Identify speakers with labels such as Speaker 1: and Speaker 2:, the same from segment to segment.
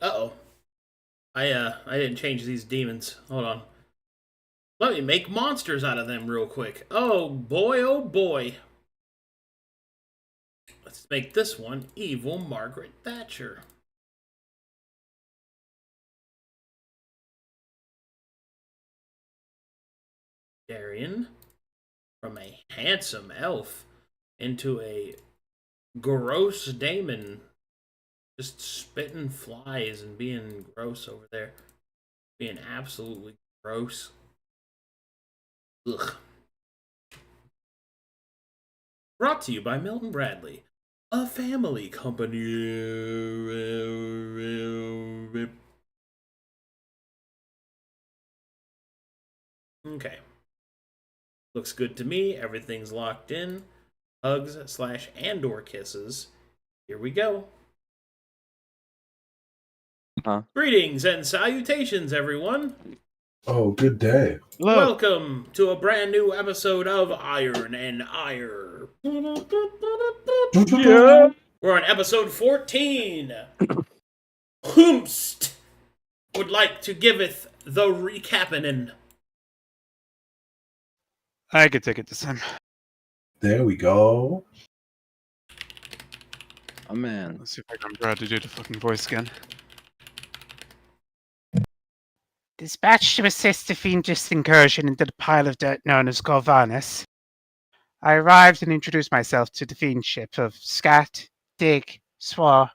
Speaker 1: Uh-oh. I didn't change these demons. Hold on. Let me make monsters out of them real quick. Oh boy, oh boy. Let's make this one Evil Margaret Thatcher. Darian from a handsome elf into a gross Damon, just spitting flies and being gross over there. Being absolutely gross. Ugh. Brought to you by Milton Bradley, a family company. Okay. Looks good to me. Everything's locked in. Hugs slash and/or kisses. Here we go.
Speaker 2: Huh?
Speaker 1: Greetings and salutations, everyone.
Speaker 3: Oh, good day.
Speaker 2: Hello.
Speaker 1: Welcome to a brand new episode of Iron and Ire.
Speaker 2: Yeah.
Speaker 1: We're on episode 14. Whomst would like to giveth the recapping.
Speaker 2: I could take it this time.
Speaker 3: There we go.
Speaker 2: Oh man. Let's see if I can remember how to do the fucking voice again.
Speaker 4: Dispatched to assist the fiendish incursion into the pile of dirt known as Corvanus. I arrived and introduced myself to the fiendship of Scat, Dig, Swar,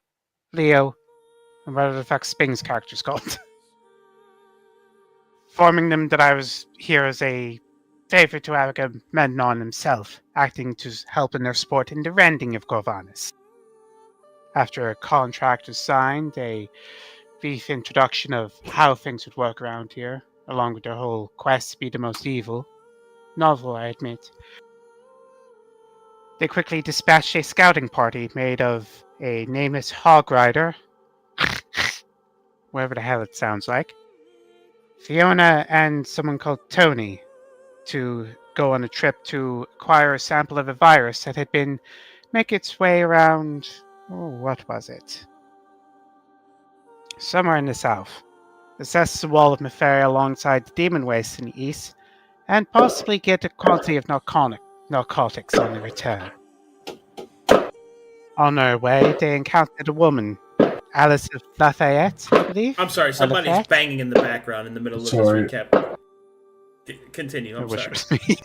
Speaker 4: Leo, and whatever the fuck Sping's character's called. Informing them that I was here as a favour to Agamemnon himself, acting to help in their support in the rending of Corvanus. After a contract was signed, a brief introduction of how things would work around here, along with their whole quest to be the most evil. Novel, I admit. They quickly dispatched a scouting party made of a nameless hog rider, whatever the hell it sounds like, Fiona, and someone called Tony, to go on a trip to acquire a sample of a virus that had been make its way around. Oh, what was it? Somewhere in the south. Assess the wall of Nefaria alongside the demon waste in the east, and possibly get a quantity of narcotics on the return. On their way, they encountered a woman, Alice of Lafayette, I believe.
Speaker 1: I'm sorry, somebody's
Speaker 4: Lafayette?
Speaker 1: banging in the background in the middle of
Speaker 3: Sorry.
Speaker 1: this recap. Continue,
Speaker 4: I
Speaker 1: I'm
Speaker 4: wish
Speaker 1: sorry.
Speaker 4: it was me.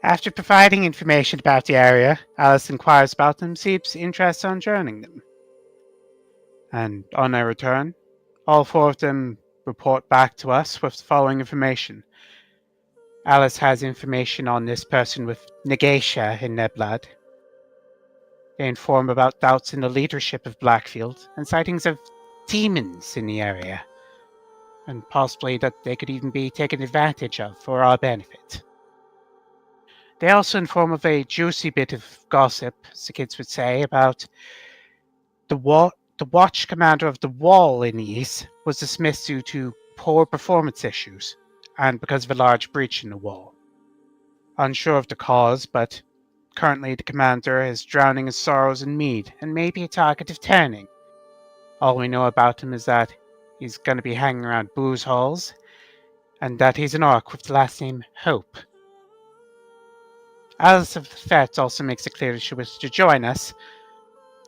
Speaker 4: After providing information about the area, Alice inquires about them, seems interest on joining them. And on their return, all four of them report back to us with the following information. Alice has information on this person with Negatia in their blood. They inform about doubts in the leadership of Blackfield and sightings of demons in the area, and possibly that they could even be taken advantage of for our benefit. They also inform of a juicy bit of gossip, as the kids would say, about the watch commander of the wall in the east was dismissed due to poor performance issues and because of a large breach in the wall. Unsure of the cause, but currently the commander is drowning his sorrows in mead and may be a target of turning. All we know about him is that he's going to be hanging around booze halls and that he's an orc with the last name Hope. Alice of the Fete also makes it clear that she wishes to join us.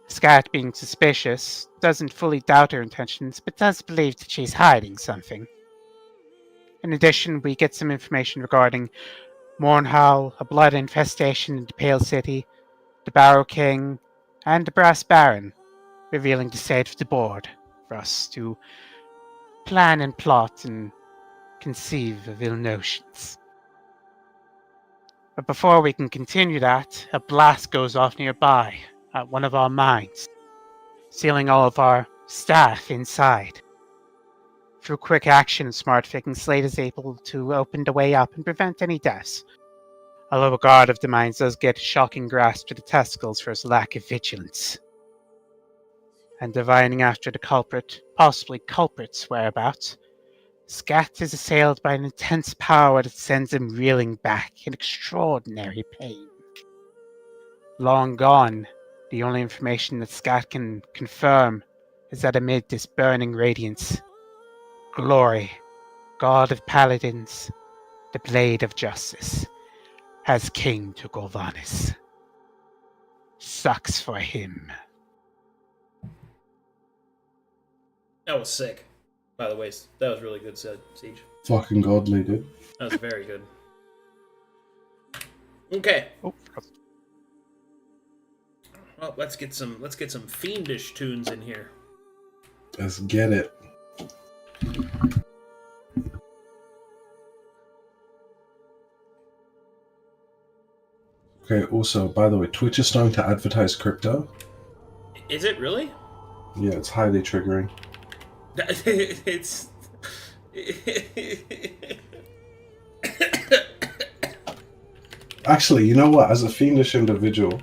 Speaker 4: Scat, being suspicious, doesn't fully doubt her intentions, but does believe that she's hiding something. In addition, we get some information regarding Mornhall, a blood infestation in the Pale City, the Barrow King, and the Brass Baron, revealing the state of the board for us to plan and plot and conceive of ill notions. But before we can continue that, a blast goes off nearby at one of our mines, sealing all of our staff inside. Through quick action and smart thinking, Slade is able to open the way up and prevent any deaths, although a guard of the mines does get a shocking grasp to the testicles for his lack of vigilance. And divining after the culprit, possibly culprit's whereabouts, Scat is assailed by an intense power that sends him reeling back in extraordinary pain. Long gone, the only information that Scat can confirm is that amid this burning radiance, Glory, God of Paladins, the Blade of Justice, has King to Golvanis. Sucks for him.
Speaker 1: That was sick. By the way, that was really good, Siege.
Speaker 3: Fucking godly, dude.
Speaker 1: That was very good. Okay.
Speaker 4: Oh,
Speaker 1: Well, let's get some fiendish tunes in here.
Speaker 3: Let's get it. Okay, also, by the way, Twitch is starting to advertise crypto.
Speaker 1: Is it really?
Speaker 3: Yeah, it's highly triggering.
Speaker 1: It's.
Speaker 3: Actually, you know what? As a fiendish individual,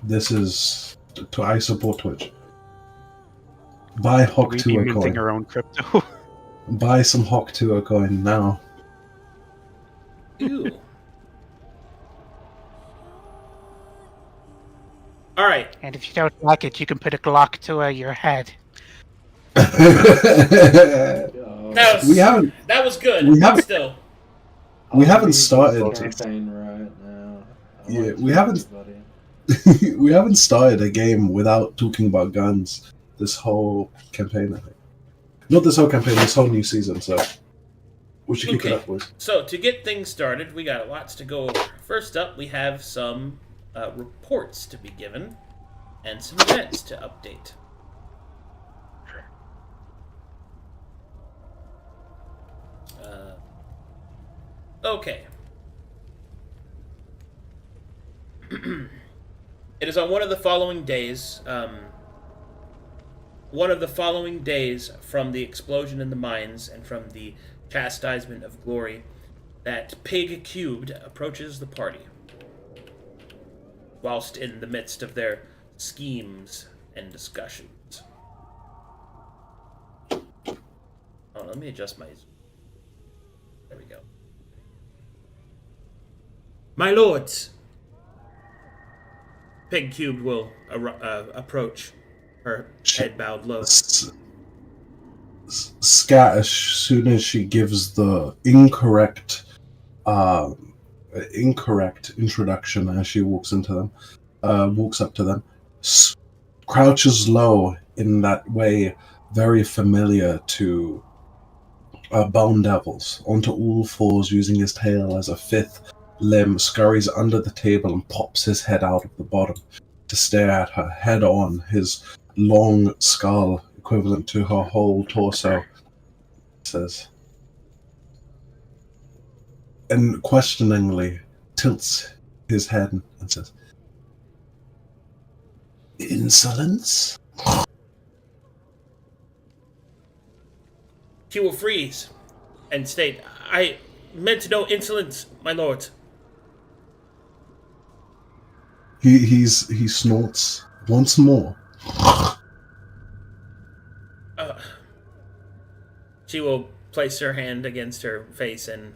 Speaker 3: this is... I support Twitch. Buy Hawk
Speaker 4: we be
Speaker 3: 2
Speaker 4: minting
Speaker 3: coin.
Speaker 4: our own crypto.
Speaker 3: Buy some Hawk 2 coin now.
Speaker 1: Ew. All right.
Speaker 4: And if you don't like it, you can put a Glock to your head.
Speaker 1: That was good.
Speaker 3: we haven't-
Speaker 1: Still.
Speaker 3: We haven't started.
Speaker 5: Campaign right now.
Speaker 3: Yeah, we haven't. We haven't started a game without talking about guns this whole campaign, I think. Not this whole campaign, this whole new season, so we should kick it
Speaker 1: Okay.
Speaker 3: up, boys.
Speaker 1: So to get things started, we got lots to go over. First up, we have some reports to be given and some events to update. Okay. It is on one of the following days. One of the following days from the explosion in the mines and from the chastisement of Glory, that Pig Cubed approaches the party, whilst in the midst of their schemes and discussions. Oh, let me adjust my... There we go. My lords! Pig Cubed will approach, her head bowed low.
Speaker 3: Scat, as soon as she gives the incorrect introduction as she walks into them, walks up to them, crouches low in that way very familiar to bone devils, onto all fours using his tail as a fifth limb, scurries under the table and pops his head out of the bottom to stare at her head on, his long skull equivalent to her whole torso, says, and questioningly tilts his head and says, "Insolence?"
Speaker 1: She will freeze and state, I meant no insolence, my lord.
Speaker 3: He snorts once more.
Speaker 1: She will place her hand against her face and...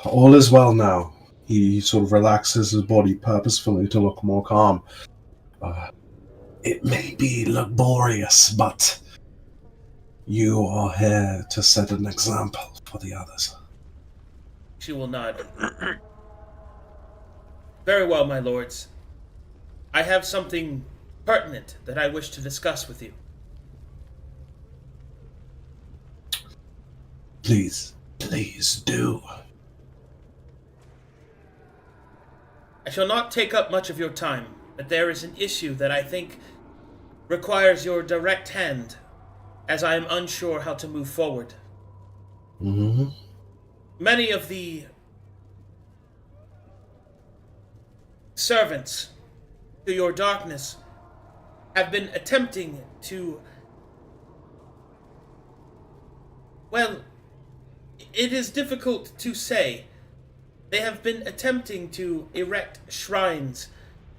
Speaker 3: All is well now. He sort of relaxes his body purposefully to look more calm. It may be laborious, but you are here to set an example for the others.
Speaker 1: She will nod. Very well, my lords. I have something pertinent that I wish to discuss with you.
Speaker 3: Please do.
Speaker 1: I shall not take up much of your time, but there is an issue that I think requires your direct hand, as I am unsure how to move forward.
Speaker 3: Mm-hmm.
Speaker 1: Many of the servants to your darkness have been attempting to... Well, it is difficult to say. They have been attempting to erect shrines,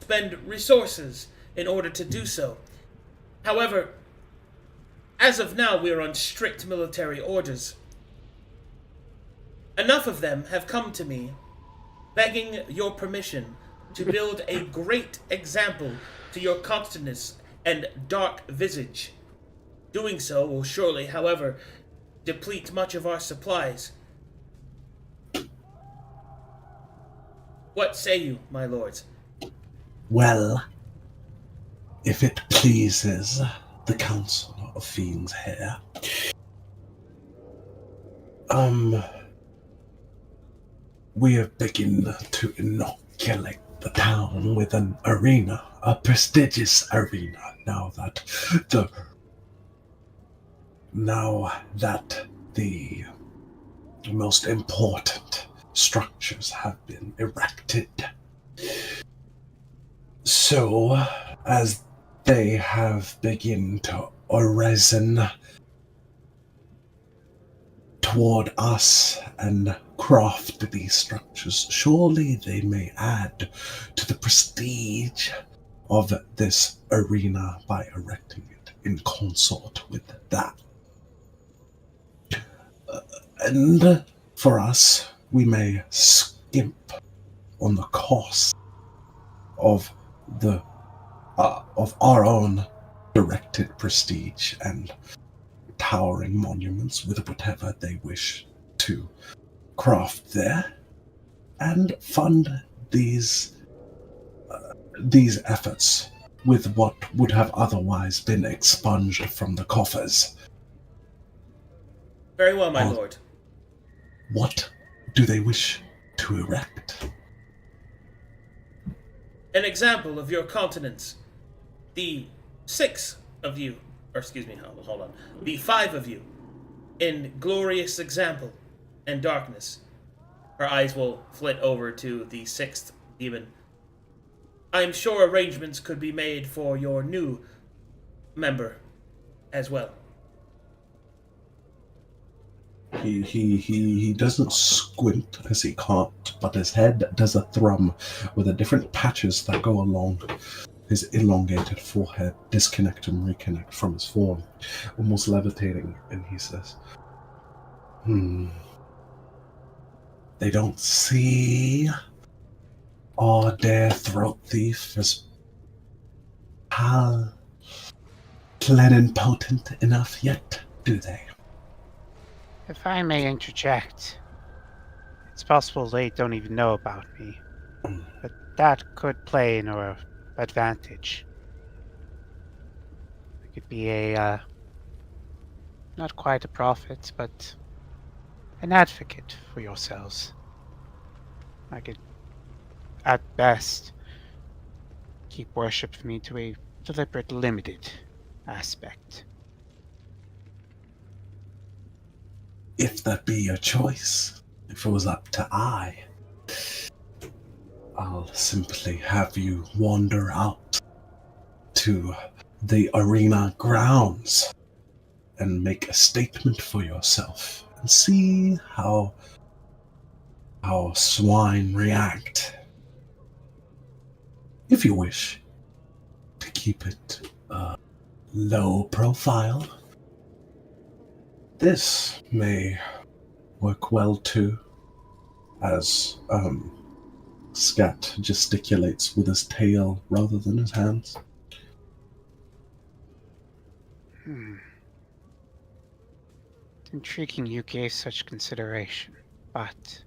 Speaker 1: spend resources in order to do so. However, As of now, we are on strict military orders. Enough of them have come to me, begging your permission to build a great example to your countenance and dark visage. Doing so will surely, however, deplete much of our supplies. What say you, my lords?
Speaker 3: Well, if it pleases the Council of Fiends here, we have begun to inoculate the town with an arena, a prestigious arena, now that the most important structures have been erected. So, as they have begun to arisen toward us and craft these structures, surely they may add to the prestige of this arena by erecting it in consort with that. And for us, we may skimp on the cost of our own directed prestige and towering monuments with whatever they wish to craft there, and fund these efforts with what would have otherwise been expunged from the coffers.
Speaker 1: Very well, my lord.
Speaker 3: What do they wish to erect?
Speaker 1: An example of your countenance. The 6 of you, or excuse me, hold on. The 5 of you, in glorious example and darkness. Her eyes will flit over to the 6th demon. I am sure arrangements could be made for your new member as well.
Speaker 3: He doesn't squint as he can't, but his head does a thrum with the different patches that go along his elongated forehead, disconnect and reconnect from his form, almost levitating, and he says, They don't see our dare throat thief as plenipotent enough yet, do they?
Speaker 4: If I may interject, it's possible they don't even know about me, but that could play in our advantage. I could be a, not quite a prophet, but an advocate for yourselves. I could, at best, keep worship for me to a deliberate, limited aspect.
Speaker 3: If that be your choice, if it was up to I'll simply have you wander out to the arena grounds and make a statement for yourself and see how swine react. If you wish to keep it low profile, this may work well too, as Scat gesticulates with his tail rather than his hands.
Speaker 4: Intriguing you gave such consideration, but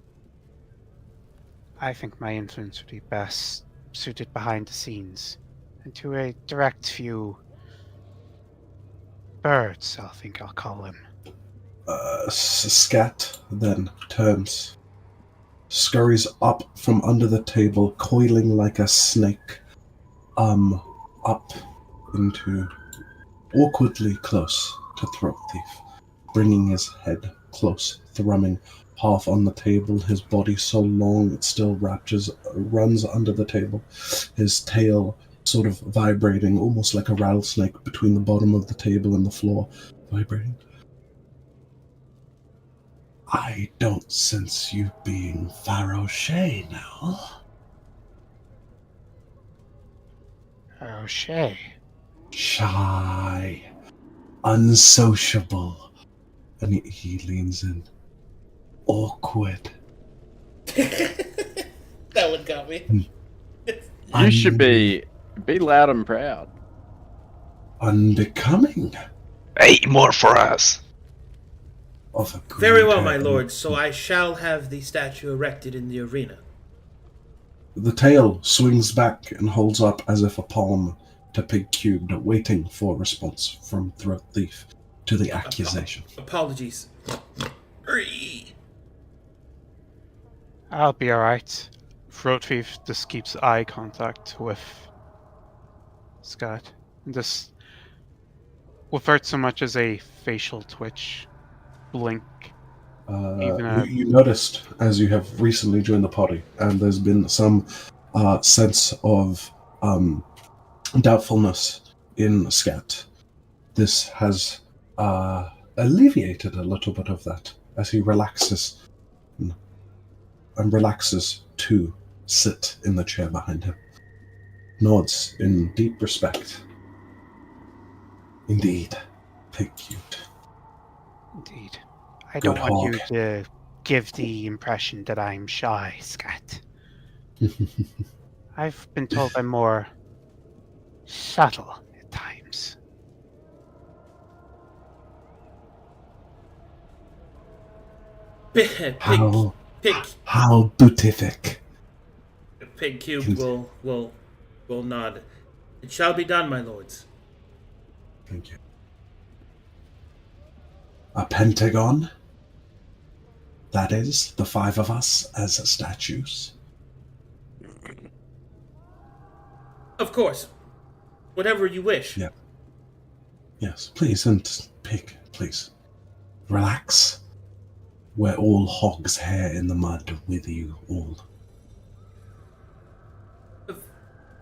Speaker 4: I think my influence would be best suited behind the scenes, and to a direct few birds, I think I'll call them.
Speaker 3: Scat then turns, scurries up from under the table, coiling like a snake, up into awkwardly close to Throat Thief, bringing his head close, thrumming half on the table, his body so long it still runs under the table, his tail sort of vibrating, almost like a rattlesnake between the bottom of the table and the floor, vibrating. I don't sense you being farouche now.
Speaker 4: Farouche?
Speaker 3: Shy. unsociable. And he leans in. Awkward.
Speaker 1: That one got me.
Speaker 5: You should be loud and proud.
Speaker 3: Unbecoming.
Speaker 2: Hey, more for us.
Speaker 3: Of a
Speaker 1: Very well, my
Speaker 3: great
Speaker 1: lord, so I shall have the statue erected in the arena.
Speaker 3: The tail swings back and holds up as if a palm to Pig Cubed, waiting for a response from Throat Thief to the accusation.
Speaker 1: Apologies.
Speaker 4: I'll be alright. Throat Thief just keeps eye contact with Scott. And just without so much as a facial twitch, blink.
Speaker 3: You noticed, as you have recently joined the party, and there's been some sense of doubtfulness in Scat. This has alleviated a little bit of that as he relaxes and relaxes to sit in the chair behind him. Nods in deep respect. Indeed, Pig Cute.
Speaker 4: Indeed. I
Speaker 3: Good
Speaker 4: don't want you
Speaker 3: hog.
Speaker 4: to give the impression that I'm shy, Scat. I've been told I'm more subtle at times.
Speaker 3: How
Speaker 1: Pig
Speaker 3: beatific.
Speaker 1: Cube will nod. It shall be done, my lords.
Speaker 3: Thank you. A pentagon? That is, the five of us as statues.
Speaker 1: Of course. Whatever you wish.
Speaker 3: Yeah. Yes, please, and Pig, please. Relax. We're all hog's hair in the mud with you all.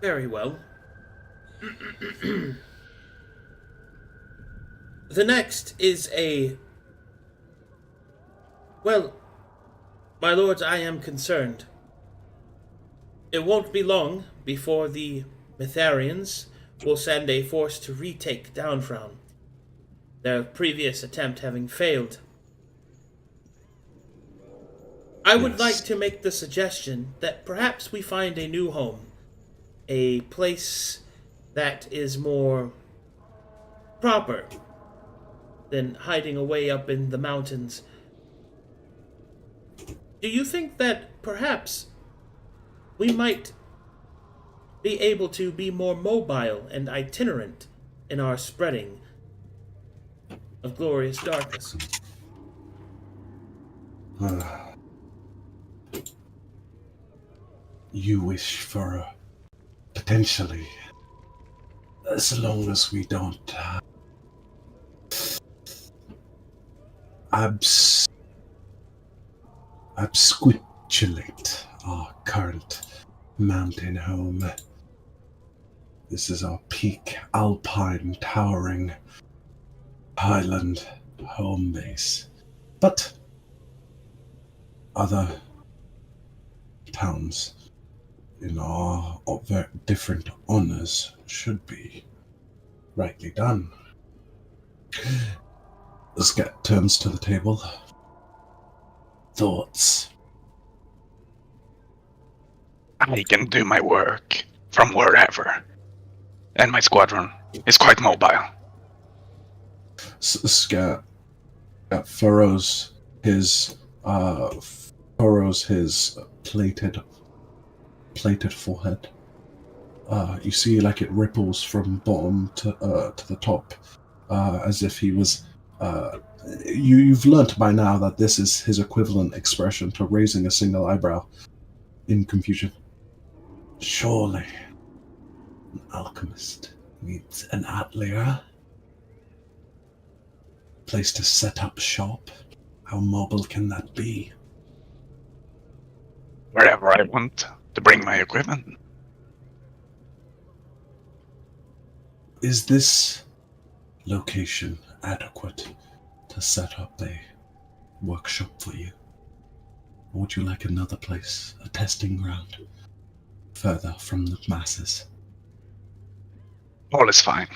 Speaker 1: Very well. The next is a... Well, my lords, I am concerned. It won't be long before the Mytharians will send a force to retake Downfrown, their previous attempt having failed. I would like to make the suggestion that perhaps we find a new home, a place that is more proper than hiding away up in the mountains. Do you think that perhaps we might be able to be more mobile and itinerant in our spreading of glorious darkness?
Speaker 3: You wish for potentially, as long as we don't absquitulate our current mountain home. This is our peak alpine towering highland home base. But other towns in our different honors should be rightly done. Scat turns to the table. Thoughts?
Speaker 2: I can do my work from wherever. And my squadron is quite mobile.
Speaker 3: Scat furrows his plated forehead. You see, like it ripples from bottom to the top, as if he was. You've learnt by now that this is his equivalent expression to raising a single eyebrow in confusion. Surely, an alchemist needs an atelier. Place to set up shop. How mobile can that be?
Speaker 2: Wherever I want to bring my equipment.
Speaker 3: Is this location adequate to set up a workshop for you? Or would you like another place, a testing ground, further from the masses?
Speaker 2: All is fine.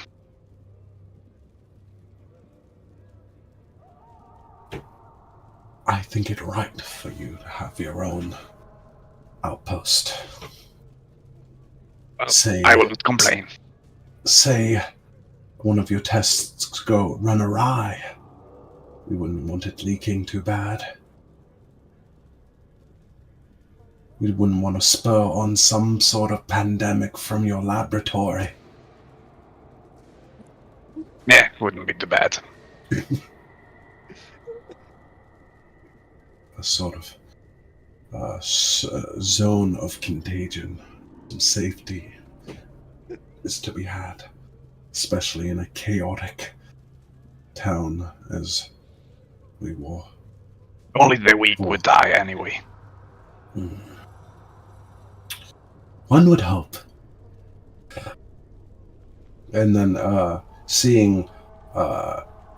Speaker 3: I think it right for you to have your own outpost.
Speaker 2: Well,
Speaker 3: Say,
Speaker 2: I will not complain.
Speaker 3: say one of your tests run awry. We wouldn't want it leaking too bad. We wouldn't want to spur on some sort of pandemic from your laboratory.
Speaker 2: Yeah, wouldn't be too bad.
Speaker 3: A sort of zone of contagion and safety is to be had, especially in a chaotic town as we were.
Speaker 2: Only the weak would die anyway.
Speaker 3: One would hope. And then seeing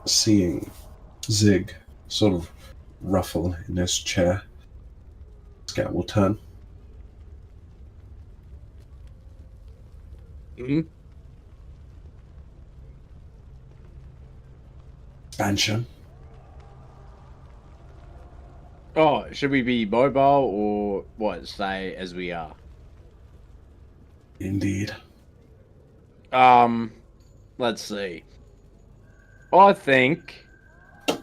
Speaker 3: Zig sort of ruffle in his chair, Scout will turn.
Speaker 5: Hmm?
Speaker 3: Expansion.
Speaker 5: Oh, should we be mobile or what? Stay as we are.
Speaker 3: Indeed.
Speaker 5: Let's see. I think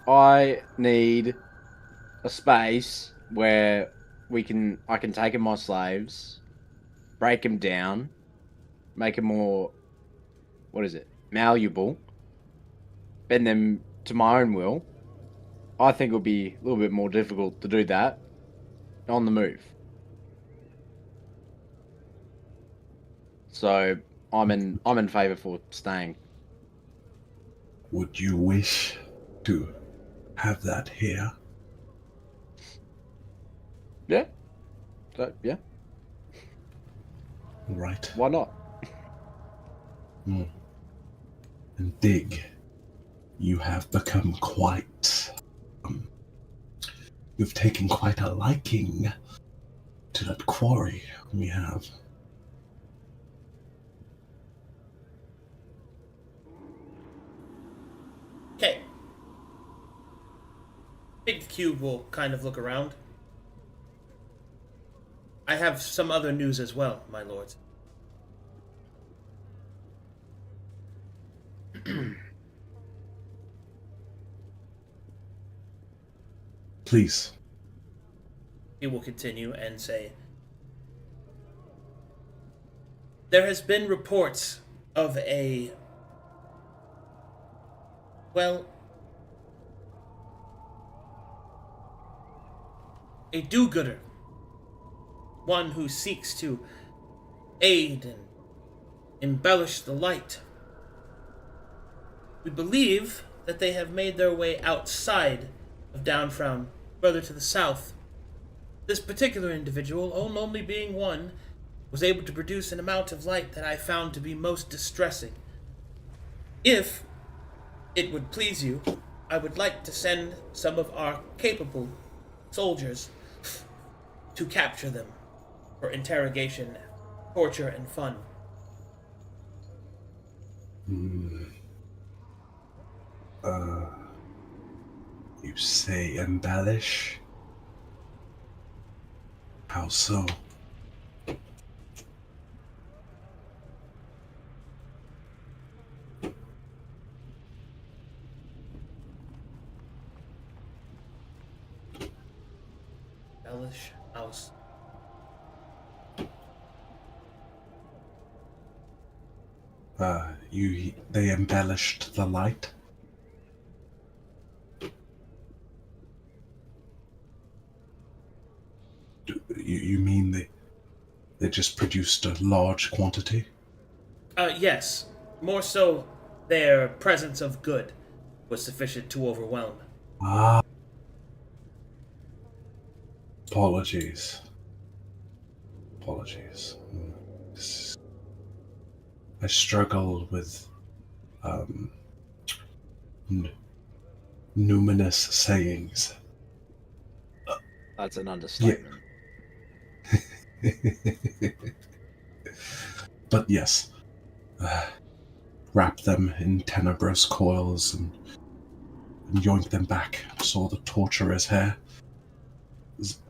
Speaker 5: I need a space where I can take in my slaves, break them down, make them more, what is it, malleable, bend them to my own will. I think it'll be a little bit more difficult to do that on the move. So I'm in favor for staying.
Speaker 3: Would you wish to have that here?
Speaker 5: Yeah. So, yeah.
Speaker 3: Right.
Speaker 5: Why not?
Speaker 3: And Dig, you have become quite... you've taken quite a liking to that quarry we have.
Speaker 1: Okay. Big Cube will kind of look around. I have some other news as well, my lords.
Speaker 3: Please.
Speaker 1: He will continue and say, there has been reports of a, well, a do-gooder. One who seeks to aid and embellish the light. We believe that they have made their way outside of Downfrown, further to the south. This particular individual, only being one, was able to produce an amount of light that I found to be most distressing. If it would please you, I would like to send some of our capable soldiers to capture them for interrogation, torture, and fun.
Speaker 3: You say embellish? How so?
Speaker 1: Embellish house.
Speaker 3: They embellished the light? You mean they just produced a large quantity?
Speaker 1: Yes. More so, their presence of good was sufficient to overwhelm.
Speaker 3: Ah. Apologies. I struggle with numinous sayings.
Speaker 5: That's an understatement.
Speaker 3: But yes, wrap them in tenebrous coils and and yoink them back. Saw the torturer's hair.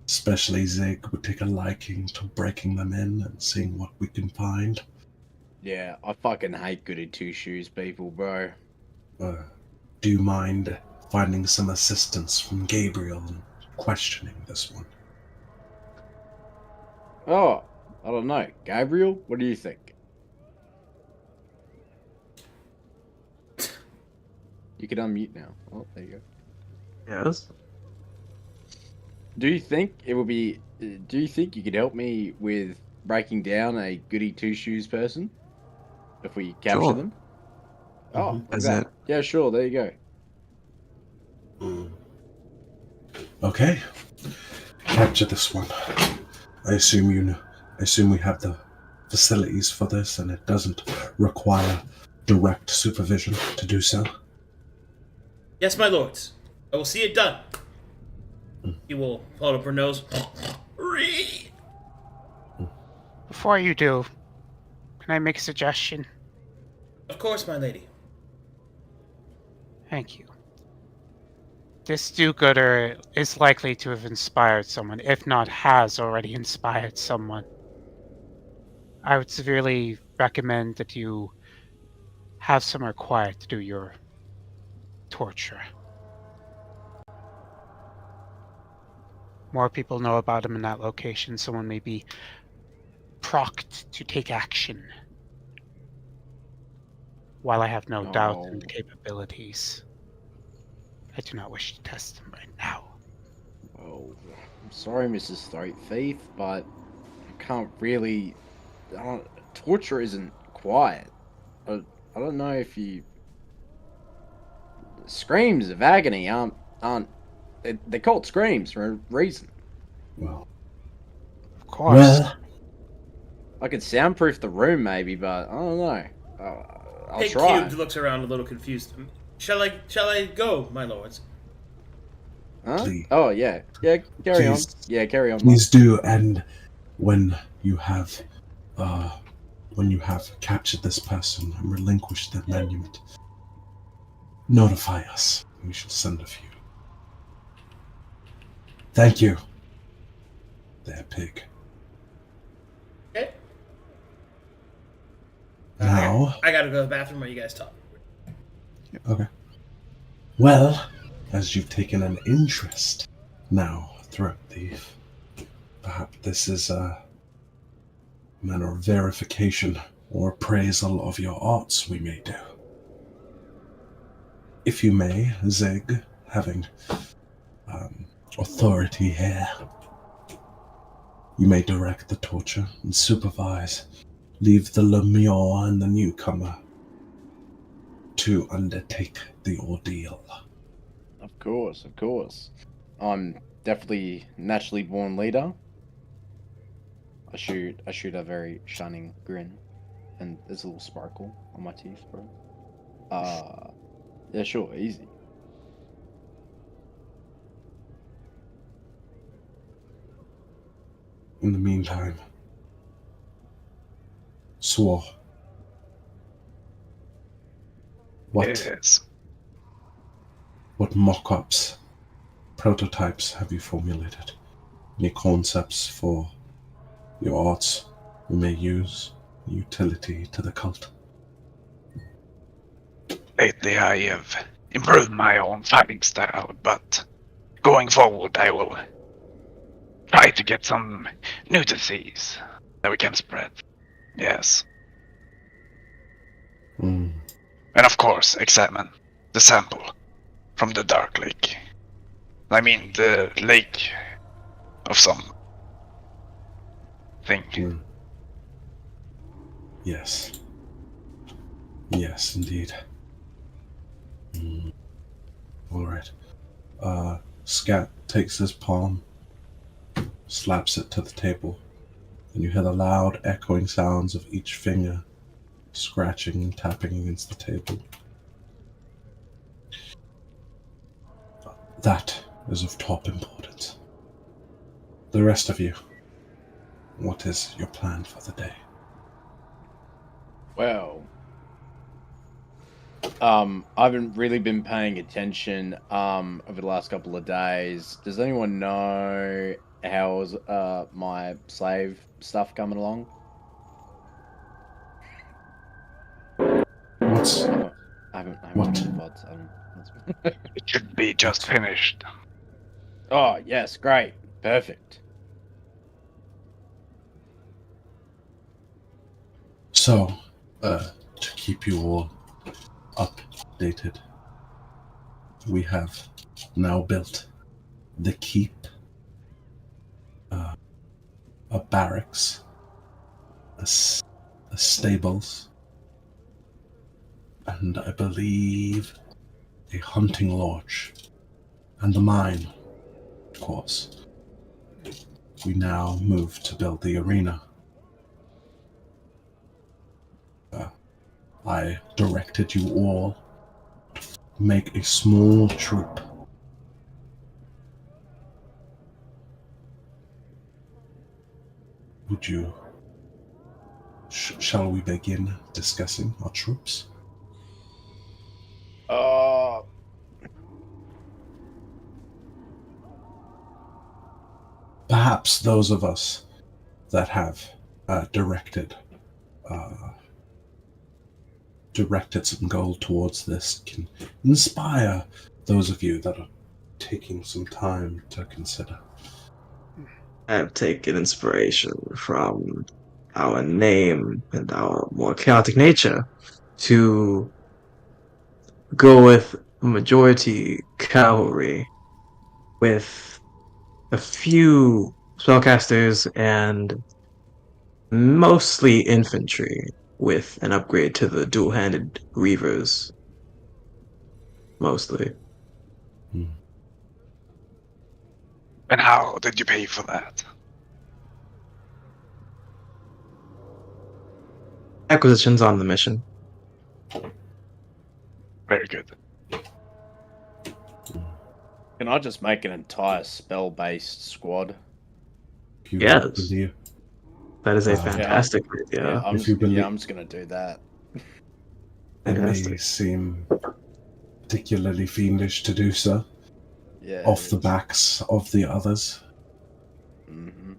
Speaker 3: Especially Zig would take a liking to breaking them in and seeing what we can find.
Speaker 5: Yeah, I fucking hate goody two shoes people, bro.
Speaker 3: Do you mind finding some assistance from Gabriel in questioning this one?
Speaker 5: Oh, I don't know. Gabriel, what do you think? You can unmute now. Oh, there you go.
Speaker 6: Yes.
Speaker 5: Do you think it would be? Do you think you could help me with breaking down a goody two shoes person if we capture
Speaker 6: Sure.
Speaker 5: them? Oh, look at
Speaker 6: Is
Speaker 5: that.
Speaker 6: it-
Speaker 5: Yeah, sure. There you go.
Speaker 3: Okay. Capture this one. I assume we have the facilities for this and it doesn't require direct supervision to do so.
Speaker 1: Yes, my lords. I will see it done. He will hold up her nose.
Speaker 4: Before you do, can I make a suggestion?
Speaker 1: Of course, my lady.
Speaker 4: Thank you. This do-gooder is likely to have inspired someone, if not has already inspired someone. I would severely recommend that you have somewhere quiet to do your torture. More people know about him in that location, someone may be procked to take action. While I have no doubt in the capabilities, I do not wish to test them right now.
Speaker 5: Oh, I'm sorry, Mrs. Throat Thief, but I can't really. Torture isn't quiet. I don't know if you. Screams of agony aren't. They're called screams for a reason.
Speaker 3: Well,
Speaker 4: Of course.
Speaker 5: I could soundproof the room, maybe, but I don't know. I'll
Speaker 1: Pig
Speaker 5: try.
Speaker 1: Cubed looks around a little confused. Shall I go, my lords?
Speaker 5: Huh?
Speaker 3: Please.
Speaker 5: Oh yeah, yeah. Carry on.
Speaker 3: Please.
Speaker 5: Yeah, carry on.
Speaker 3: please do, and when you have captured this person and relinquished their monument, notify us. We shall send a few. Thank you. There, pig.
Speaker 1: Okay.
Speaker 3: Now,
Speaker 1: I gotta go to the bathroom while you guys talk.
Speaker 3: okay. Well, as you've taken an interest now, Throat Thief, perhaps this is a manner of verification or appraisal of your arts we may do. If you may, Zig, having authority here, you may direct the torture and supervise. Leave the Lemure and the newcomer to undertake the ordeal.
Speaker 5: Of course. I'm definitely naturally born leader. I shoot a very shining grin, and there's a little sparkle on my teeth, bro. Yeah, sure, easy.
Speaker 3: In the meantime, Swore.
Speaker 2: Yes.
Speaker 3: What mock-ups, prototypes have you formulated? Any concepts for your arts we may use, utility to the cult?
Speaker 2: Lately I have improved my own fighting style, but going forward I will try to get some new disease that we can spread. Yes.
Speaker 3: Mm.
Speaker 2: And of course, examine the sample from the Dark Lake. I mean, the lake of some thing.
Speaker 3: Mm. Yes. Yes, indeed. Mm. Alright. Scat takes his palm, slaps it to the table, and you hear the loud echoing sounds of each finger scratching and tapping against the table. That is of top importance. The rest of you, what is your plan for the day?
Speaker 5: Well, I haven't really been paying attention over the last couple of days. Does anyone know how's my slave stuff coming along?
Speaker 3: What's
Speaker 5: I haven't
Speaker 3: What?
Speaker 5: watched the VODs.
Speaker 2: It should be just finished.
Speaker 5: Oh yes, great, perfect.
Speaker 3: so? To keep you all updated, we have now built the keep, a barracks, a stables, and I believe a hunting lodge, and the mine, of course. We now move to build the arena. I directed you all to make a small troop. Would you... shall we begin discussing our troops? Perhaps those of us that have directed some gold towards this can inspire those of you that are taking some time to consider.
Speaker 6: I have taken inspiration from our name and our more chaotic nature to go with majority cavalry with a few spellcasters and mostly infantry with an upgrade to the dual-handed reavers. Mostly.
Speaker 2: And how did you pay for that?
Speaker 6: Acquisitions on the mission.
Speaker 2: Very good.
Speaker 5: Can I just make an entire spell-based squad?
Speaker 3: If you
Speaker 6: Yes.
Speaker 3: believe-
Speaker 6: That is a
Speaker 3: Yeah.
Speaker 6: fantastic idea.
Speaker 5: I'm
Speaker 3: If you believe-
Speaker 5: I'm just gonna do that.
Speaker 3: It may
Speaker 6: Fantastic.
Speaker 3: seem particularly fiendish to do so,
Speaker 5: Yeah.
Speaker 3: off the backs of the others.
Speaker 5: Mm-hmm.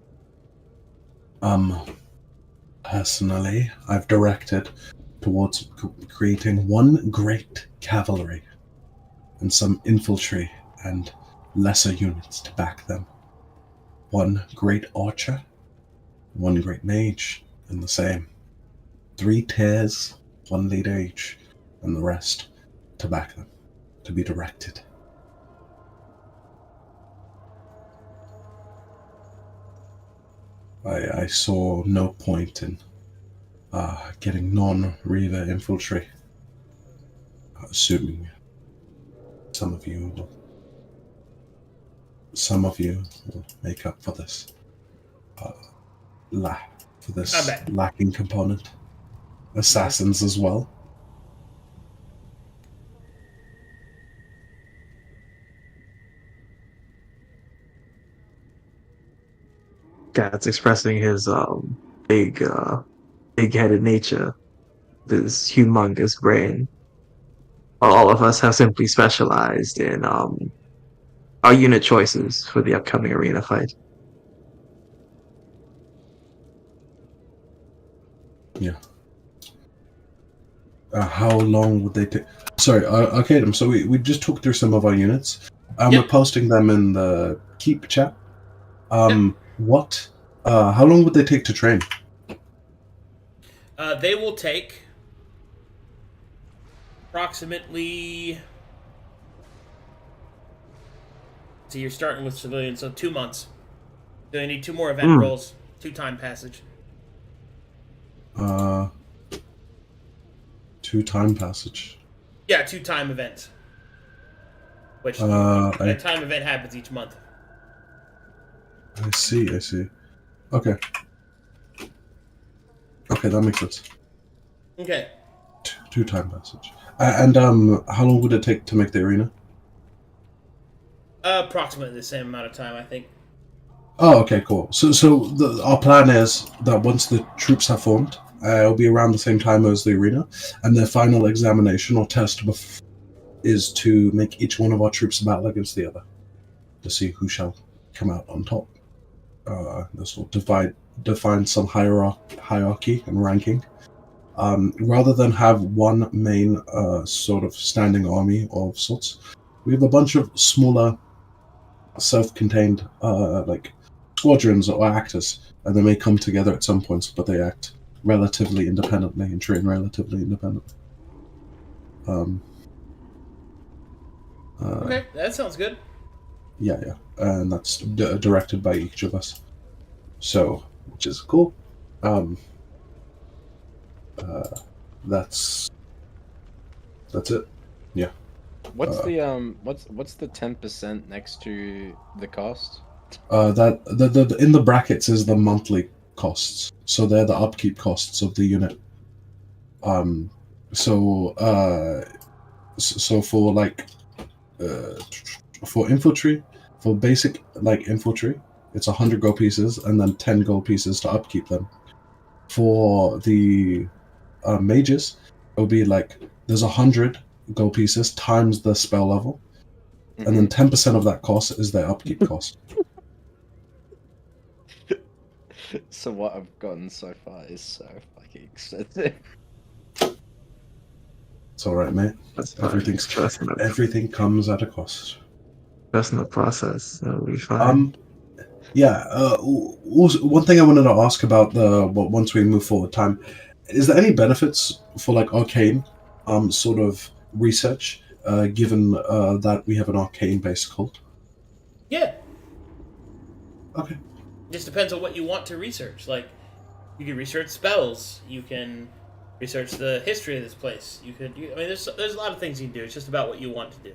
Speaker 3: Personally, I've directed towards creating one great cavalry and some infantry and lesser units to back them. One great archer, one great mage, and the same. 3 tiers, 1 leader each, and the rest to back them, to be directed. I saw no point in getting non-Reaver infantry, assuming some of you will make up for this
Speaker 1: I'm back.
Speaker 3: lacking component. Assassins as well.
Speaker 6: Cat's expressing his big-headed nature, this humongous brain. All of us have simply specialized in our unit choices for the upcoming arena fight.
Speaker 3: Yeah. How long would they take? Sorry, Arcadum. So we just talked through some of our units.
Speaker 1: Yep.
Speaker 3: We're posting them in the Keep chat. What? How long would they take to train?
Speaker 1: They will take approximately. So you're starting with civilians, so 2 months. So you need 2 more event rolls, 2 time passage.
Speaker 3: 2 time passage.
Speaker 1: Yeah, 2 time events. Which
Speaker 3: I
Speaker 1: time event happens each month.
Speaker 3: see. Okay, that makes sense.
Speaker 1: Okay.
Speaker 3: 2 time passage. And how long would it take to make the arena?
Speaker 1: Approximately the same amount of time, I think.
Speaker 3: Oh, okay, cool. So our plan is that once the troops have formed, It'll be around the same time as the arena, and their final examination or test is to make each one of our troops battle against the other to see who shall come out on top. This will define some hierarchy and ranking. Rather than have one main sort of standing army of sorts, we have a bunch of smaller, self-contained like squadrons or actors, and they may come together at some points, but they act relatively independently and train relatively independently.
Speaker 1: Okay, that sounds good.
Speaker 3: Yeah, and that's directed by each of us. So, which is cool. That's it. Yeah.
Speaker 5: What's the what's the 10% next to the cost?
Speaker 3: That the in the brackets is the monthly costs. So they're the upkeep costs of the unit. So for like for infantry, for basic like infantry, it's 100 gold pieces and then 10 gold pieces to upkeep them. For the mages, it'll be like there's 100 gold pieces times the spell level, and then 10% of that cost is their upkeep cost.
Speaker 5: So what I've gotten so far is so fucking expensive.
Speaker 3: It's all right, mate.
Speaker 6: That's fine.
Speaker 3: Everything comes at a cost.
Speaker 6: Trust in the process. That'll be fine.
Speaker 3: Yeah. Also, one thing I wanted to ask about once we move forward time, is there any benefits for like arcane, sort of research, given that we have an arcane-based cult?
Speaker 1: Yeah.
Speaker 3: Okay.
Speaker 1: Just depends on what you want to research. Like, you can research spells. You can research the history of this place. I mean, there's a lot of things you can do. It's just about what you want to do.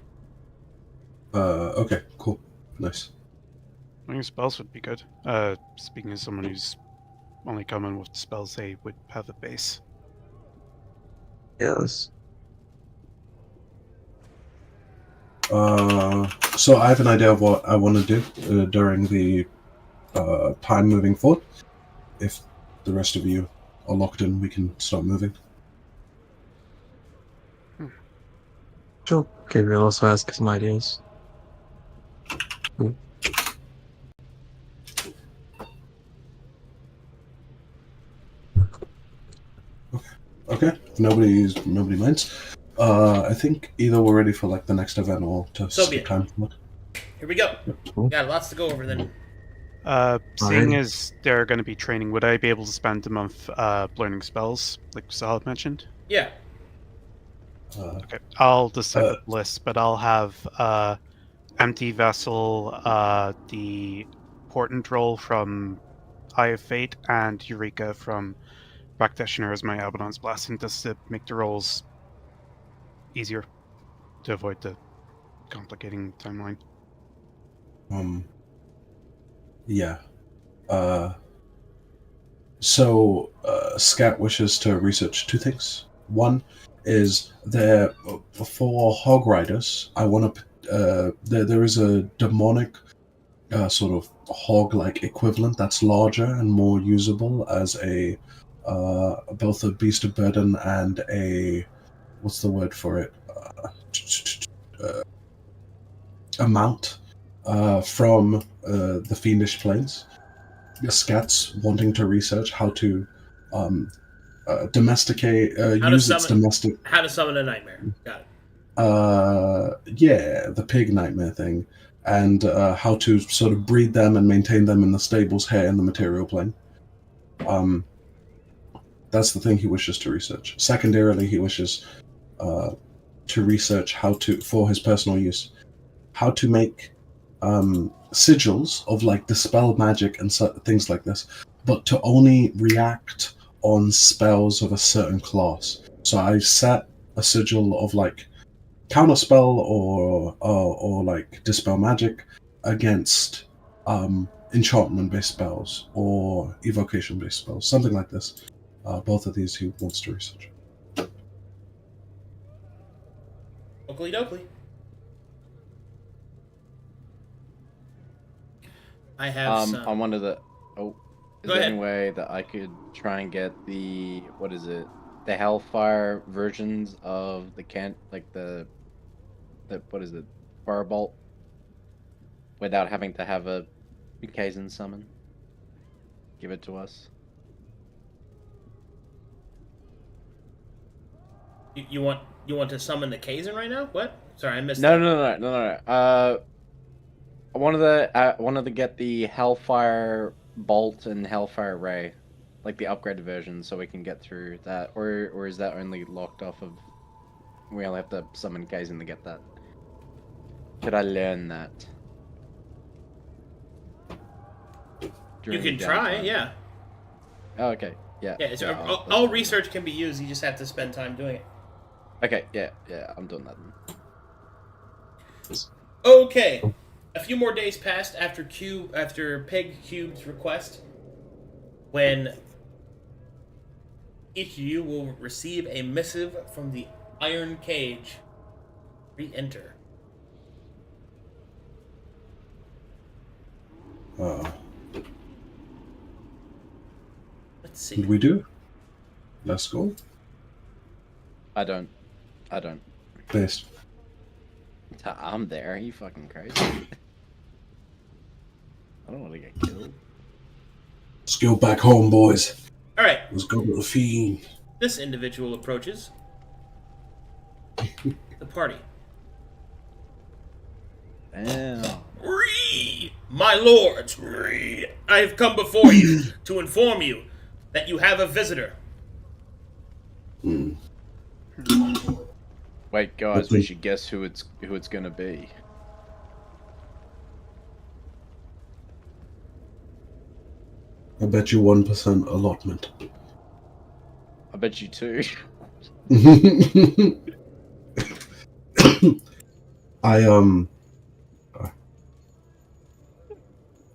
Speaker 3: Okay. Cool. Nice.
Speaker 7: I think spells would be good. Speaking as someone who's only coming with spells, they would have a base.
Speaker 6: Yes.
Speaker 3: So I have an idea of what I want to do during the time moving forward. If the rest of you are locked in, we can start moving.
Speaker 6: Sure. Gabriel also has some ideas.
Speaker 3: Okay. If nobody minds. I think either we're ready for like the next event or to skip time.
Speaker 1: Here we go.
Speaker 6: Cool.
Speaker 1: Got lots to go over then.
Speaker 7: Seeing as they're going to be training, would I be able to spend a month learning spells, like Salad mentioned?
Speaker 1: Yeah.
Speaker 7: Okay, I'll decide the list, but I'll have Empty Vessel, the Portent roll from Eye of Fate, and Eureka from Practitioner as my Abaddon's Blessing, just to make the rolls easier to avoid the complicating timeline.
Speaker 3: Yeah. So Scat wishes to research two things. One is there for Hog Riders. I want to. There is a demonic sort of hog-like equivalent that's larger and more usable as a both a beast of burden and a what's the word for it? A mount from the Fiendish Plains. Scats wanting to research how to domesticate, use its domestic.
Speaker 1: How to summon a nightmare. Got it.
Speaker 3: Yeah, the pig nightmare thing, and how to sort of breed them and maintain them in the stables here in the material plane. That's the thing he wishes to research. Secondarily, he wishes to research how to, for his personal use, how to make sigils of like dispel magic and things like this, but to only react on spells of a certain class. So I set a sigil of like counterspell or like dispel magic against enchantment-based spells or evocation-based spells, something like this. Both of these he wants to research.
Speaker 1: Oakley dokley. I have some.
Speaker 5: On one of the Is
Speaker 1: Go
Speaker 5: there
Speaker 1: ahead.
Speaker 5: any way that I could try and get the the Hellfire versions of the Firebolt, without having to have a Kaizen summon? Give it to us.
Speaker 1: You want to summon the Kaizen right now? What? Sorry, I missed.
Speaker 5: No,
Speaker 1: that.
Speaker 5: no. I wanted to get the Hellfire Bolt and Hellfire Ray, like the upgraded version, so we can get through that. Or is that only locked off of? We only have to summon Kaizen to get that. Could I learn that?
Speaker 1: You
Speaker 5: During
Speaker 1: can
Speaker 5: the
Speaker 1: try,
Speaker 5: downtime?
Speaker 1: yeah.
Speaker 5: Oh, okay. Yeah.
Speaker 1: Yeah, it's,
Speaker 5: yeah,
Speaker 1: all research can be used. You just have to spend time doing it.
Speaker 5: Okay. Yeah. I'm doing that then.
Speaker 1: Okay. A few more days passed after Pig Cube's request, when each of you will receive a missive from the Iron Cage. Re-enter. Let's see.
Speaker 3: What do we do? Let's go.
Speaker 5: I don't.
Speaker 3: Based.
Speaker 5: I'm there. Are you fucking crazy? I don't want to get killed.
Speaker 3: Let's go back home, boys.
Speaker 1: All right.
Speaker 3: Let's go to the fiend.
Speaker 1: This individual approaches the party.
Speaker 5: Damn.
Speaker 1: My lords, I have come before you to inform you that you have a visitor.
Speaker 5: Wait, guys, we should guess who it's gonna be.
Speaker 3: I bet you 1% allotment.
Speaker 5: I bet you 2.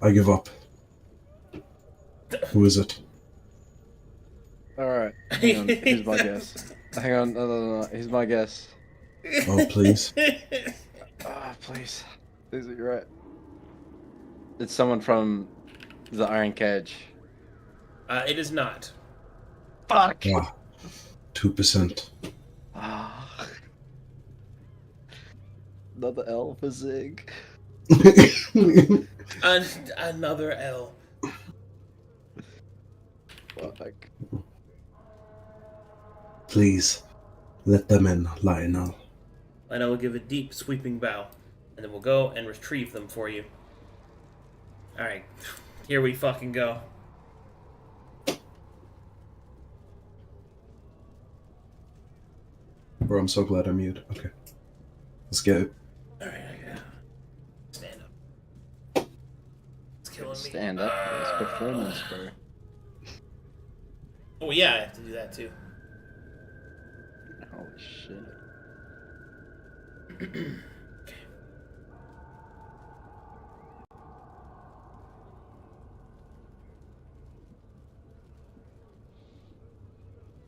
Speaker 3: I give up. Who is it?
Speaker 5: Alright, hang on, here's my guess. Hang on, no, here's my guess.
Speaker 3: Oh, please.
Speaker 5: Ah, please. Is it right? It's someone from the Iron Cage.
Speaker 1: It is not.
Speaker 5: Fuck!
Speaker 3: 2%.
Speaker 5: Ah. Another L for Zig.
Speaker 1: Another L.
Speaker 5: Fuck.
Speaker 3: Please, let them in, Lionel.
Speaker 1: Lionel will give a deep, sweeping bow, and then we'll go and retrieve them for you. Alright, here we fucking go.
Speaker 3: Bro, I'm so glad I'm mute. Okay. Let's get it.
Speaker 1: Alright, I gotta stand up. It's killing me.
Speaker 5: Stand up. It's performance, bro.
Speaker 1: Oh yeah, I have to do that too.
Speaker 5: Holy shit.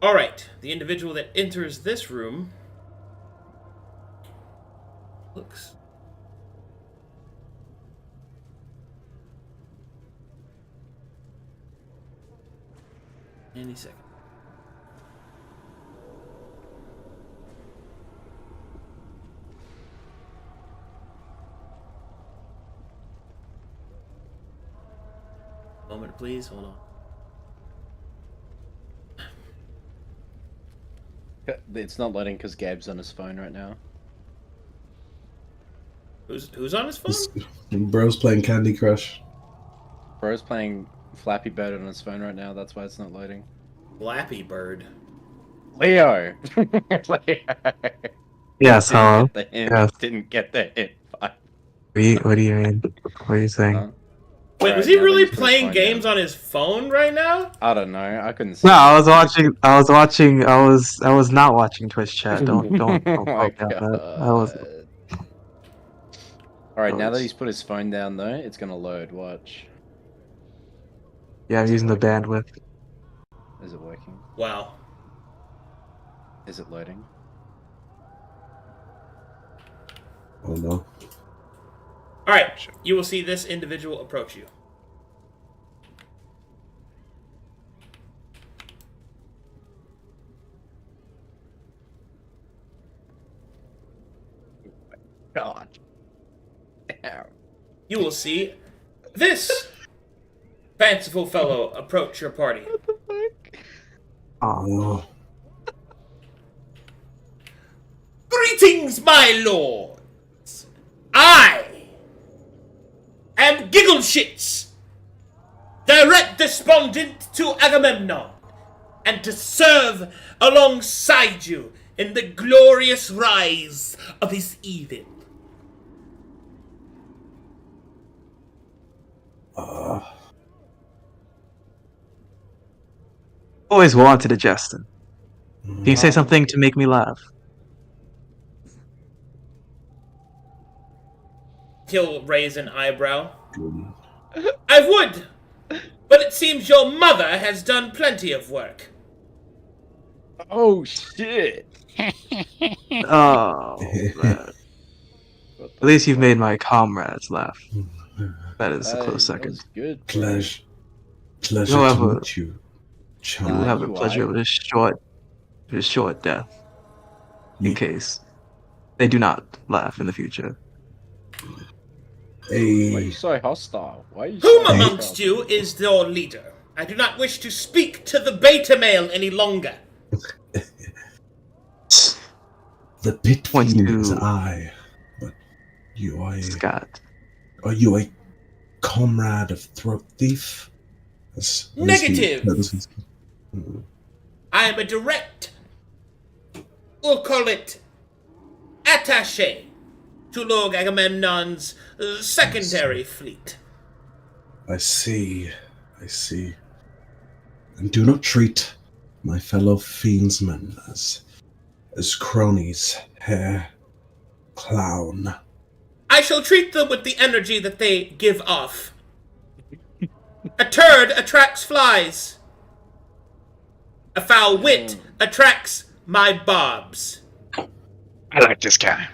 Speaker 1: Alright, the individual that enters this room looks any second. Moment, please. Hold on.
Speaker 5: It's not loading because Gab's on his phone right now.
Speaker 1: Who's on his phone?
Speaker 3: Bro's playing Candy Crush.
Speaker 5: Bro's playing Flappy Bird on his phone right now. That's why it's not loading.
Speaker 1: Flappy Bird.
Speaker 5: Leo. Leo.
Speaker 6: Yes, hello. Yes.
Speaker 5: Didn't get the hint.
Speaker 6: What do you mean? What are you saying?
Speaker 1: Wait,
Speaker 5: Alright,
Speaker 1: was he
Speaker 5: now that
Speaker 1: really
Speaker 5: he's put his
Speaker 1: playing
Speaker 5: phone
Speaker 1: games
Speaker 5: down.
Speaker 1: on his phone right now?
Speaker 5: I don't know. I couldn't see.
Speaker 6: No, I was watching. I was not watching Twitch chat. Don't
Speaker 5: Oh
Speaker 6: quote
Speaker 5: my
Speaker 6: me on that.
Speaker 5: God.
Speaker 6: I was.
Speaker 5: Alright, now that he's put his phone down though, it's gonna load. Watch.
Speaker 6: Yeah, I'm using the bandwidth.
Speaker 5: Is it working?
Speaker 1: Wow.
Speaker 5: Is it loading?
Speaker 3: Oh no.
Speaker 1: Alright, you will see this individual approach you.
Speaker 5: God. Damn.
Speaker 1: You will see this fanciful fellow approach your party.
Speaker 5: What the fuck?
Speaker 3: Oh,
Speaker 1: Greetings, my lords! I am Giggleshits, direct despondent to Agamemnon, and to serve alongside you in the glorious rise of his evil.
Speaker 6: Always wanted a Justin. Can you say something to make me laugh?
Speaker 1: He'll raise an eyebrow.
Speaker 3: good.
Speaker 1: I would, but it seems your mother has done plenty of work.
Speaker 5: Oh shit.
Speaker 6: Oh, man. At least you've made my comrades laugh. That is a close second.
Speaker 5: That's good.
Speaker 3: Pleasure to
Speaker 6: However,
Speaker 3: meet you,
Speaker 6: You
Speaker 3: child.
Speaker 6: have the
Speaker 5: you
Speaker 6: pleasure
Speaker 5: are.
Speaker 6: of this short death. In
Speaker 3: Ye-
Speaker 6: case they do not laugh in the future.
Speaker 5: Why are you
Speaker 3: A
Speaker 5: so hostile? Why are you
Speaker 1: Whom
Speaker 5: so
Speaker 1: amongst
Speaker 5: hostile?
Speaker 1: you is your leader? I do not wish to speak to the beta male any longer.
Speaker 3: the pit
Speaker 6: Points
Speaker 3: fiend is
Speaker 6: to-
Speaker 3: I, but you
Speaker 6: Scott.
Speaker 3: are you a comrade of Throat Thief? As he
Speaker 1: Negative.
Speaker 3: turns his- Hmm.
Speaker 1: I am a direct, we'll call it, attaché to Lord Agamemnon's secondary fleet.
Speaker 3: I see. And do not treat my fellow fiendsmen as cronies, Herr Clown.
Speaker 1: I shall treat them with the energy that they give off. A turd attracts flies. A foul wit attracts my barbs.
Speaker 2: I like this guy.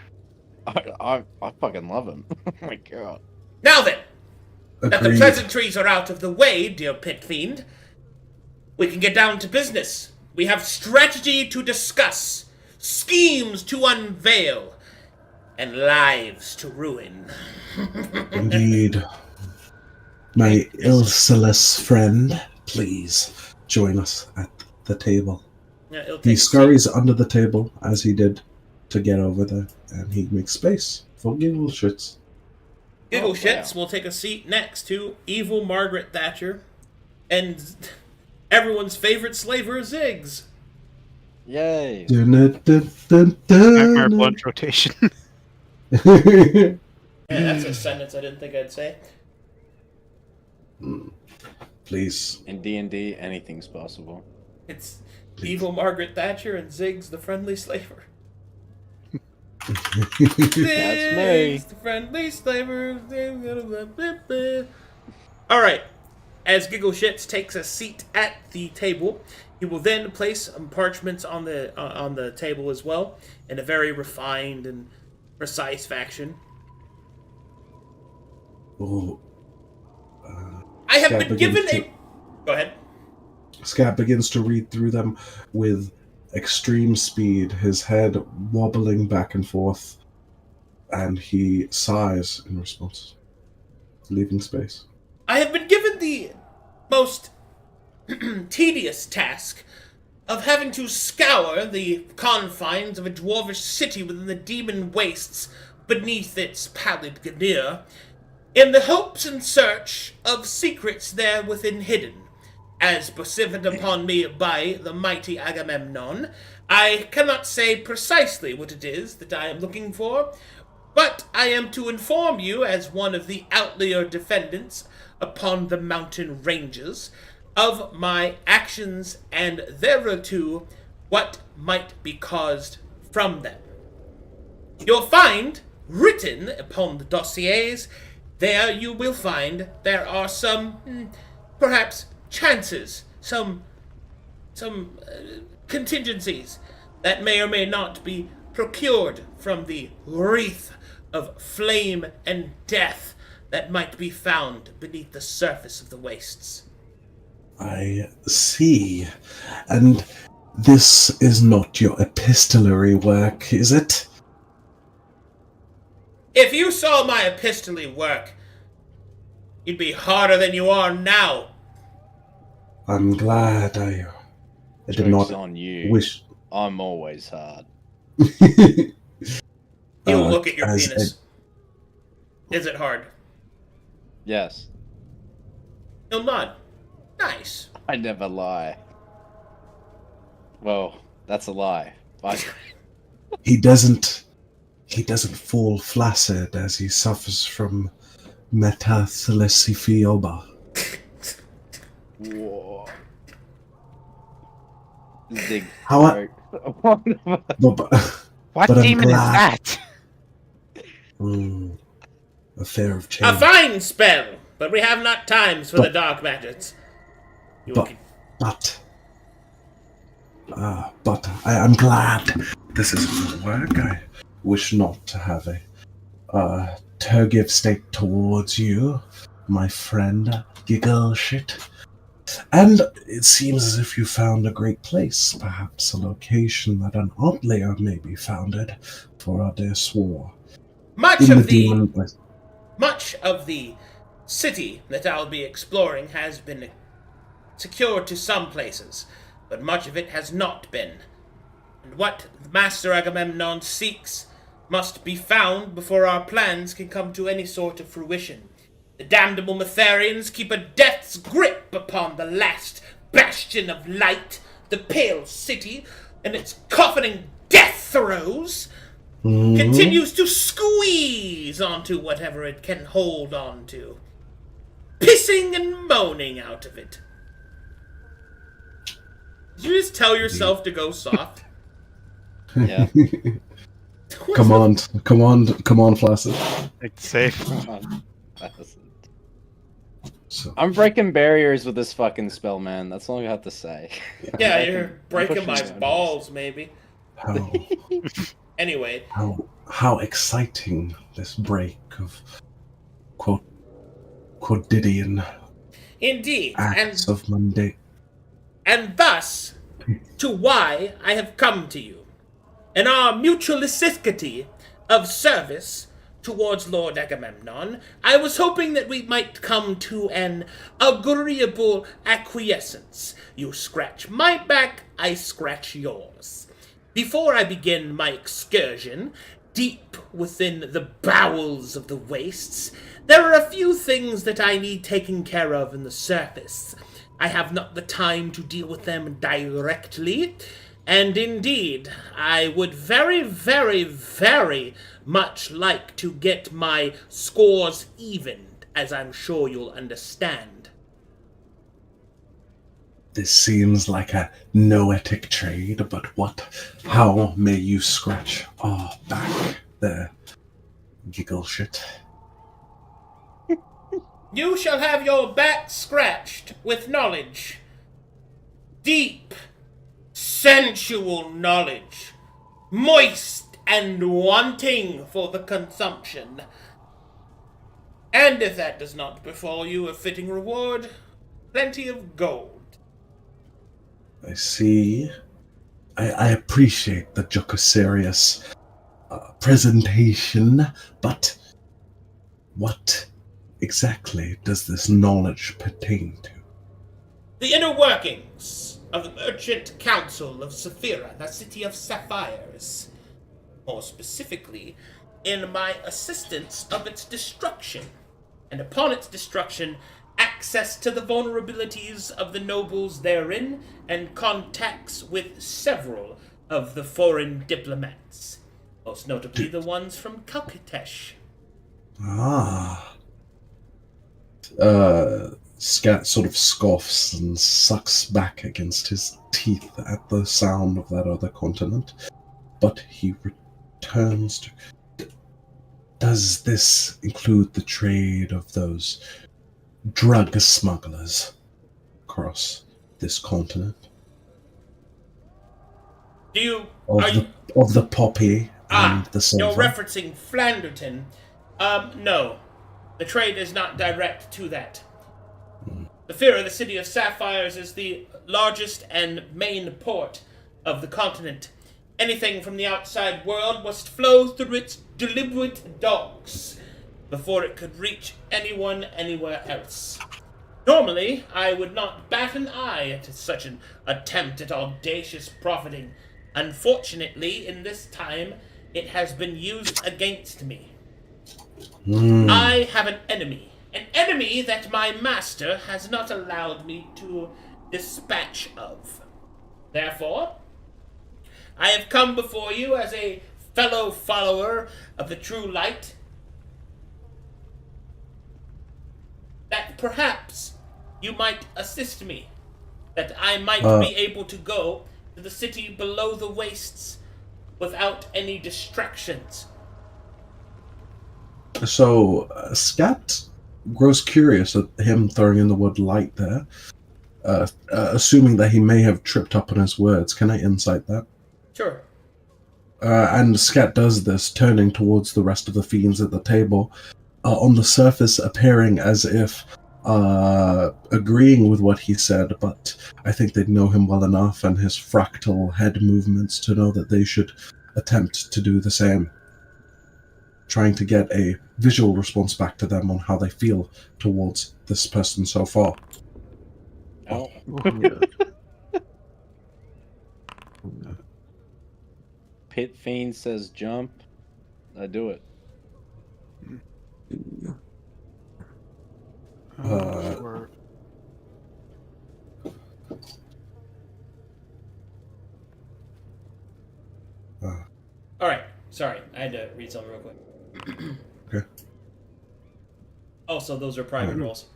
Speaker 5: I fucking love him. Oh my god.
Speaker 1: Now then, that the
Speaker 3: Agreed.
Speaker 1: pleasantries are out of the way, dear pit fiend, we can get down to business. We have strategy to discuss, schemes to unveil, and lives to ruin.
Speaker 3: Indeed. My Ilcelus friend, please join us at the table.
Speaker 1: Yeah, it'll
Speaker 3: He
Speaker 1: take
Speaker 3: scurries under the table as he did to get over there, and he makes space for Giggleshits.
Speaker 1: Giggle
Speaker 5: Oh,
Speaker 1: Shits
Speaker 5: wow.
Speaker 1: will take a seat next to evil Margaret Thatcher and everyone's favorite slaver, Ziggs.
Speaker 5: Yay.
Speaker 3: Dun, dun, dun, dun,
Speaker 7: Nightmare
Speaker 3: dun.
Speaker 7: blunt rotation.
Speaker 1: Yeah, that's a sentence I didn't think I'd say.
Speaker 3: Please.
Speaker 5: In D&D, anything's possible.
Speaker 1: It's evil Margaret Thatcher and Ziggs the friendly slaver.
Speaker 5: That's me.
Speaker 1: Ziggs the friendly slaver. Alright. As Giggle Shits takes a seat at the table, he will then place some parchments on the table as well, in a very refined and precise fashion.
Speaker 3: Oh,
Speaker 1: I have
Speaker 3: Scott
Speaker 1: been given
Speaker 3: begins
Speaker 1: a... Go ahead.
Speaker 3: Scat begins to read through them with extreme speed, his head wobbling back and forth, and he sighs in response, leaving space.
Speaker 1: I have been given the most tedious task of having to scour the confines of a dwarvish city within the demon wastes beneath its pallid veneer, in the hopes and search of secrets there within hidden. As besevered upon me by the mighty Agamemnon, I cannot say precisely what it is that I am looking for, but I am to inform you, as one of the outlier defendants upon the mountain ranges, of my actions and thereto what might be caused from them. You'll find, written upon the dossiers, there you will find there are some, perhaps, chances, some contingencies that may or may not be procured from the wreath of flame and death that might be found beneath the surface of the wastes.
Speaker 3: I see. And this is not your epistolary work, is it?
Speaker 1: If you saw my epistolary work, you'd be harder than you are now.
Speaker 3: I'm glad I did
Speaker 5: Joke's
Speaker 3: not
Speaker 5: on you.
Speaker 3: wish.
Speaker 5: I'm always hard.
Speaker 1: He'll look at your
Speaker 3: as
Speaker 1: penis. Is it hard?
Speaker 5: Yes.
Speaker 1: He'll nod. Nice.
Speaker 5: I never lie. Well, that's a lie.
Speaker 3: He doesn't fall flaccid as he suffers from metathalassophilia.
Speaker 5: Whoa. Zig.
Speaker 3: How
Speaker 4: What
Speaker 3: But I'm
Speaker 4: demon
Speaker 3: glad-
Speaker 4: is that?
Speaker 3: A fear of
Speaker 1: A
Speaker 3: change.
Speaker 1: fine spell, but we have not times for the dark magics. You
Speaker 3: But-
Speaker 1: can-
Speaker 3: But I'm glad this isn't work. I wish not to have a turgive state towards you, my friend Giggle Shit. And it seems as if you found a great place, perhaps a location that an outlayer may be founded for our dear swore.
Speaker 1: Much
Speaker 3: In the
Speaker 1: of the
Speaker 3: demon place.
Speaker 1: much of the city that I'll be exploring has been secured to some places, but much of it has not been. And what Master Agamemnon seeks must be found before our plans can come to any sort of fruition. The damnable Metharians keep a death's grip upon the last bastion of light, the Pale City, and its coffining death throes continues to squeeze onto whatever it can hold on to, pissing and moaning out of it. Did you just tell yourself to go soft?
Speaker 5: Yeah.
Speaker 3: Come on, Flaccid.
Speaker 7: It's safe.
Speaker 3: So,
Speaker 5: I'm breaking barriers with this fucking spell, man. That's all I have to say.
Speaker 1: Yeah, you're breaking
Speaker 5: pushing
Speaker 1: my
Speaker 5: boundaries.
Speaker 1: balls, maybe.
Speaker 3: how
Speaker 1: Anyway,
Speaker 3: how exciting this break of quotidian
Speaker 1: indeed,
Speaker 3: acts of mundane.
Speaker 1: and thus to why I have come to you. In our mutualisticity of service towards Lord Agamemnon, I was hoping that we might come to an agreeable acquiescence. You scratch my back, I scratch yours. Before I begin my excursion, deep within the bowels of the wastes, there are a few things that I need taken care of in the surface. I have not the time to deal with them directly, and indeed, I would very, very, very much like to get my scores evened, as I'm sure you'll understand.
Speaker 3: This seems like a noetic trade, but how may you scratch our back there, Giggle Shit?
Speaker 1: You shall have your back scratched with knowledge. Deep, sensual knowledge. Moist and wanting for the consumption. And if that does not befall you, a fitting reward, plenty of gold.
Speaker 3: I see. I appreciate the jocoserious presentation, but what exactly does this knowledge pertain to?
Speaker 1: The inner workings of the Merchant Council of Saphira, the City of Sapphires. More specifically, in my assistance of its destruction, and upon its destruction, access to the vulnerabilities of the nobles therein, and contacts with several of the foreign diplomats, most notably the ones from Kalkatesh.
Speaker 3: Scat sort of scoffs and sucks back against his teeth at the sound of that other continent, but he returns to... Does this include the trade of those drug smugglers across this continent?
Speaker 1: Do you...
Speaker 3: Of the poppy and the silver?
Speaker 1: You're referencing Flanderton. No. The trade is not direct to that. The Fear of the City of Sapphires is the largest and main port of the continent, Anything from the outside world must flow through its deliberate docks before it could reach anyone anywhere else. Normally, I would not bat an eye at such an attempt at audacious profiting. Unfortunately, in this time, it has been used against me. I have an enemy that my master has not allowed me to dispatch of. Therefore, I have come before you as a fellow follower of the true light, that perhaps you might assist me, that I might be able to go to the city below the wastes without any distractions.
Speaker 3: So, Scat grows curious at him throwing in the word light there, assuming that he may have tripped up on his words. Can I insight that?
Speaker 1: Sure.
Speaker 3: And Scat does this, turning towards the rest of the fiends at the table, on the surface appearing as if agreeing with what he said, but I think they know him well enough and his fractal head movements to know that they should attempt to do the same. Trying to get a visual response back to them on how they feel towards this person so far.
Speaker 5: Oh. Pit Fiend says jump. I do it.
Speaker 7: Sure.
Speaker 1: Alright, sorry, I had to read something real quick.
Speaker 3: Okay.
Speaker 1: Oh, so those are private rolls.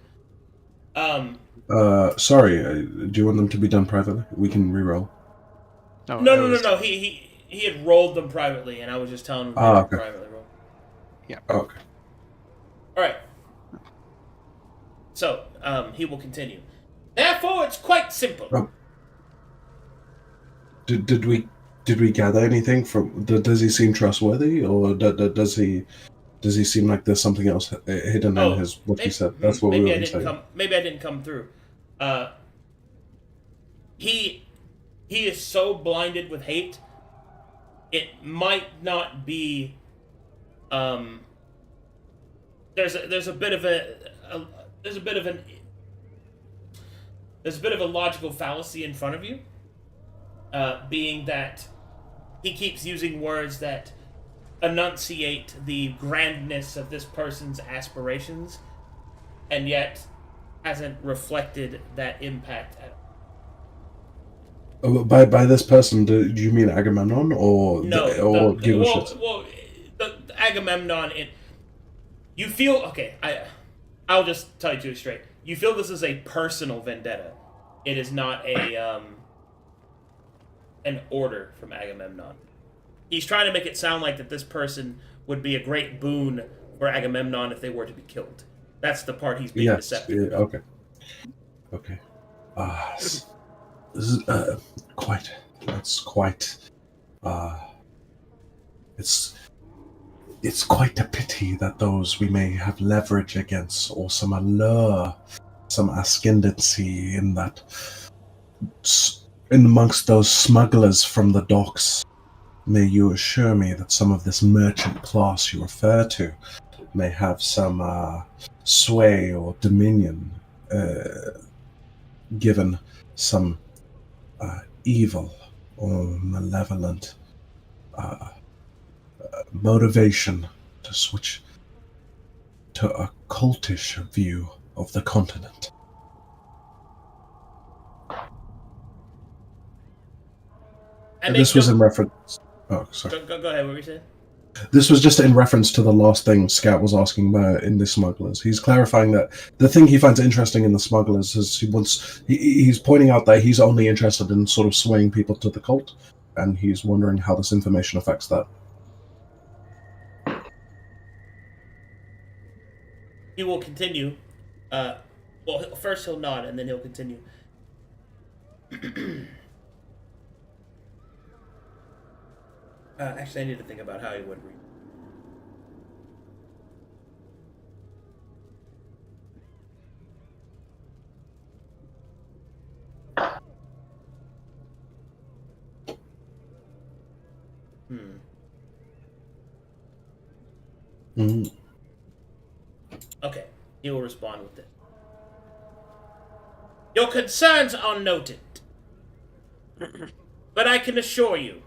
Speaker 3: Sorry, do you want them to be done privately? We can reroll.
Speaker 1: No. He had rolled them privately, and I was just telling him to privately roll.
Speaker 3: Okay.
Speaker 1: Alright. So, he will continue. Therefore, it's quite simple.
Speaker 3: Did we gather anything from? Does he seem trustworthy, or does he seem like there's something else hidden in his what he said? That's what we were saying.
Speaker 1: Maybe I didn't come through. He is so blinded with hate. It might not be. There's a bit of a logical fallacy in front of you. Being that he keeps using words that enunciate the grandness of this person's aspirations, and yet hasn't reflected that impact at all.
Speaker 3: By this person, do you mean Agamemnon or
Speaker 1: the Agamemnon? You feel okay. I'll just tell you straight. You feel this is a personal vendetta. It is not an order from Agamemnon. He's trying to make it sound like that this person would be a great boon for Agamemnon if they were to be killed. That's the part he's being deceptive.
Speaker 3: Okay. This is quite. It's quite a pity that those we may have leverage against, or some allure, some ascendancy in that. In amongst those smugglers from the docks, may you assure me that some of this merchant class you refer to may have some sway or dominion, given some evil or malevolent motivation to switch to a cultish view of the continent. And this was in reference. Oh, sorry.
Speaker 1: Go ahead. What were you saying?
Speaker 3: This was just in reference to the last thing Scout was asking about in the smugglers. He's clarifying that the thing he finds interesting in the smugglers is he's pointing out that he's only interested in sort of swaying people to the cult, and he's wondering how this information affects that.
Speaker 1: He will continue. Well, first he'll nod, and then he'll continue. Actually, I need to think about how he would read.
Speaker 3: Mm,
Speaker 1: Okay, he will respond with it. Your concerns are noted, but I can assure you,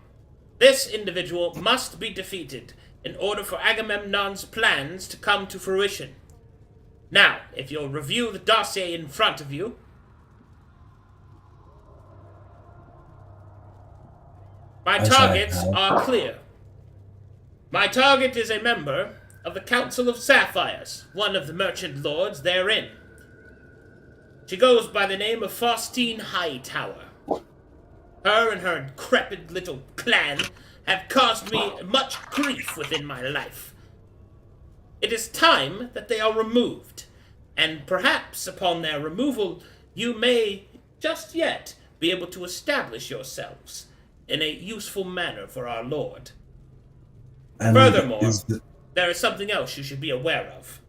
Speaker 1: this individual must be defeated in order for Agamemnon's plans to come to fruition. Now, if you'll review the dossier in front of you, my
Speaker 3: As I
Speaker 1: targets
Speaker 3: have.
Speaker 1: are clear. My target is a member of the Council of Sapphires, one of the merchant lords therein. She goes by the name of Faustine Hightower. Her and her decrepit little clan have caused me much grief within my life. It is time that they are removed, and perhaps upon their removal you may, just yet, be able to establish yourselves in a useful manner for our lord.
Speaker 3: And
Speaker 1: Furthermore,
Speaker 3: is the,
Speaker 1: there is something else you should be aware of.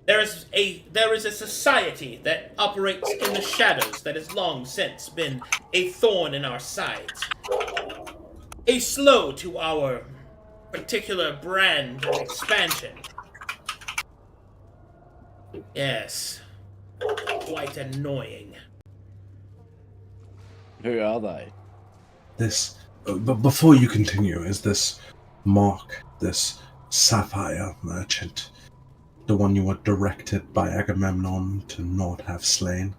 Speaker 1: There is a society that operates in the shadows that has long since been a thorn in our sides. A slow to our particular brand of expansion. Yes. Quite annoying.
Speaker 5: Who are they?
Speaker 3: this but before you continue, is this Mark, this sapphire merchant, the one you were directed by Agamemnon to not have slain?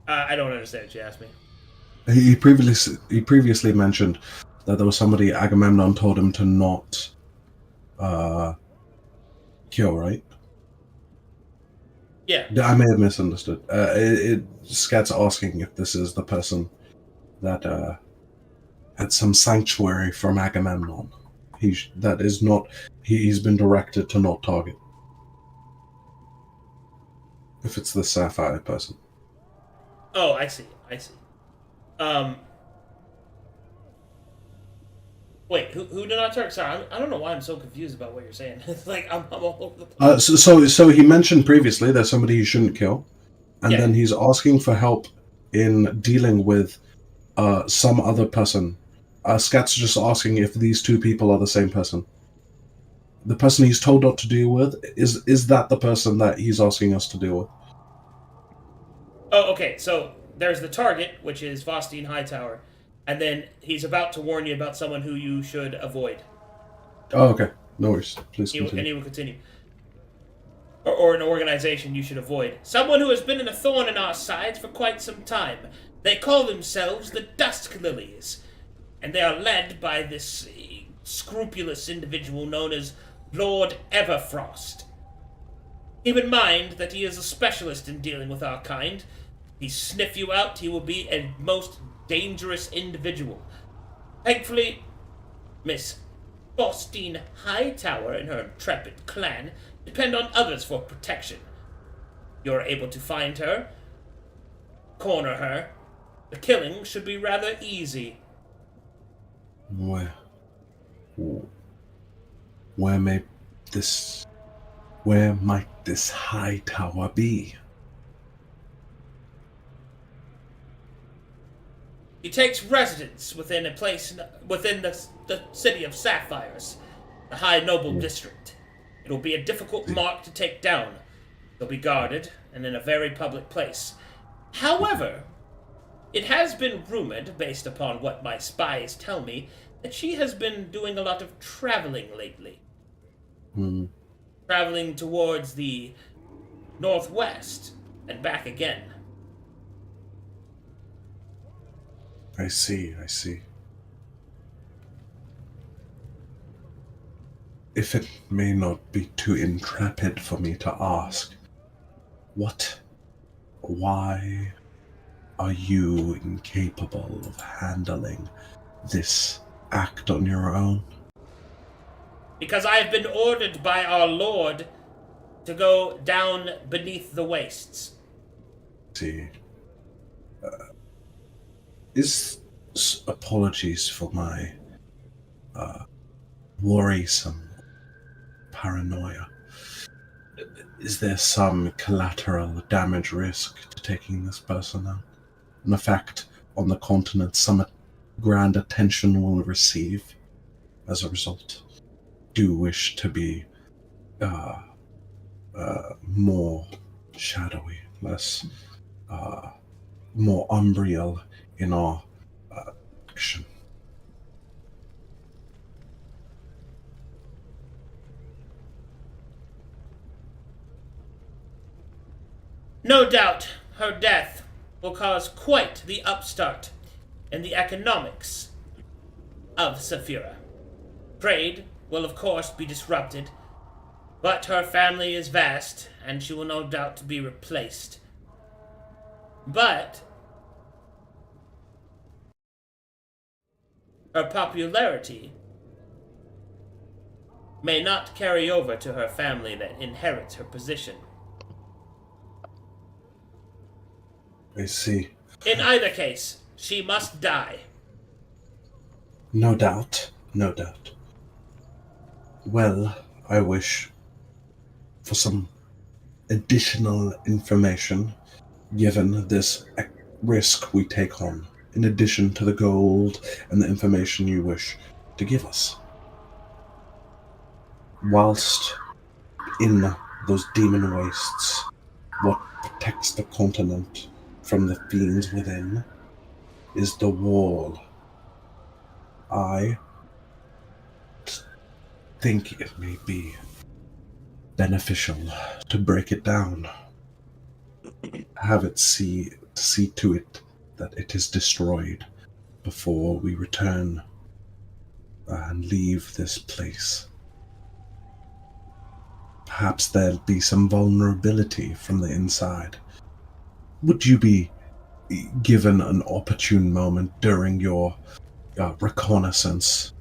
Speaker 1: I don't understand what you asked me.
Speaker 3: He previously mentioned that there was somebody Agamemnon told him to not kill, right?
Speaker 1: Yeah.
Speaker 3: I may have misunderstood. Scat's asking if this is the person that had some sanctuary from Agamemnon. He's been directed to not target. If it's the sapphire person.
Speaker 1: Oh, I see. Wait, who did I target? Sorry, I don't know why I'm so confused about what you're saying. It's like I'm all over the place.
Speaker 3: So he mentioned previously there's somebody you shouldn't kill, and then he's asking for help in dealing with some other person. Scat's just asking if these two people are the same person. The person he's told not to deal with, is that the person that he's asking us to deal with?
Speaker 1: Oh, okay. So there's the target, which is Faustine Hightower, and then he's about to warn you about someone who you should avoid.
Speaker 3: Oh, okay. No worries. Please continue.
Speaker 1: And he will continue. Or an organization you should avoid. Someone who has been in a thorn in our sides for quite some time. They call themselves the Dusk Lilies, and they are led by this scrupulous individual known as Lord Everfrost. Keep in mind that he is a specialist in dealing with our kind. He sniff you out, he will be a most dangerous individual. Thankfully, Miss Faustine Hightower and her intrepid clan depend on others for protection. You're able to find her, corner her. The killing should be rather easy.
Speaker 3: Where might this high tower be?
Speaker 1: He takes residence within a place within the city of Sapphires, the High Noble District. It will be a difficult mark to take down. He'll be guarded and in a very public place. However, it has been rumored, based upon what my spies tell me, that she has been doing a lot of traveling lately. Traveling towards the northwest and back again.
Speaker 3: I see. If it may not be too intrepid for me to ask, why are you incapable of handling this act on your own?
Speaker 1: Because I have been ordered by our lord to go down beneath the wastes.
Speaker 3: See, apologies for my worrisome paranoia. Is there some collateral damage risk to taking this person out? An effect on the continent, some grand attention will receive as a result. Do wish to be more shadowy, less, more umbreal in our action.
Speaker 1: No doubt her death will cause quite the upstart in the economics of Saphira. Trade will of course be disrupted, but her family is vast, and she will no doubt be replaced. But her popularity may not carry over to her family that inherits her position.
Speaker 3: I see.
Speaker 1: In either case, she must die.
Speaker 3: No doubt, no doubt. Well, I wish for some additional information given this risk we take on, in addition to the gold and the information you wish to give us. Whilst in those demon wastes, what protects the continent from the fiends within is the wall. I think it may be beneficial to break it down. Have it see to it that it is destroyed before we return and leave this place. Perhaps there'll be some vulnerability from the inside. Would you be given an opportune moment during your reconnaissance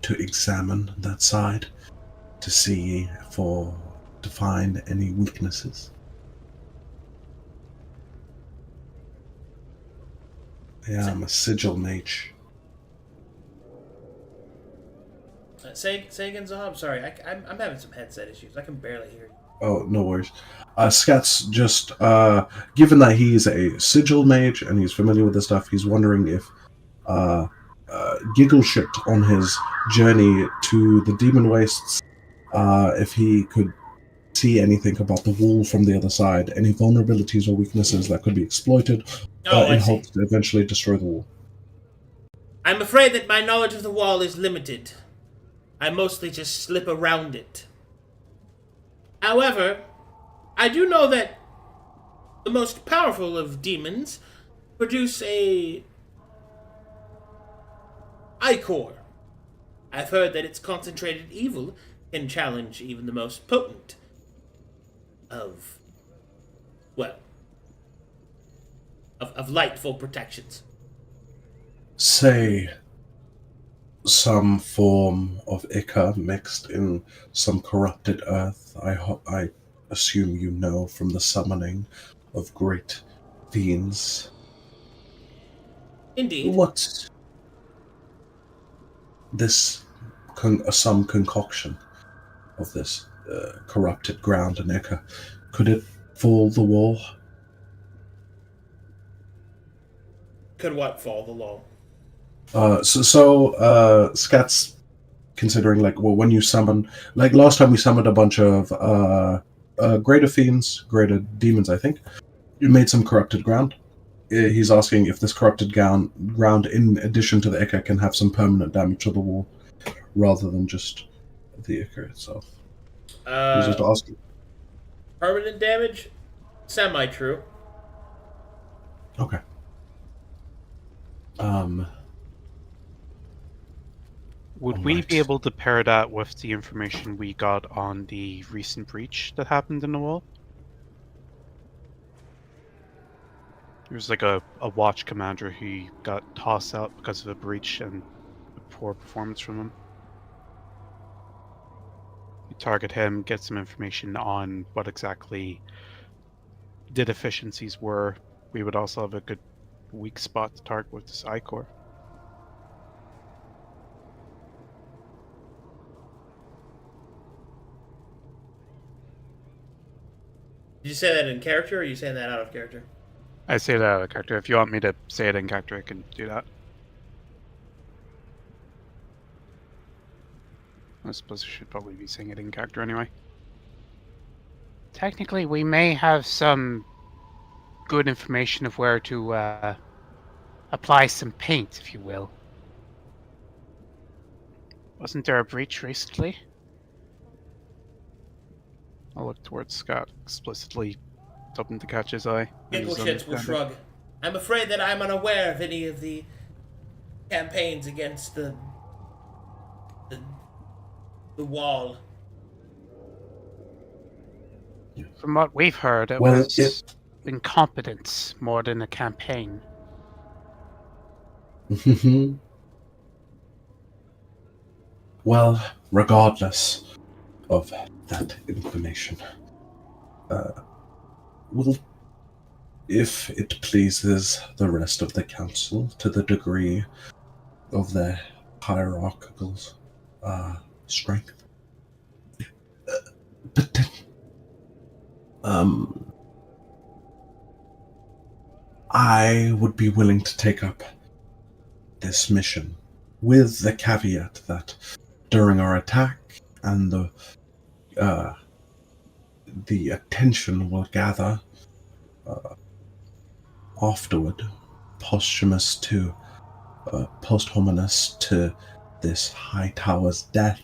Speaker 3: to examine that side to to find any weaknesses? Yeah, I'm a sigil mage.
Speaker 1: Say again, Zahab. Sorry, I'm having some headset issues. I can barely hear you.
Speaker 3: Oh, no worries. Scat's just, given that he's a sigil mage and he's familiar with this stuff, he's wondering if Giggleshit on his journey to the Demon Wastes, if he could see anything about the wall from the other side, any vulnerabilities or weaknesses that could be exploited in hopes to eventually destroy the wall.
Speaker 1: I'm afraid that my knowledge of the wall is limited. I mostly just slip around it. However, I do know that the most powerful of demons produce a ichor. I've heard that its concentrated evil can challenge even the most potent of lightful protections.
Speaker 3: Say some form of ichor mixed in some corrupted earth. I assume you know from the summoning of great fiends.
Speaker 1: Indeed.
Speaker 3: What's this some concoction of this corrupted ground and ichor? Could it fall the wall?
Speaker 1: Could what fall the wall?
Speaker 3: Scat's considering, like, well, when you summon, like last time we summoned a bunch of greater fiends, greater demons, I think. You made some corrupted ground. He's asking if this corrupted ground, in addition to the ichor, can have some permanent damage to the wall, rather than just the ichor itself. He's just asking.
Speaker 1: Permanent damage? Semi-true.
Speaker 3: Okay.
Speaker 7: Would we be able to pair that with the information we got on the recent breach that happened in the wall? There was like a watch commander who got tossed out because of a breach and a poor performance from him. You target him, get some information on what exactly the deficiencies were. We would also have a good weak spot to target with this ichor.
Speaker 1: Did you say that in character, or are you saying that out of character?
Speaker 7: I say that out of character. If you want me to say it in character, I can do that. I suppose I should probably be saying it in character anyway.
Speaker 4: Technically, we may have some good information of where to apply some paint, if you will. Wasn't there a breach recently?
Speaker 7: I'll look towards Scott, explicitly hoping to catch his eye.
Speaker 1: Ingleshits will shrug. I'm afraid that I'm unaware of any of the campaigns against the wall.
Speaker 4: From what we've heard, it
Speaker 3: Well,
Speaker 4: was incompetence more than a campaign.
Speaker 3: Well, regardless of that information, will, if it pleases the rest of the council, to the degree of their hierarchical strength, I would be willing to take up this mission, with the caveat that during our attack and the attention will gather afterward, posthumous to this High Tower's death,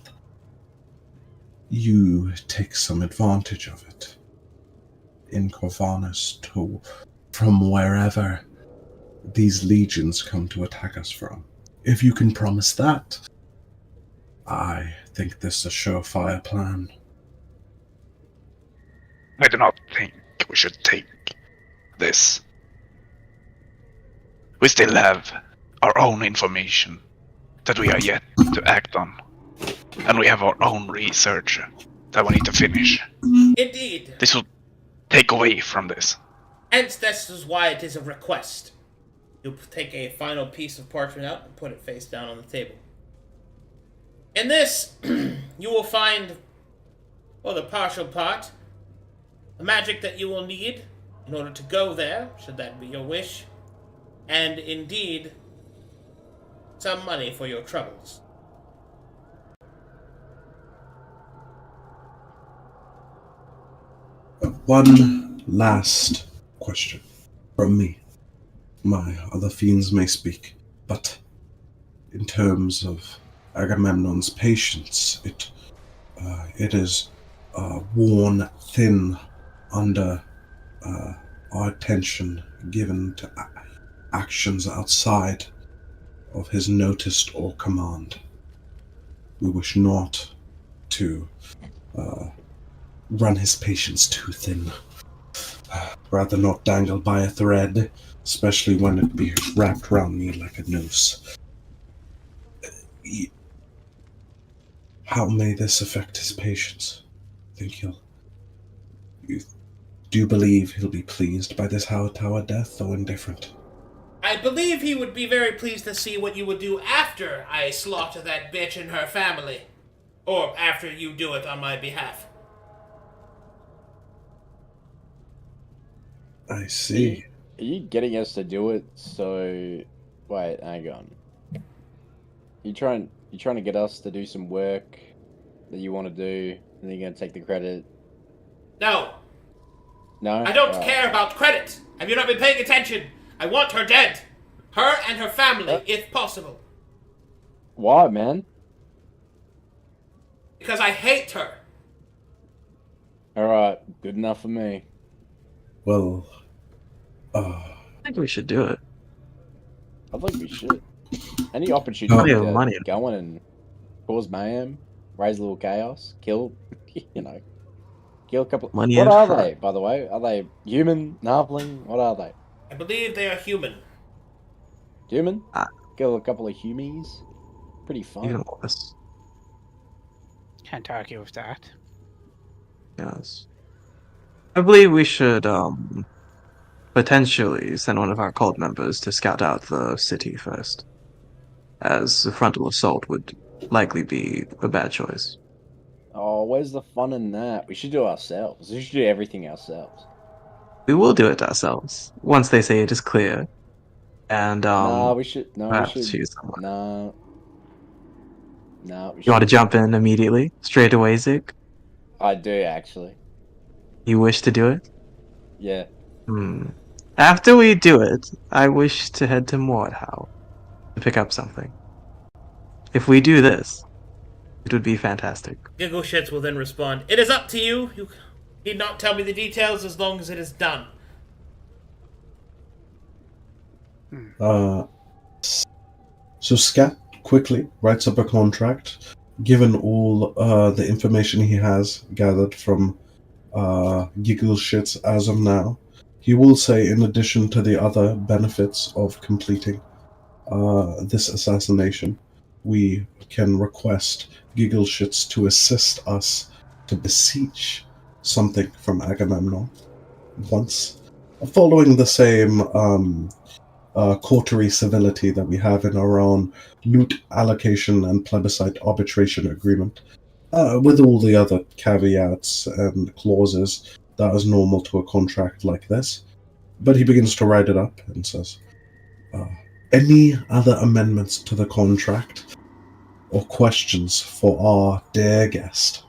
Speaker 3: you take some advantage of it in Corvanus from wherever these legions come to attack us from. If you can promise that, I think this is a surefire plan.
Speaker 2: I do not think we should take this. We still have our own information that we are yet to act on. And we have our own research that we need to finish.
Speaker 1: Indeed.
Speaker 2: This will take away from this.
Speaker 1: Hence, this is why it is a request. You'll take a final piece of parchment out and put it face down on the table. In this, you will find, well, the partial part, the magic that you will need in order to go there, should that be your wish, and indeed, some money for your troubles.
Speaker 3: One last question from me. My other fiends may speak, but in terms of Agamemnon's patience, it is worn thin under our attention given to actions outside of his notice or command. We wish not to run his patience too thin. Rather not dangle by a thread, especially when it be wrapped around me like a noose. How may this affect his patience? Do you believe he'll be pleased by this High Tower death, or indifferent?
Speaker 1: I believe he would be very pleased to see what you would do after I slaughter that bitch and her family. Or after you do it on my behalf.
Speaker 3: I see.
Speaker 5: Are you getting us to do it? So, wait, hang on. You trying to get us to do some work that you want to do, and then you're gonna take the credit?
Speaker 1: No.
Speaker 5: No.
Speaker 1: I don't care about credit. Have you not been paying attention? I want her dead. Her and her family, if possible.
Speaker 5: Why, man?
Speaker 1: Because I hate her.
Speaker 5: All right, good enough for me.
Speaker 3: Well,
Speaker 6: I think we should do it.
Speaker 5: I think we should. Any opportunity
Speaker 6: Oh, yeah,
Speaker 5: to
Speaker 6: money.
Speaker 5: go in and cause mayhem, raise a little chaos, kill, kill a couple.
Speaker 6: Money
Speaker 5: What
Speaker 6: is
Speaker 5: are
Speaker 6: fun.
Speaker 5: they, by the way? Are they human, halfling? What are they?
Speaker 1: I believe they are human.
Speaker 5: Human?
Speaker 6: Ah.
Speaker 5: Kill a couple of humies. Pretty fun.
Speaker 6: Even worse.
Speaker 4: Can't argue with that.
Speaker 6: Yes. I believe we should potentially send one of our cult members to scout out the city first, as a frontal assault would likely be a bad choice.
Speaker 5: Oh, where's the fun in that? We should do it ourselves. We should do everything ourselves.
Speaker 6: We will do it ourselves once they say it is clear. And
Speaker 5: Nah, we should. No, we
Speaker 6: perhaps
Speaker 5: should.
Speaker 6: choose someone.
Speaker 5: Nah. Nah, we
Speaker 6: You want to
Speaker 5: should.
Speaker 6: jump in immediately, straight away, Zeke?
Speaker 5: I do actually.
Speaker 6: You wish to do it?
Speaker 5: Yeah.
Speaker 6: After we do it, I wish to head to Mordhau to pick up something. If we do this, it would be fantastic.
Speaker 1: Giggle Shits will then respond, "It is up to you. You need not tell me the details as long as it is done."
Speaker 3: So Scat quickly writes up a contract, given all the information he has gathered from Giggle Shits as of now. He will say, in addition to the other benefits of completing this assassination, we can request Giggle Shits to assist us to beseech something from Agamemnon once, following the same courtly civility that we have in our own loot allocation and plebiscite arbitration agreement, with all the other caveats and clauses that is normal to a contract like this. But he begins to write it up and says, any other amendments to the contract or questions for our dear guest?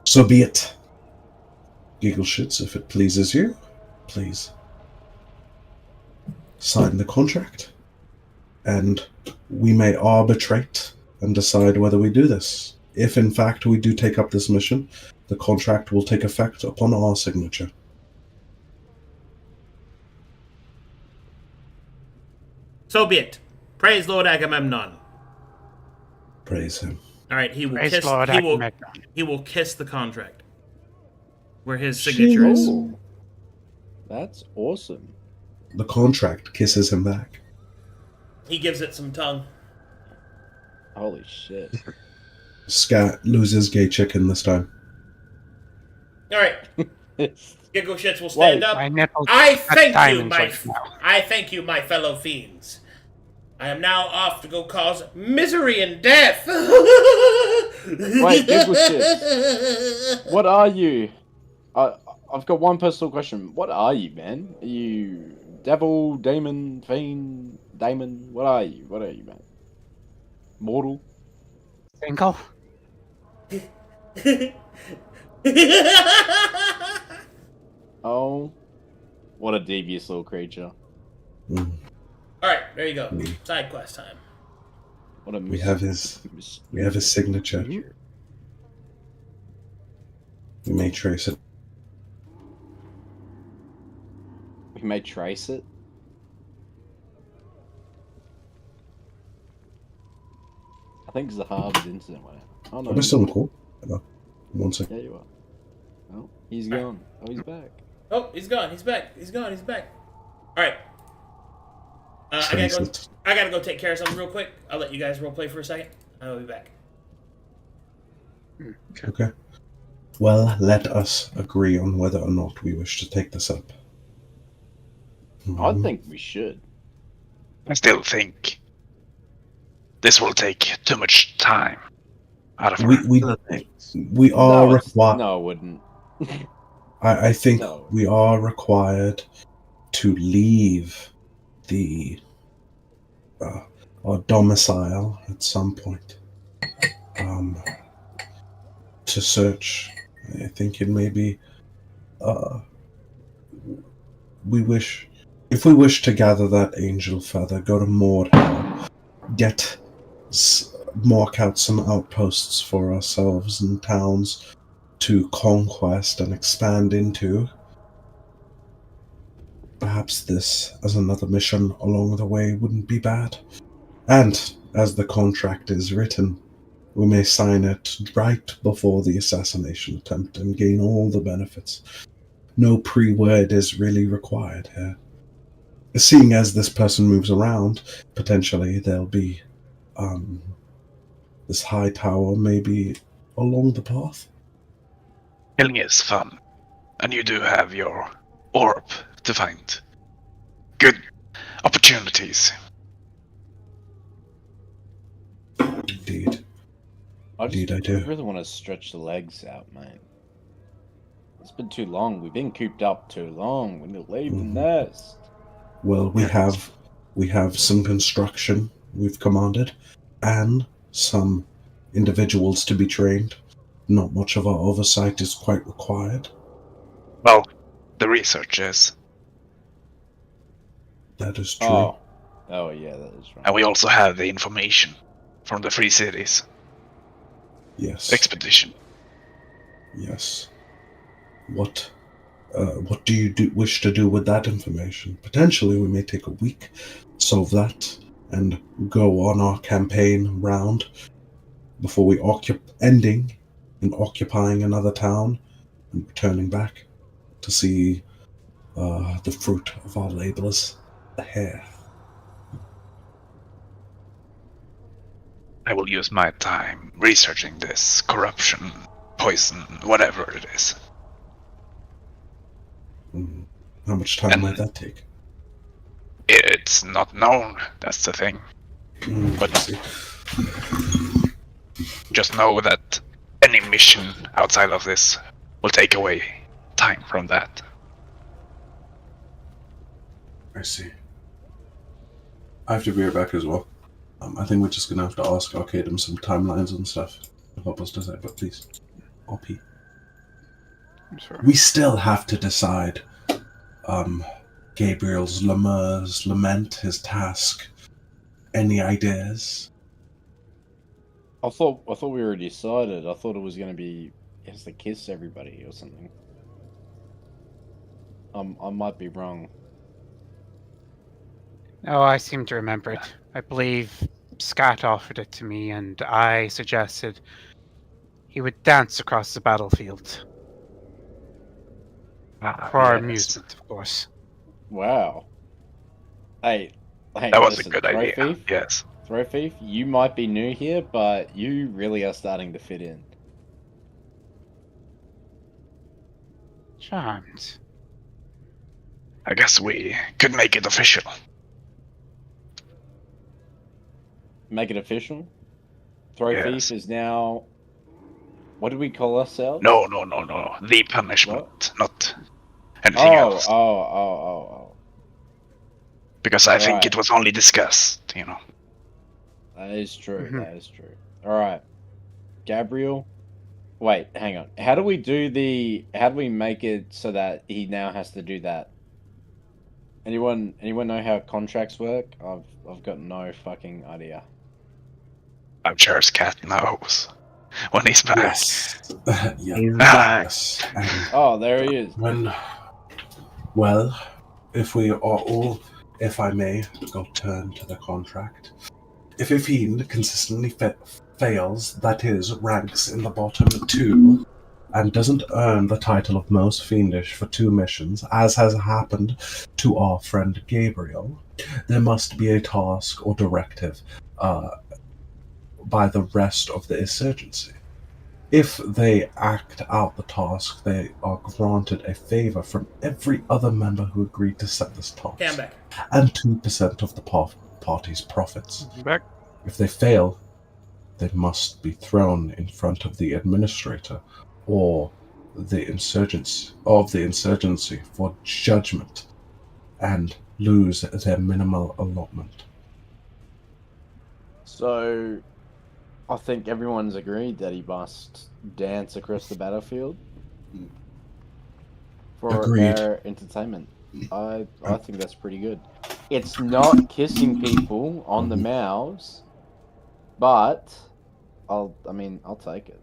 Speaker 3: So be it. Giggle Shits, if it pleases you, please sign the contract, and we may arbitrate and decide whether we do this. If in fact we do take up this mission, the contract will take effect upon our signature.
Speaker 1: So be it. Praise Lord Agamemnon.
Speaker 3: Praise him.
Speaker 1: All right, he will
Speaker 4: Praise
Speaker 1: kiss.
Speaker 4: Lord
Speaker 1: He will.
Speaker 4: Agamemnon.
Speaker 1: He will kiss the contract, where his signature is.
Speaker 5: Oh, that's awesome.
Speaker 3: The contract kisses him back.
Speaker 1: He gives it some tongue.
Speaker 5: Holy shit.
Speaker 3: Scat loses gay chicken this time.
Speaker 1: All right, Giggle Shits will stand
Speaker 5: Wait,
Speaker 1: up.
Speaker 4: My nipples
Speaker 1: I
Speaker 4: got
Speaker 1: thank you,
Speaker 4: diamonds
Speaker 1: my.
Speaker 4: right now.
Speaker 1: I thank you, my fellow fiends. I am now off to go cause misery and death.
Speaker 5: Wait, Giggle Shits. What are you? I've got one personal question. What are you, man? Are you devil, demon, fiend, daemon? What are you? What are you, man? Mortal?
Speaker 4: Single?
Speaker 5: Oh, what a devious little creature.
Speaker 3: Mm.
Speaker 1: All right, there you go. Side quest time.
Speaker 5: What a
Speaker 3: We have his signature. We may trace it.
Speaker 5: We may trace it. I think Zahab's internet went out. Oh no.
Speaker 3: Am I still on the call? No. 1 second.
Speaker 5: Yeah, you are. Oh, he's gone. Oh, he's back.
Speaker 1: Oh, he's gone. He's back. He's gone. He's back. All right. I
Speaker 3: Trace
Speaker 1: gotta go.
Speaker 3: it.
Speaker 1: I gotta go take care of something real quick. I'll let you guys roleplay for a second. I'll be back.
Speaker 3: Okay. Well, let us agree on whether or not we wish to take this up.
Speaker 5: I think we should.
Speaker 2: I still think this will take too much time out of her.
Speaker 3: we are required.
Speaker 5: No, it wouldn't.
Speaker 3: I think
Speaker 5: No.
Speaker 3: we are required to leave the our domicile at some point to search. I think it may be if we wish to gather that angel feather, go to Mordhau, mark out some outposts for ourselves and towns to conquest and expand into. Perhaps this, as another mission along the way, wouldn't be bad. And, as the contract is written, we may sign it right before the assassination attempt and gain all the benefits. No pre-word is really required here. Seeing as this person moves around, potentially there'll be this high tower maybe along the path.
Speaker 2: Killing is fun, and you do have your orb to find good opportunities.
Speaker 3: Indeed. Indeed, I do.
Speaker 5: really want to stretch the legs out, mate. It's been too long. We've been cooped up too long. We need to leave the nest.
Speaker 3: Well, we have some construction we've commanded, and some individuals to be trained. Not much of our oversight is quite required.
Speaker 2: Well, the research is.
Speaker 3: That is true.
Speaker 5: Oh yeah, that is right.
Speaker 2: And we also have the information from the Free Cities
Speaker 3: Yes.
Speaker 2: expedition.
Speaker 3: Yes. What do you wish to do with that information? Potentially, we may take a week, solve that, and go on our campaign round before we ending and occupying another town and returning back to see the fruit of our labors, the hair.
Speaker 2: I will use my time researching this corruption, poison, whatever it is.
Speaker 3: How much time might that take?
Speaker 2: It's not known, that's the thing. But
Speaker 3: I see.
Speaker 2: just know that any mission outside of this will take away time from that.
Speaker 3: I see. I have to be right back as well. I think we're just gonna have to ask Arcadum some timelines and stuff to help us decide. But please, RP.
Speaker 4: I'm sorry.
Speaker 3: We still have to decide. Gabriel's Lemur's lament, his task. Any ideas?
Speaker 5: I thought we already decided. I thought it was gonna be he has to kiss everybody or something. I might be wrong.
Speaker 4: Oh, I seem to remember it. I believe Scott offered it to me, and I suggested he would dance across the battlefield. For our amusement, of course.
Speaker 5: Wow. Hey,
Speaker 2: That was
Speaker 5: listen,
Speaker 2: a good
Speaker 5: Throw
Speaker 2: idea.
Speaker 5: Thief,
Speaker 2: Yes.
Speaker 5: Throw Thief, you might be new here, but you really are starting to fit in.
Speaker 4: Charmed.
Speaker 2: I guess we could make it official.
Speaker 5: Make it official. Throw
Speaker 2: Yes.
Speaker 5: Thief is now. What do we call ourselves?
Speaker 2: No. The punishment, not anything
Speaker 5: Oh,
Speaker 2: else.
Speaker 5: oh.
Speaker 2: Because I think
Speaker 5: Right.
Speaker 2: it was only discussed, you know.
Speaker 5: That is true.
Speaker 4: Mhm.
Speaker 5: That is true. All right, Gabriel. Wait, hang on. How do we make it so that he now has to do that? Anyone know how contracts work? I've got no fucking idea.
Speaker 2: I'm sure his cat knows when he's back.
Speaker 3: Yes. Yeah.
Speaker 6: He's back.
Speaker 3: Yes. And
Speaker 5: Oh, there he is.
Speaker 3: well, if we are all, if I may, go turn to the contract. If a fiend consistently fails, that is, ranks in the bottom 2, and doesn't earn the title of most fiendish for 2 missions, as has happened to our friend Gabriel, there must be a task or directive by the rest of the insurgency. If they act out the task, they are granted a favor from every other member who agreed to set this task,
Speaker 1: Okay, I'm back.
Speaker 3: and 2% of the party's profits.
Speaker 7: Back.
Speaker 3: If they fail, they must be thrown in front of the administrator or the insurgency for judgment and lose their minimal allotment.
Speaker 5: So, I think everyone's agreed that he must dance across the battlefield for
Speaker 3: Agreed.
Speaker 5: our entertainment. I think that's pretty good. It's not kissing people on the mouths, but I'll take it.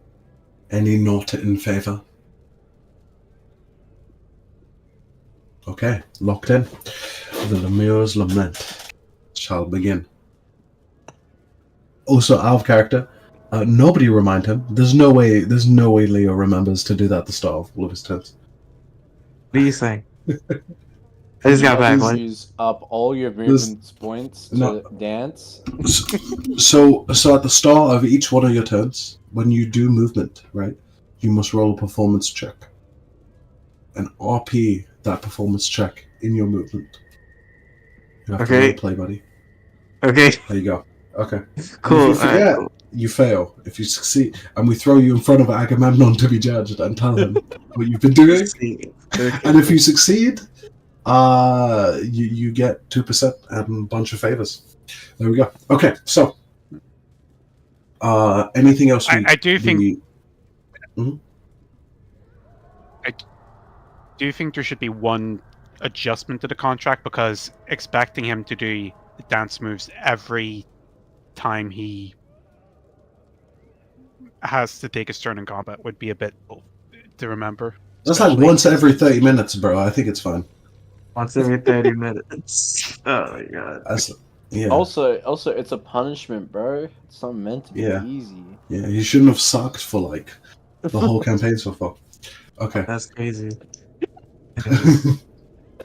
Speaker 3: Any not in favor? Okay, locked in. The Lemur's Lament shall begin. Also, out of character. Nobody remind him. There's no way Leo remembers to do that at the start of all of his turns.
Speaker 6: What are you saying? I just got back. What?
Speaker 5: Use up all your movement points to
Speaker 3: No.
Speaker 5: dance.
Speaker 3: So at the start of each one of your turns, when you do movement, right, you must roll a performance check. And RP that performance check in your movement. You have to
Speaker 6: Okay.
Speaker 3: roleplay, buddy.
Speaker 6: Okay.
Speaker 3: There you go. Okay.
Speaker 6: Cool.
Speaker 3: If you forget,
Speaker 6: Alright, cool.
Speaker 3: you fail. If you succeed, and we throw you in front of Agamemnon to be judged and tell him what you've been doing,
Speaker 6: Okay.
Speaker 3: and if you succeed, you get 2% and a bunch of favors. There we go. Okay, so anything else?
Speaker 7: I do think.
Speaker 3: Mhm.
Speaker 7: I do think there should be one adjustment to the contract, because expecting him to do the dance moves every time he has to take his turn in combat would be a bit to remember.
Speaker 3: That's like
Speaker 7: especially-
Speaker 3: once every 30 minutes, bro. I think it's fine.
Speaker 6: Once every 30 minutes. Oh my god.
Speaker 3: Yeah.
Speaker 5: Also, it's a punishment, bro. It's not meant to be
Speaker 3: Yeah.
Speaker 5: easy.
Speaker 3: Yeah, you shouldn't have sucked for like the whole campaign so far. Okay.
Speaker 6: That's crazy.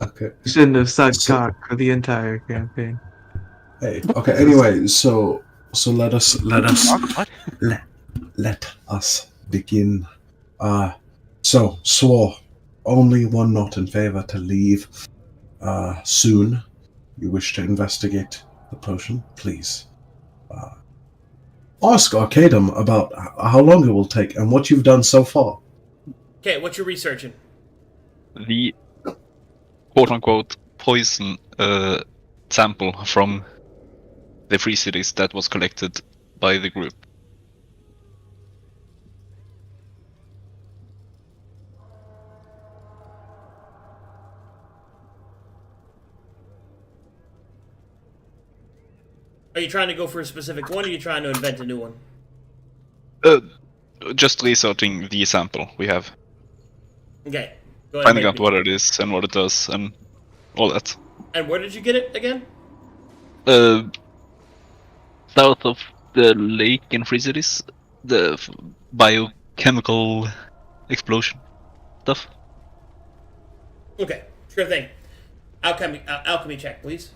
Speaker 3: Okay.
Speaker 6: Shouldn't have sucked
Speaker 3: So-
Speaker 6: cock for the entire campaign.
Speaker 3: Hey. Okay. Anyway, so let us
Speaker 7: What?
Speaker 3: let us begin. So swore only one not in favor to leave. Soon. You wish to investigate the potion, please. Ask Arcadum about how long it will take and what you've done so far.
Speaker 1: Okay, what you researching?
Speaker 2: The quote-unquote poison sample from the free cities that was collected by the group.
Speaker 1: Are you trying to go for a specific one, or are you trying to invent a new one?
Speaker 2: Just researching the sample we have,
Speaker 1: Okay. Go ahead.
Speaker 2: finding
Speaker 1: and
Speaker 2: out what it is and what it does and all that.
Speaker 1: And where did you get it again?
Speaker 2: South of the lake in Free Cities, the biochemical explosion stuff.
Speaker 1: Okay, sure thing. Alchemy check, please.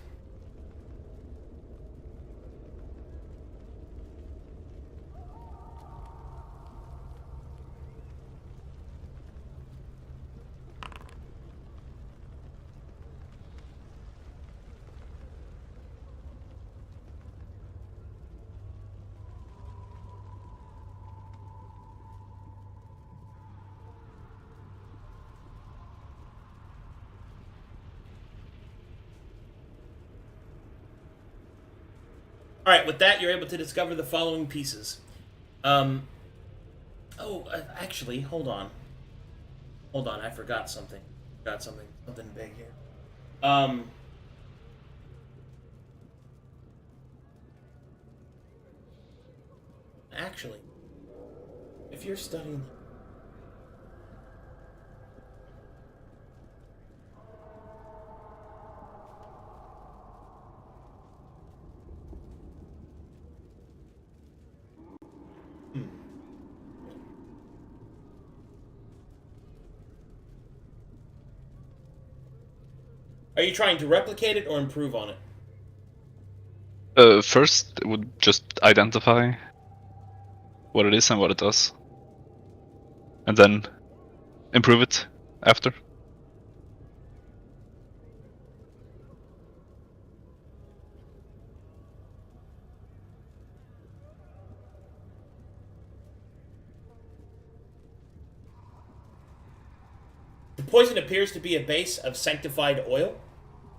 Speaker 1: All right, with that, you're able to discover the following pieces. Actually, hold on. Hold on, I forgot something. Something big here. Actually, if you're studying. Are you trying to replicate it or improve on it?
Speaker 2: First, it would just identify what it is and what it does, and then improve it after.
Speaker 1: The poison appears to be a base of sanctified oil,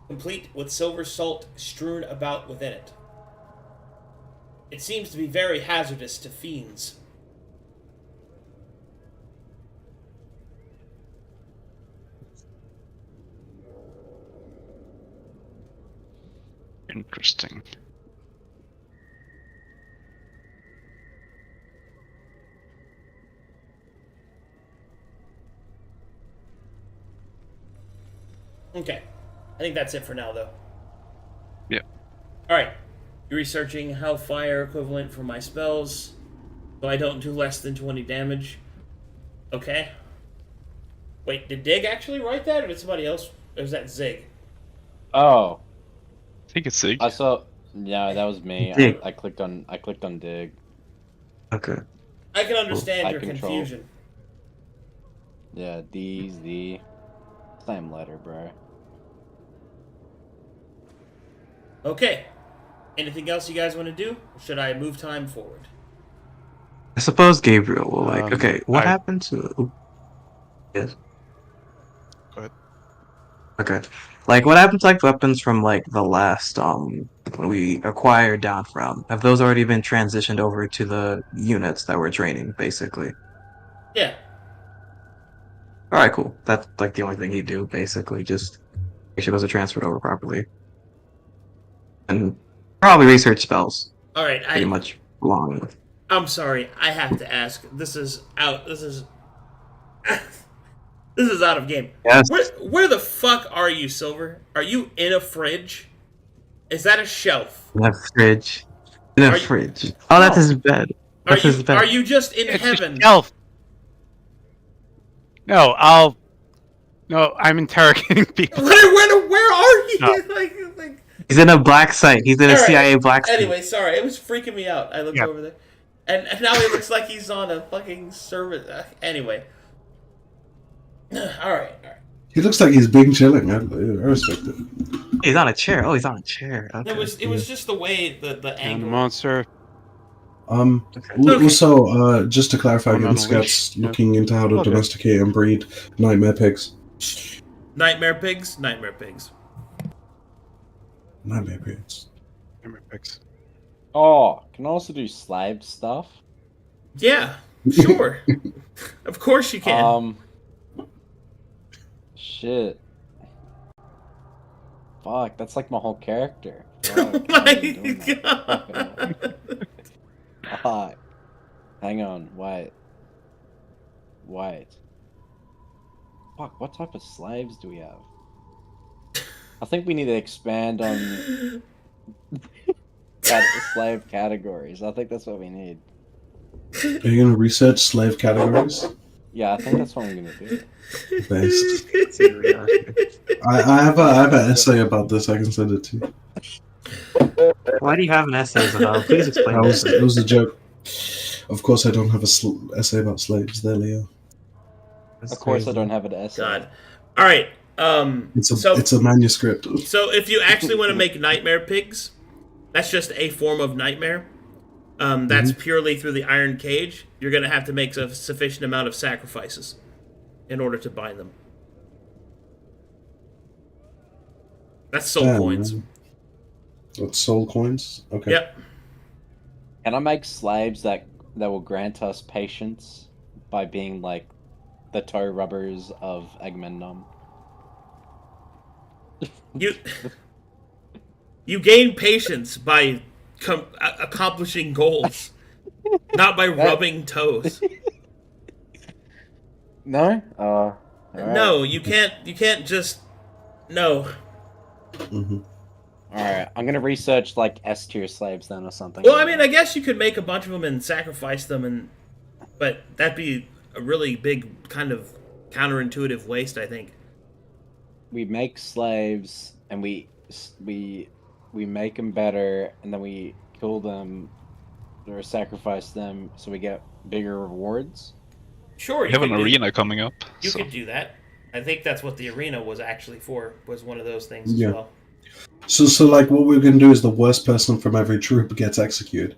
Speaker 1: complete with silver salt strewn about within it. It seems to be very hazardous to fiends.
Speaker 2: Interesting.
Speaker 1: Okay. I think that's it for now, though.
Speaker 2: Yeah.
Speaker 1: Alright. You're researching Hellfire equivalent for my spells, so I don't do less than 20 damage. Okay. Wait, did Dig actually write that, or did somebody else? Or was that Zig?
Speaker 5: Oh,
Speaker 2: I think it's Sig.
Speaker 5: I saw. Yeah, that was me.
Speaker 6: Dig.
Speaker 5: I clicked on dig.
Speaker 6: Okay.
Speaker 1: I can understand
Speaker 5: I
Speaker 1: your
Speaker 5: control.
Speaker 1: confusion.
Speaker 5: Yeah, D's the same letter, bro.
Speaker 1: Okay. Anything else you guys want to do? Or should I move time forward?
Speaker 6: I suppose Gabriel will like. Okay, what
Speaker 7: I-
Speaker 6: happened to? Yes.
Speaker 7: Go ahead.
Speaker 6: Okay. Like, what happened to like weapons from like the last when we acquired down from? Have those already been transitioned over to the units that we're training, basically?
Speaker 1: Yeah.
Speaker 6: All right, cool. That's like the only thing he'd do, basically. Just make sure those are transferred over properly, and probably research spells.
Speaker 1: All right.
Speaker 6: Pretty much along with.
Speaker 1: I'm sorry. I have to ask. This is out. This is this is out of game.
Speaker 6: Yes.
Speaker 1: Where the fuck are you, Silver? Are you in a fridge? Is that a shelf?
Speaker 6: In a fridge. In a
Speaker 1: Are you-
Speaker 6: fridge. Oh, that's his bed. That's his bed.
Speaker 1: Are you just in
Speaker 4: It's
Speaker 1: heaven?
Speaker 4: a shelf. No, I'm interrogating people.
Speaker 1: Where are you?
Speaker 7: No.
Speaker 1: like,
Speaker 6: He's in a black site. He's in a
Speaker 1: All right.
Speaker 6: CIA black site.
Speaker 1: Anyway, sorry, it was freaking me out. I looked
Speaker 7: Yeah.
Speaker 1: over there, and now he looks like he's on a fucking service. Anyway, all right.
Speaker 3: He looks like he's being chilling. I respect it.
Speaker 6: He's on a chair. Oh, he's on a chair. Okay.
Speaker 1: It was just the way the
Speaker 7: And the
Speaker 1: angle.
Speaker 7: monster.
Speaker 1: Okay.
Speaker 3: Also, just to clarify
Speaker 7: I'm
Speaker 3: again,
Speaker 7: on a
Speaker 3: Scott's
Speaker 7: leash, yeah.
Speaker 3: looking into how to
Speaker 7: Okay.
Speaker 3: domesticate and breed nightmare pigs.
Speaker 1: Nightmare pigs. Nightmare pigs.
Speaker 3: Nightmare pigs.
Speaker 7: Camera pics.
Speaker 5: Oh, can I also do slave stuff?
Speaker 1: Yeah, sure. Of course you can.
Speaker 5: Shit. Fuck, that's like my whole character.
Speaker 1: Oh
Speaker 5: Fuck,
Speaker 1: my
Speaker 5: I'm doing that.
Speaker 1: god.
Speaker 5: Fuck. Hang on, wait. Wait. Fuck, what type of slaves do we have? I think we need to expand on slave categories. I think that's what we need.
Speaker 3: Are you going to research slave categories?
Speaker 5: Yeah, I think that's what I'm gonna do.
Speaker 3: Based. I have an essay about this. I can send it to you.
Speaker 6: Why do you have an essay about? Please explain.
Speaker 3: It was a joke. Of course, I don't have a essay about slaves. There, Leo.
Speaker 5: Of course, I don't have an essay.
Speaker 1: God. All right.
Speaker 3: It's a manuscript.
Speaker 1: So if you actually want to make nightmare pigs, that's just a form of nightmare. That's purely through the iron cage. You're going to have to make a sufficient amount of sacrifices in order to bind them. That's soul
Speaker 3: Damn,
Speaker 1: coins.
Speaker 3: man. That's soul coins? Okay.
Speaker 1: Yep.
Speaker 5: Can I make slaves that will grant us patience by being like the toe rubbers of Agamemnon?
Speaker 1: You gain patience by accomplishing goals, not by rubbing toes.
Speaker 5: No. Alright.
Speaker 1: No, you can't. You can't just. No.
Speaker 3: Mm-hmm.
Speaker 5: Alright, I'm gonna research like S tier slaves then or something.
Speaker 1: Well, I mean, I guess you could make a bunch of them and sacrifice them, but that'd be a really big kind of counterintuitive waste, I think.
Speaker 5: We make slaves and we make them better, and then we kill them or sacrifice them so we get bigger rewards.
Speaker 1: Sure,
Speaker 2: We have an arena coming up.
Speaker 1: You
Speaker 2: so.
Speaker 1: could do that. I think that's what the arena was actually for. Was one of those things
Speaker 3: Yeah.
Speaker 1: as well.
Speaker 3: So like what we're gonna do is the worst person from every troop gets executed,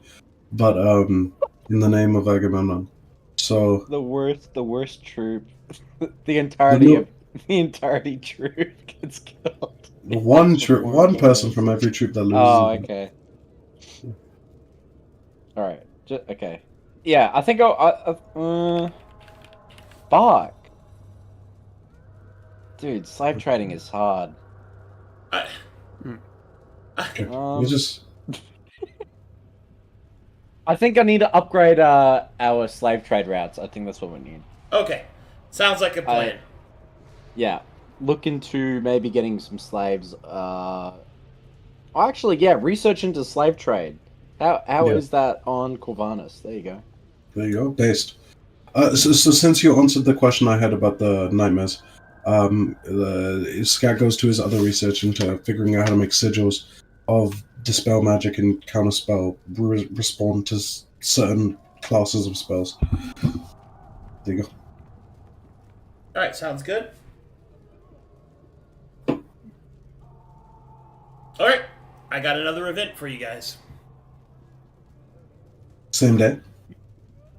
Speaker 3: but in the name of Agamemnon. So
Speaker 5: The worst troop. the entirety troop gets killed.
Speaker 3: one person from every troop that loses.
Speaker 5: Oh, okay. All right. Okay. Yeah, I think fuck. Dude, slave trading is hard.
Speaker 3: Okay. We just
Speaker 5: I think I need to upgrade our slave trade routes. I think that's what we need.
Speaker 1: Okay, sounds like a plan.
Speaker 5: Yeah, look into maybe getting some slaves. Actually, yeah, research into slave trade. How is that on Corvanus? There you go.
Speaker 3: there you go. Based. So since you answered the question I had about the nightmares, Scat goes to his other research into figuring out how to make sigils of dispel magic and counterspell respond to certain classes of spells. There you go.
Speaker 1: All right, sounds good. All right, I got another event for you guys.
Speaker 3: Same day.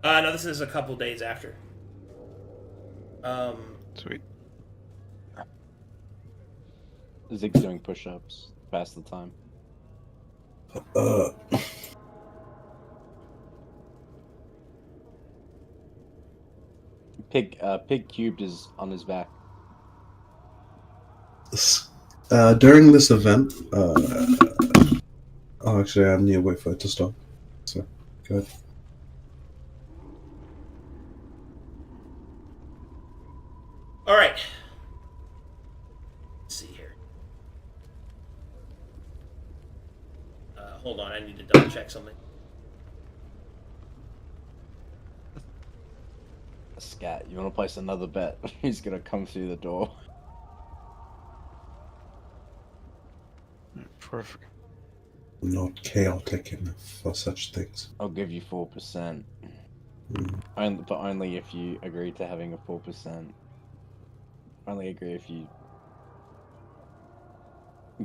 Speaker 1: No, this is a couple days after.
Speaker 7: Sweet.
Speaker 5: Zig's doing push-ups. Pass the time.
Speaker 3: Uh,
Speaker 5: Pig cubed is on his back.
Speaker 3: During this event, actually, I need to wait for it to stop. So, go ahead.
Speaker 1: All right. Let's see here. Hold on, I need to double check something.
Speaker 5: Scat, you want to place another bet? He's gonna come through the door.
Speaker 7: Perfect.
Speaker 3: Not chaotic enough for such things.
Speaker 5: I'll give you 4%.
Speaker 3: Mm.
Speaker 5: But only if you agree to having a 4%. Only agree if you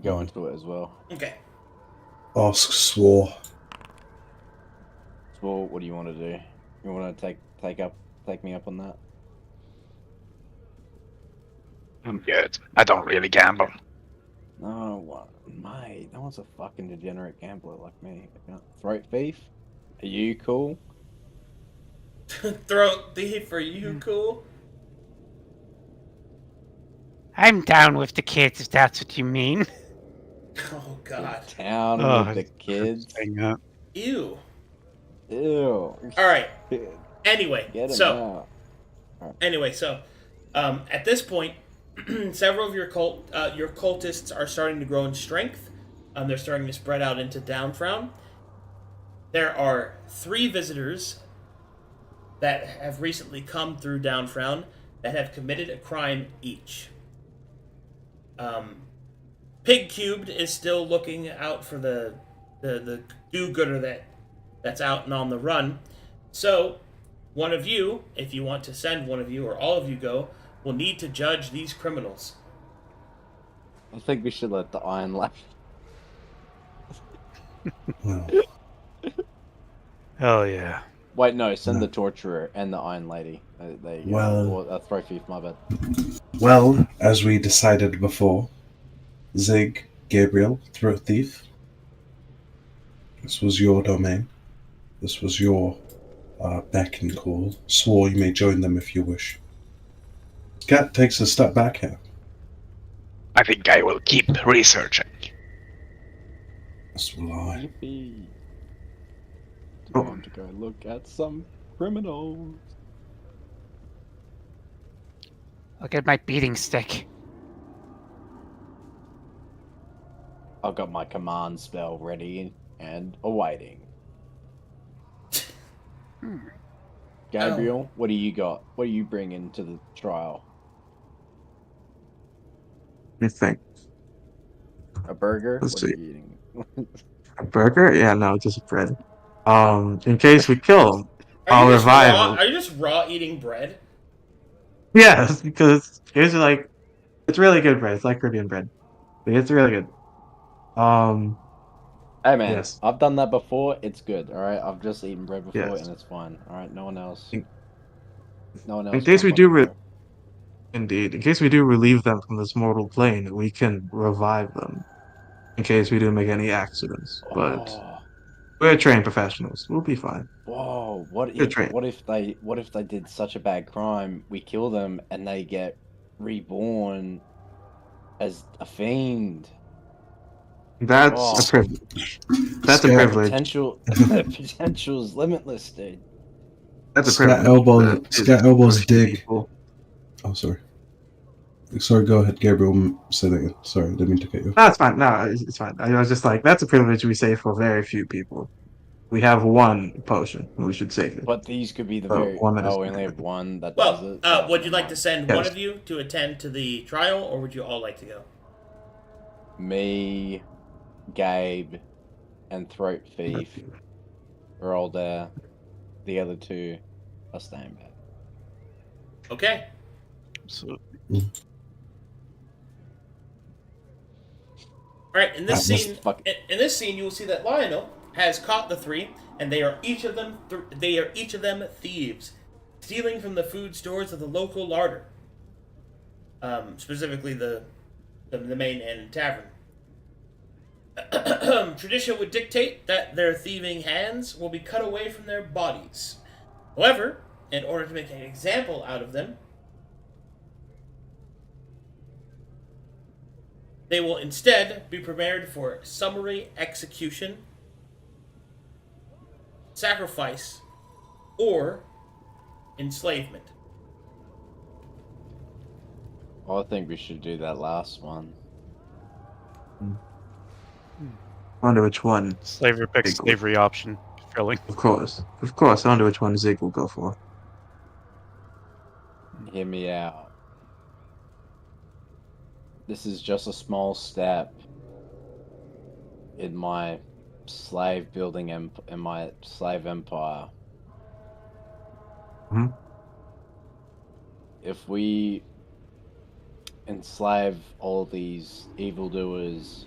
Speaker 5: go into it as well.
Speaker 1: Okay.
Speaker 3: Ask Swore.
Speaker 5: So what do you want to do? You want to take me up on that?
Speaker 2: I'm good. I don't really gamble.
Speaker 5: No, what, mate? No one's a fucking degenerate gambler like me. Throat thief? Are you cool?
Speaker 1: Throat thief, are you cool?
Speaker 4: I'm down with the kids, if that's what you mean.
Speaker 1: Oh God.
Speaker 5: Town
Speaker 7: Oh,
Speaker 5: with the kids.
Speaker 7: Saying that.
Speaker 1: Ew.
Speaker 5: Ew.
Speaker 1: All right.
Speaker 5: Kid.
Speaker 1: Anyway,
Speaker 5: Get him
Speaker 1: so
Speaker 5: out.
Speaker 1: at this point, several of your cultists are starting to grow in strength. They're starting to spread out into Downfrown. There are 3 visitors that have recently come through Downfrown that have committed a crime each. Pig Cubed is still looking out for the do-gooder that's out and on the run. So, one of you, if you want to send one of you or all of you go, will need to judge these criminals.
Speaker 5: I think we should let the Iron Lad.
Speaker 3: Well,
Speaker 7: Hell yeah.
Speaker 5: Wait, no, send
Speaker 3: No.
Speaker 5: the Torturer and the Iron Lady. There you go.
Speaker 3: Well-
Speaker 5: Or a Throat Thief, my bad.
Speaker 3: well, as we decided before, Zig, Gabriel, Throat Thief. This was your domain. This was your beck and call. Swore you may join them if you wish. Scat takes a step back here.
Speaker 2: I think I will keep researching.
Speaker 3: This will I.
Speaker 5: Yippee.
Speaker 6: Oh.
Speaker 5: Time to go look at some criminals.
Speaker 4: I'll get my beating stick.
Speaker 5: I've got my command spell ready and awaiting. Gabriel, what do you got? What do you bring into the trial?
Speaker 6: Let me think.
Speaker 5: A burger?
Speaker 6: Let's
Speaker 5: What are
Speaker 6: see.
Speaker 5: you eating?
Speaker 6: A burger? Yeah, no, just bread. In case we kill him, I'll
Speaker 1: Are you just
Speaker 6: revive
Speaker 1: raw?
Speaker 6: him.
Speaker 1: Are you just raw eating bread?
Speaker 6: Yeah, because it's like, it's really good bread. It's like Caribbean bread. It's really good.
Speaker 5: Hey man,
Speaker 6: Yes.
Speaker 5: I've done that before. It's good. All right, I've just eaten bread before
Speaker 6: Yes.
Speaker 5: and it's fine. All right, no one else.
Speaker 6: In-
Speaker 5: No one else.
Speaker 6: in case
Speaker 5: can
Speaker 6: we do
Speaker 5: fucking go.
Speaker 6: Indeed, in case we do relieve them from this mortal plane, we can revive them. In case we do make any accidents, but
Speaker 5: Oh,
Speaker 6: we're trained professionals. We'll be fine.
Speaker 5: whoa! What
Speaker 6: Good
Speaker 5: if
Speaker 6: train.
Speaker 5: what if they did such a bad crime? We kill them and they get reborn as a fiend.
Speaker 6: That's
Speaker 5: Oh.
Speaker 6: a privilege. That's a
Speaker 3: Scat-
Speaker 6: privilege.
Speaker 5: Potential's limitless, dude.
Speaker 6: That's a
Speaker 3: Scat
Speaker 6: privilege.
Speaker 3: elbow-
Speaker 6: That is
Speaker 3: Scat elbows
Speaker 6: for few
Speaker 3: dig.
Speaker 6: people.
Speaker 3: Oh, sorry. Sorry, go ahead, Gabriel. Say that again. Sorry, didn't mean to cut you off.
Speaker 6: No, it's fine. No, it's fine. I was just like, that's a privilege we save for very few people. We have one potion, and we should save it.
Speaker 5: But these could be the
Speaker 6: Oh,
Speaker 5: very.
Speaker 6: one that is
Speaker 5: Oh, we only
Speaker 6: good.
Speaker 5: have one that does
Speaker 1: Well,
Speaker 5: it. Oh,
Speaker 1: would you
Speaker 5: never
Speaker 1: like to
Speaker 5: mind.
Speaker 1: send
Speaker 6: Yes.
Speaker 1: one of you to attend to the trial, or would you all like to go?
Speaker 5: Me, Gabe, and Throat Thief are all there. The other 2 are staying back.
Speaker 1: Okay.
Speaker 7: So,
Speaker 1: All right, in this
Speaker 3: That must
Speaker 1: scene,
Speaker 5: fuck-
Speaker 1: in this scene, you will see that Lionel has caught the three, and they are each of them thieves, stealing from the food stores of the local larder. Specifically, the main inn tavern. Tradition would dictate that their thieving hands will be cut away from their bodies. However, in order to make an example out of them, they will instead be prepared for summary execution, sacrifice, or enslavement.
Speaker 5: I think we should do that last one.
Speaker 6: I wonder which one.
Speaker 7: Slavery picks
Speaker 6: Big one.
Speaker 7: slavery option. Filling.
Speaker 6: Of course. I wonder which one Zig will go for.
Speaker 5: Hear me out. This is just a small step in my slave building in my slave empire.
Speaker 6: Hmm?
Speaker 5: If we enslave all these evildoers,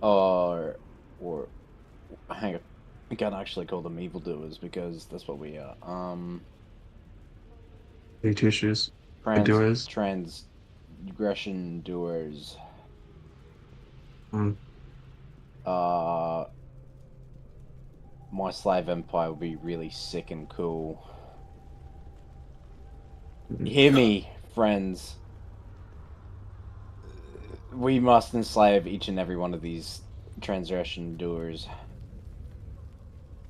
Speaker 5: or hang on, we can't actually call them evildoers because that's what we are.
Speaker 6: Big tissues. Doers.
Speaker 5: Transgression doers.
Speaker 6: Hmm.
Speaker 5: My slave empire will be really sick and cool. Hear me, friends. We must enslave each and every one of these transgression doers,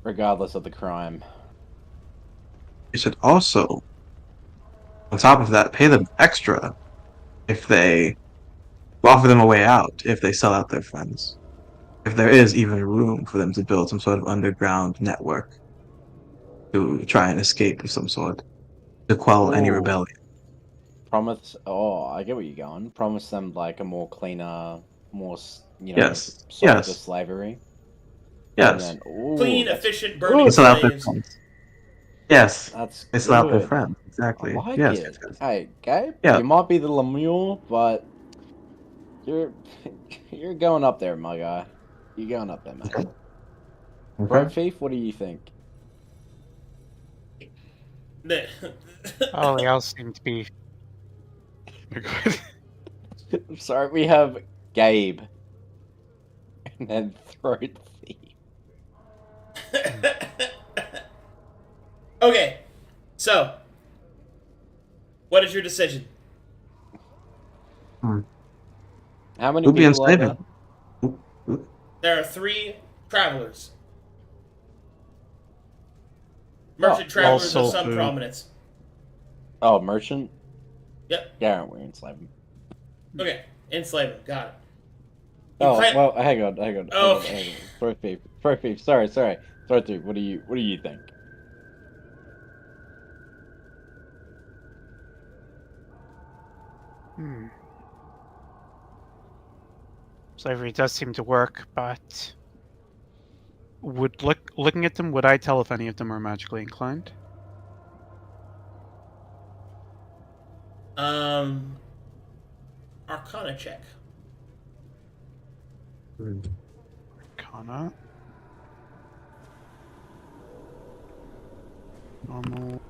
Speaker 5: regardless of the crime.
Speaker 6: You should also, on top of that, pay them extra if they offer them a way out if they sell out their friends. If there is even room for them to build some sort of underground network to try and escape of some sort, to quell any
Speaker 5: Ooh.
Speaker 6: rebellion.
Speaker 5: Promise. Oh, I get where you're going. Promise them like a more cleaner, more
Speaker 6: Yes.
Speaker 5: softer
Speaker 6: Yes.
Speaker 5: slavery.
Speaker 6: Yes.
Speaker 5: And then, ooh,
Speaker 1: Clean,
Speaker 5: that's-
Speaker 1: efficient, burning
Speaker 6: They sell out their
Speaker 1: slaves.
Speaker 6: friends. Yes.
Speaker 5: That's
Speaker 6: They sell out their
Speaker 5: good.
Speaker 6: friends.
Speaker 5: I
Speaker 6: Exactly.
Speaker 5: like
Speaker 6: Yes.
Speaker 5: it. Hey, Gabe,
Speaker 6: Yeah.
Speaker 5: you might be the Lemure, but you're you're going up there, my guy. You're going up there, man.
Speaker 6: Okay.
Speaker 5: Bro, Thief, what do you think?
Speaker 4: All else seem to be.
Speaker 5: I'm sorry, we have Gabe. And then Throat Thief.
Speaker 1: Okay, so what is your decision?
Speaker 5: How many
Speaker 6: Who'd be
Speaker 5: people are
Speaker 6: enslaving?
Speaker 5: there?
Speaker 1: There are 3 travelers. Merchant
Speaker 5: Oh,
Speaker 1: travelers of
Speaker 7: also
Speaker 1: some
Speaker 7: food.
Speaker 1: prominence.
Speaker 5: Oh, merchant?
Speaker 1: Yep.
Speaker 5: Yeah, we're enslaving.
Speaker 1: Okay, enslavement. Got it. You
Speaker 5: Oh,
Speaker 1: plan-
Speaker 5: well, hang on.
Speaker 1: Oh.
Speaker 5: Hang on. Throat Thief. Sorry. Throat Thief, what do you think?
Speaker 4: Hmm. Slavery does seem to work, but looking at them, would I tell if any of them are magically inclined?
Speaker 1: Arcana check.
Speaker 4: Arcana. Normal.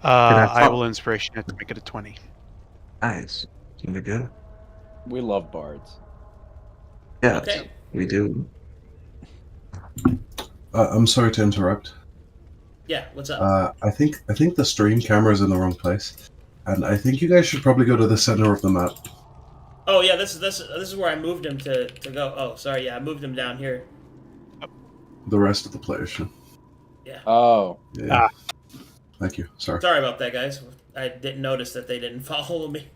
Speaker 4: I will inspiration it to make it a 20.
Speaker 6: Nice. Seemed good.
Speaker 5: We love bards.
Speaker 6: Yeah,
Speaker 1: Okay.
Speaker 6: we do.
Speaker 3: I'm sorry to interrupt.
Speaker 1: Yeah, what's up?
Speaker 3: I think the stream camera is in the wrong place, and I think you guys should probably go to the center of the map.
Speaker 1: Oh yeah, this is where I moved him to go. Oh, sorry, yeah, I moved him down here.
Speaker 3: The rest of the players should.
Speaker 5: Oh.
Speaker 3: Yeah. Thank you. Sorry.
Speaker 1: Sorry about that, guys. I didn't notice that they didn't follow me.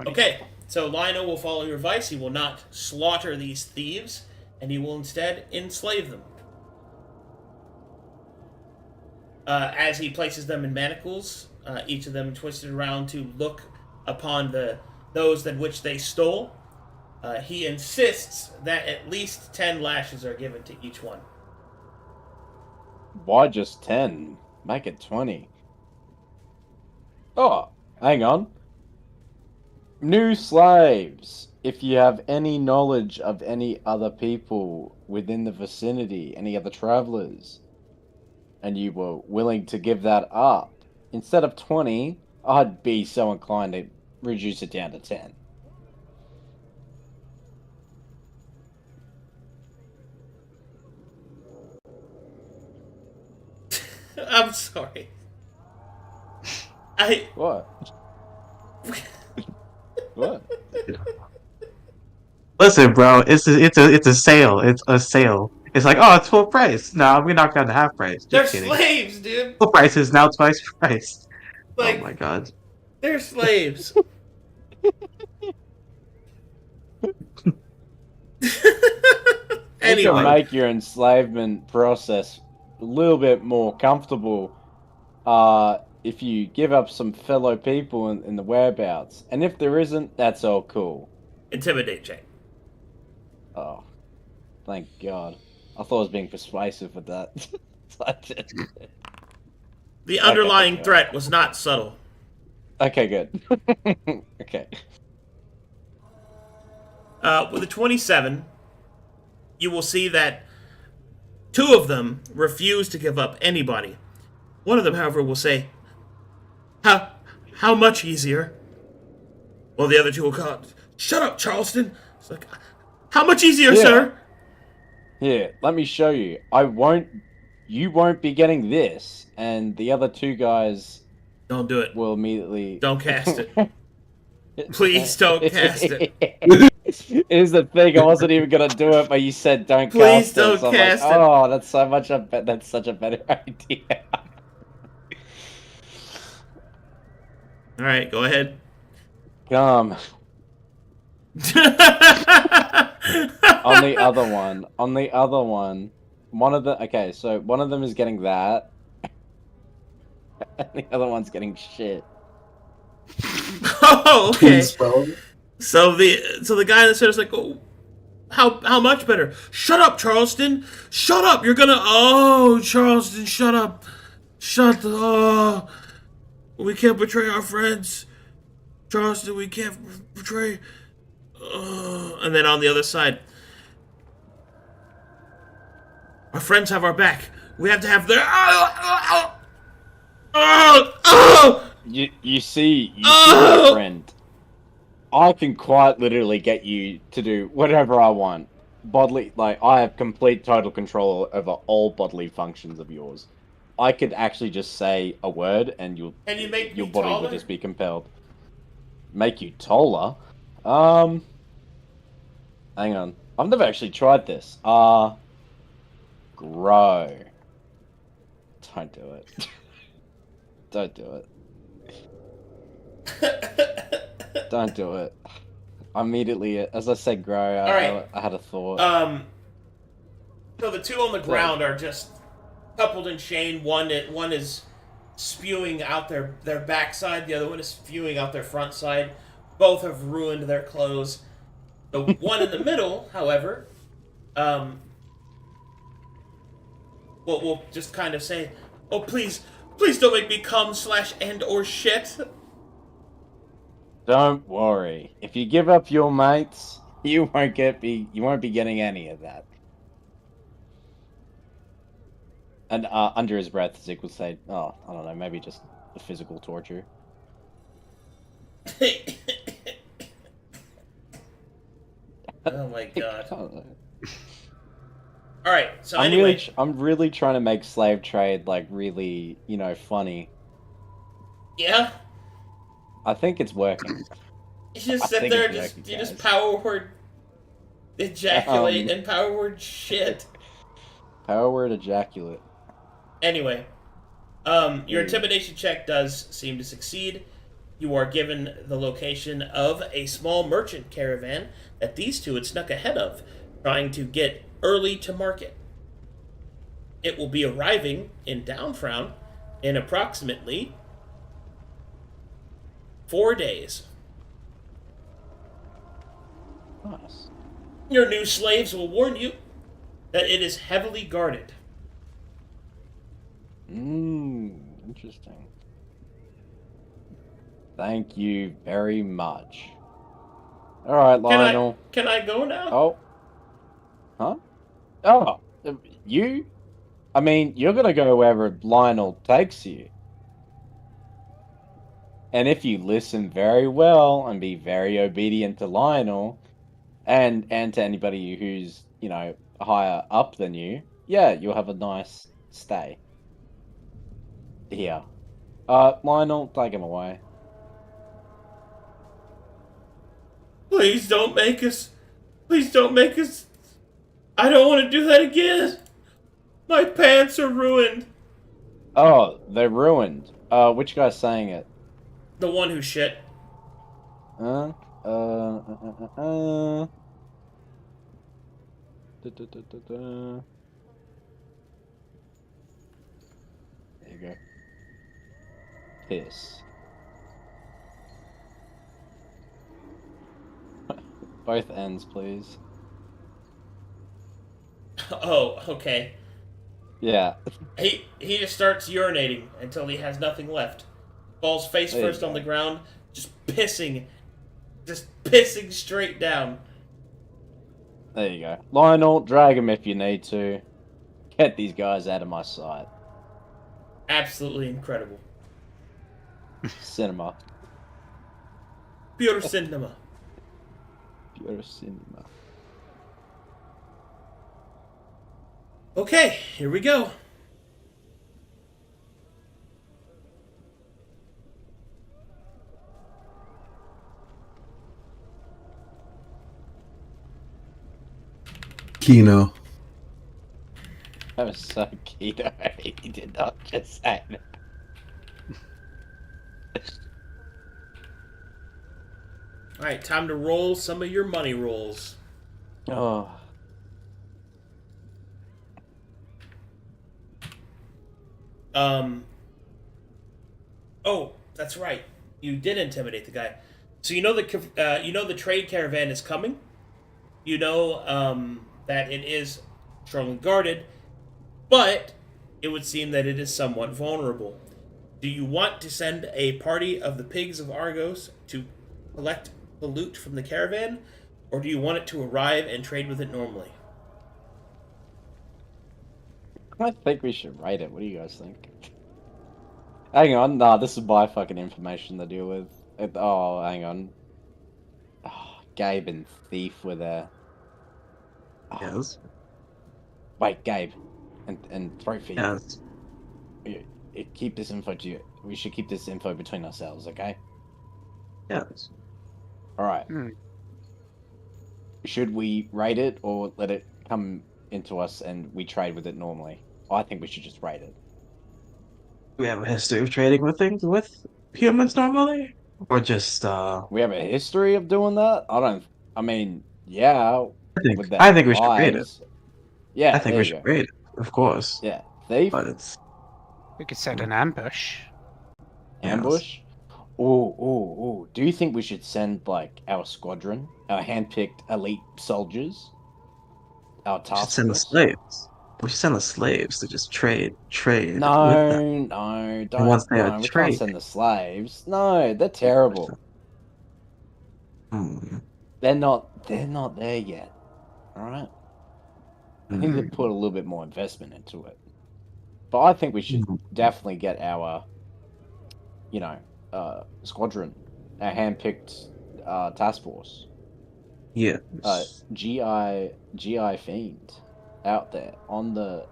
Speaker 1: Okay, so Lionel will follow your advice. He will not slaughter these thieves, and he will instead enslave them. As he places them in manacles, each of them twisted around to look upon those that which they stole. He insists that at least 10 lashes are given to each one.
Speaker 5: Why just 10? Make it 20. Oh, hang on. New slaves. If you have any knowledge of any other people within the vicinity, any other travelers, and you were willing to give that up, instead of 20, I'd be so inclined to reduce it down to 10.
Speaker 1: I'm sorry. I
Speaker 5: What? What?
Speaker 6: Listen, bro, it's a sale. It's a sale. It's like, oh, it's full price. No, we knocked down to half price.
Speaker 1: they're
Speaker 6: Just kidding.
Speaker 1: slaves, dude.
Speaker 6: Full price is now twice price.
Speaker 1: Like
Speaker 6: Oh my god.
Speaker 1: they're slaves.
Speaker 5: You can
Speaker 1: Anyway,
Speaker 5: make your enslavement process a little bit more comfortable if you give up some fellow people in the whereabouts. And if there isn't, that's all cool.
Speaker 1: intimidate check.
Speaker 5: Oh, thank God. I thought I was being persuasive with that.
Speaker 1: The underlying
Speaker 5: Okay.
Speaker 1: threat was not subtle.
Speaker 5: Okay, good. Okay.
Speaker 1: With a 27, you will see that two of them refuse to give up anybody. One of them, however, will say, How much easier? Well, the other two will call out, Shut up, Charleston! It's like, how much easier,
Speaker 5: Yeah.
Speaker 1: sir?
Speaker 5: Here, let me show you. You won't be getting this, and the other two guys
Speaker 1: Don't do it.
Speaker 5: will immediately...
Speaker 1: Don't cast it. Please don't cast it.
Speaker 5: Here's the thing, I wasn't even gonna do it, but you said don't
Speaker 1: Please
Speaker 5: cast it.
Speaker 1: don't
Speaker 5: So I'm
Speaker 1: cast
Speaker 5: like,
Speaker 1: it.
Speaker 5: oh, that's such a better idea.
Speaker 1: Alright, go ahead.
Speaker 5: On the other one, one of them is getting that, and the other one's getting shit.
Speaker 1: Oh, okay.
Speaker 3: Spell.
Speaker 1: So the guy that says like, oh, how much better? Shut up, Charleston! Shut up! You're gonna Charleston, shut up! We can't betray our friends, Charleston. We can't betray. And then on the other side, our friends have our back. We have to have their.
Speaker 5: You see, my friend. I can quite literally get you to do whatever I want. Bodily, like, I have complete total control over all bodily functions of yours. I could actually just say a word and your body
Speaker 1: taller?
Speaker 5: would just be compelled. Make you taller? Hang on. I've never actually tried this. Grow. Don't do it. Don't do it. Don't do it. Immediately, as I said grow,
Speaker 1: Alright.
Speaker 5: I had a thought.
Speaker 1: So the two on the ground are just coupled in chain. One is spewing out their backside. The other one is spewing out their front side. Both have ruined their clothes. The one in the middle, however, we'll just kind of say, "Oh, please don't make me come /and/or shit."
Speaker 5: Don't worry. If you give up your mates, you won't be getting any of that. And under his breath, Zeke will say, "Oh, I don't know, maybe just the physical torture."
Speaker 1: Oh my god! All right, so
Speaker 5: I'm really trying to make slave trade like really, funny.
Speaker 1: yeah,
Speaker 5: I think it's working.
Speaker 1: you just
Speaker 5: I
Speaker 1: sit
Speaker 5: think
Speaker 1: there,
Speaker 5: it's working,
Speaker 1: you just
Speaker 5: guys.
Speaker 1: power word ejaculate and power word shit.
Speaker 5: Power word ejaculate.
Speaker 1: Anyway, your intimidation check does seem to succeed. You are given the location of a small merchant caravan that these two had snuck ahead of, trying to get early to market. It will be arriving in Downfrown in approximately 4 days.
Speaker 5: Nice.
Speaker 1: Your new slaves will warn you that it is heavily guarded.
Speaker 5: Interesting. Thank you very much. All right, Lionel.
Speaker 1: Can I go now?
Speaker 5: Oh. Huh? Oh, you? I mean, you're gonna go wherever Lionel takes you. And if you listen very well and be very obedient to Lionel and to anybody who's, you know, higher up than you, yeah, you'll have a nice stay. Here. Lionel, take him away.
Speaker 1: Please don't make us. Please don't make us. I don't want to do that again. My pants are ruined.
Speaker 5: Oh, they're ruined. Which guy's saying it?
Speaker 1: The one who shit.
Speaker 5: Uh, uh, uh, uh, uh, uh. Da, da, da, da, da. There you go. Piss. Both ends, please.
Speaker 1: Oh, okay.
Speaker 5: Yeah.
Speaker 1: He just starts urinating until he has nothing left. Falls face
Speaker 5: There you
Speaker 1: first on
Speaker 5: go.
Speaker 1: the ground, just pissing straight down.
Speaker 5: There you go. Lionel, drag him if you need to. Get these guys out of my sight.
Speaker 1: Absolutely incredible.
Speaker 5: Cinema.
Speaker 1: Pure cinema.
Speaker 5: Pure cinema.
Speaker 1: Okay, here we go.
Speaker 3: Kino.
Speaker 5: That was so keto. He did not just say that.
Speaker 1: Alright, time to roll some of your money rolls.
Speaker 5: Oh.
Speaker 1: Oh, that's right. You did intimidate the guy. So you know the trade caravan is coming. You know that it is strongly guarded, but it would seem that it is somewhat vulnerable. Do you want to send a party of the pigs of Argos to collect the loot from the caravan, or do you want it to arrive and trade with it normally?
Speaker 5: I think we should write it. What do you guys think? Hang on. Nah, this is my fucking information to deal with. Oh, hang on. Oh, Gabe and Thief were there. Oh,
Speaker 6: Yes.
Speaker 5: wait, Gabe. And Throat Thief.
Speaker 6: Yes.
Speaker 5: Keep this info to you. We should keep this info between ourselves, okay?
Speaker 6: Yes.
Speaker 5: Alright.
Speaker 4: Hmm.
Speaker 5: Should we rate it or let it come into us and we trade with it normally? I think we should just rate it.
Speaker 6: We have a history of trading with things with humans normally, or just
Speaker 5: We have a history of doing that? I mean, yeah. With their
Speaker 6: I think we should rate it.
Speaker 5: lives. Yeah,
Speaker 6: I think
Speaker 5: there
Speaker 6: we
Speaker 5: you
Speaker 6: should
Speaker 5: go.
Speaker 6: rate it, of course.
Speaker 5: Yeah. Thief?
Speaker 6: But it's
Speaker 4: We could set an ambush.
Speaker 5: Ambush? Ooh. Do you think we should send, like, our squadron? Our handpicked elite soldiers? Our
Speaker 6: we should
Speaker 5: task
Speaker 6: send the
Speaker 5: force?
Speaker 6: slaves. We should send the slaves to just trade with them.
Speaker 5: No, don't.
Speaker 6: once they are
Speaker 5: No, we can't
Speaker 6: trained-
Speaker 5: send the slaves. No, they're terrible.
Speaker 6: Hmm.
Speaker 5: They're not there yet. Alright? I need to put a little bit more investment into it. But I think we should definitely get our, you know, squadron, our handpicked task force,
Speaker 6: Yeah.
Speaker 5: GI Fiend, out there on the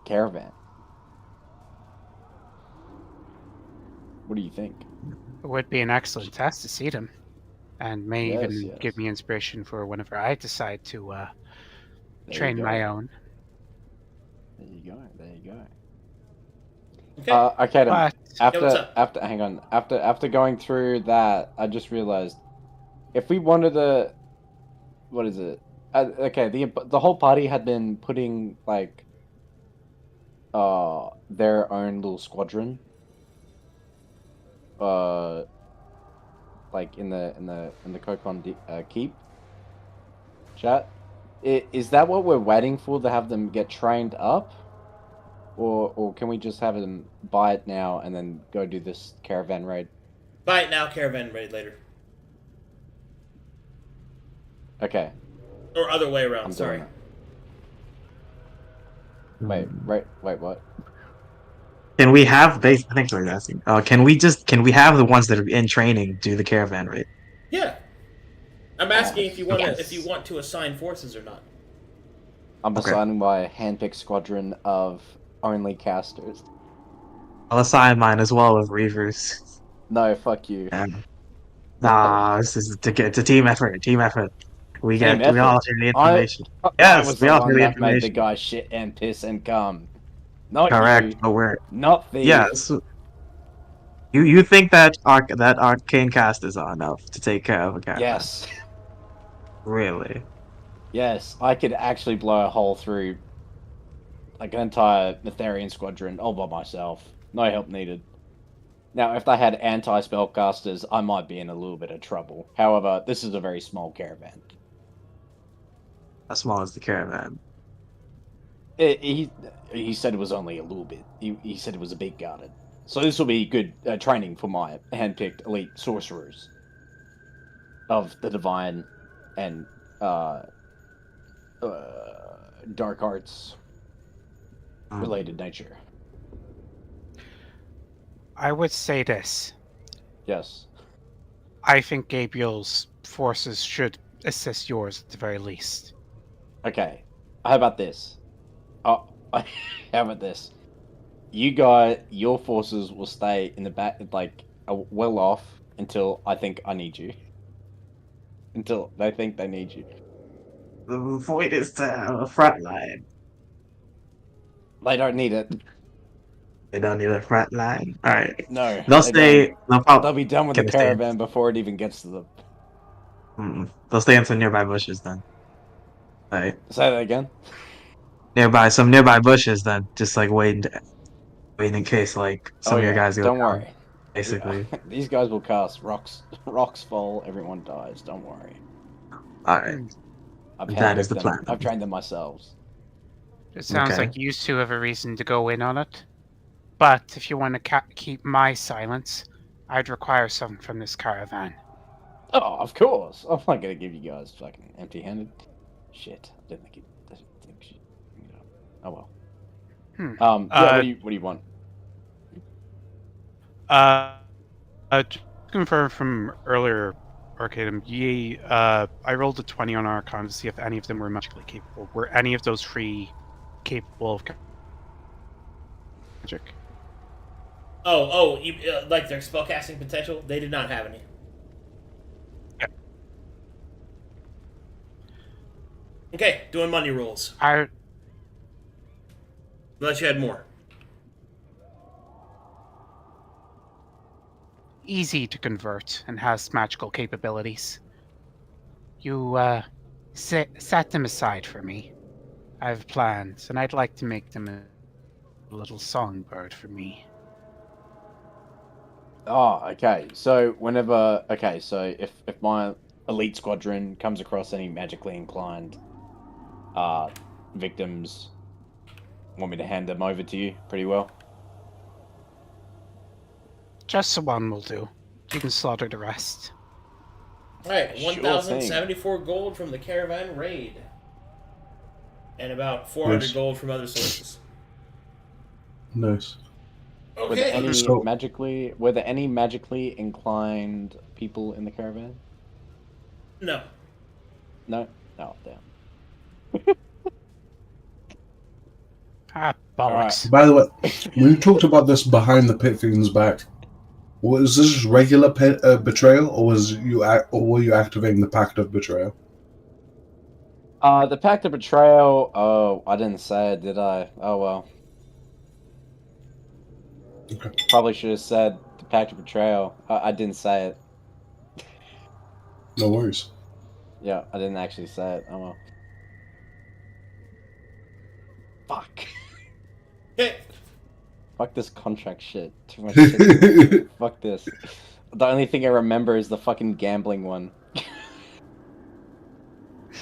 Speaker 5: caravan. What do you think?
Speaker 4: It would be an excellent task to see them, and may
Speaker 5: Yes,
Speaker 4: even
Speaker 5: yes.
Speaker 4: give me inspiration for whenever I decide to
Speaker 5: There you
Speaker 4: train
Speaker 5: go.
Speaker 4: my own.
Speaker 5: There you go.
Speaker 1: Okay.
Speaker 5: Okay, then.
Speaker 4: But
Speaker 1: what's up?
Speaker 5: Hang on. After going through that, I just realized if we wanted to, what is it? Okay, the whole party had been putting like their own little squadron like in the Kokon keep chat. Is that what we're waiting for, to have them get trained up? or can we just have him buy it now and then go do this caravan raid?
Speaker 1: Buy it now, caravan raid later.
Speaker 5: Okay,
Speaker 1: Or other way around,
Speaker 5: I'm
Speaker 1: sorry.
Speaker 5: doing that. Wait, what?
Speaker 6: Can we have base? I think we're asking. Can we have the ones that are in training do the caravan raid?
Speaker 1: Yeah. I'm asking if you want
Speaker 5: yes.
Speaker 1: to if you want to assign forces or not.
Speaker 5: I'm
Speaker 6: Okay.
Speaker 5: assigning my handpicked squadron of only casters.
Speaker 6: I'll assign mine as well with Reavers.
Speaker 5: No, fuck you.
Speaker 6: Nah, this is it's a team effort. A team effort. We
Speaker 5: Team
Speaker 6: we all
Speaker 5: effort.
Speaker 6: share the
Speaker 5: I
Speaker 6: information.
Speaker 5: I
Speaker 6: Yes,
Speaker 5: was
Speaker 6: we
Speaker 5: the
Speaker 6: all
Speaker 5: one
Speaker 6: share the
Speaker 5: that made the
Speaker 6: information.
Speaker 5: guy shit and piss and cum. Not
Speaker 6: Correct,
Speaker 5: you.
Speaker 6: but we're
Speaker 5: Not Thief.
Speaker 6: yes. You think that that arcane cast is enough to take care of a caravan?
Speaker 5: Yes.
Speaker 6: Really?
Speaker 5: Yes, I could actually blow a hole through like an entire Netherian squadron all by myself. No help needed. Now, if they had anti-spellcasters, I might be in a little bit of trouble. However, this is a very small caravan.
Speaker 6: How small is the caravan?
Speaker 5: He said it was only a little bit. He said it was a bit guarded. So this will be good training for my handpicked elite sorcerers of the divine and dark arts related nature.
Speaker 4: I would say this.
Speaker 5: Yes.
Speaker 4: I think Gabriel's forces should assist yours at the very least.
Speaker 5: Okay. How about this? How about this? Your forces will stay in the back, like well off until I think I need you. Until they think they need you.
Speaker 6: The point is to have a front line.
Speaker 5: They don't need it.
Speaker 6: They don't need a front line. All right.
Speaker 5: No.
Speaker 6: They'll
Speaker 5: they
Speaker 6: stay.
Speaker 5: They'll be done with the
Speaker 6: Can they stay?
Speaker 5: caravan before it even gets to them.
Speaker 6: They'll stay in some nearby bushes then. All right.
Speaker 5: Say that again.
Speaker 6: Some nearby bushes then, just like waiting in case like some of your guys go
Speaker 5: Don't
Speaker 6: down,
Speaker 5: worry.
Speaker 6: basically.
Speaker 5: These guys will cast rocks. Rocks fall. Everyone dies. Don't worry.
Speaker 6: All right. That is the plan.
Speaker 5: I've trained them myself.
Speaker 4: It sounds
Speaker 6: Okay.
Speaker 4: like you two have a reason to go in on it. But if you want to keep my silence, I'd require something from this caravan.
Speaker 5: Oh, of course. I'm not gonna give you guys fucking empty-handed. Shit. I didn't think you. Oh well. Yeah. What do you want?
Speaker 7: To confirm from earlier, Arcadum, I rolled a 20 on Arcadum to see if any of them were magically capable. Were any of those three capable of magic?
Speaker 1: You, like their spellcasting potential? They did not have any.
Speaker 7: Yeah.
Speaker 1: Okay, doing money rolls. Unless you had more.
Speaker 4: Easy to convert and has magical capabilities. You set them aside for me. I have plans, and I'd like to make them a little songbird for me.
Speaker 5: Oh, okay. So if my elite squadron comes across any magically inclined victims, want me to hand them over to you pretty well?
Speaker 4: Just the one will do. You can slaughter the rest.
Speaker 1: Alright,
Speaker 5: Sure
Speaker 1: 1,074 gold from the caravan raid. And about 400
Speaker 3: Nice.
Speaker 1: gold from other sources.
Speaker 3: Nice.
Speaker 5: Were there
Speaker 1: Okay.
Speaker 5: any magically inclined people in the caravan?
Speaker 1: No.
Speaker 5: No? Oh, damn.
Speaker 4: Ah, bollocks.
Speaker 3: By the way, when you talked about this behind the pit fiend's back, was this just regular betrayal, or were you activating the Pact of Betrayal?
Speaker 5: The Pact of Betrayal. Oh, I didn't say it, did I? Oh well.
Speaker 3: Okay.
Speaker 5: Probably should have said the Pact of Betrayal. I didn't say it.
Speaker 3: No worries.
Speaker 5: Yeah, I didn't actually say it. Oh well. Fuck.
Speaker 1: Okay.
Speaker 5: Fuck this contract shit. Too much shit. Fuck this. The only thing I remember is the fucking gambling one.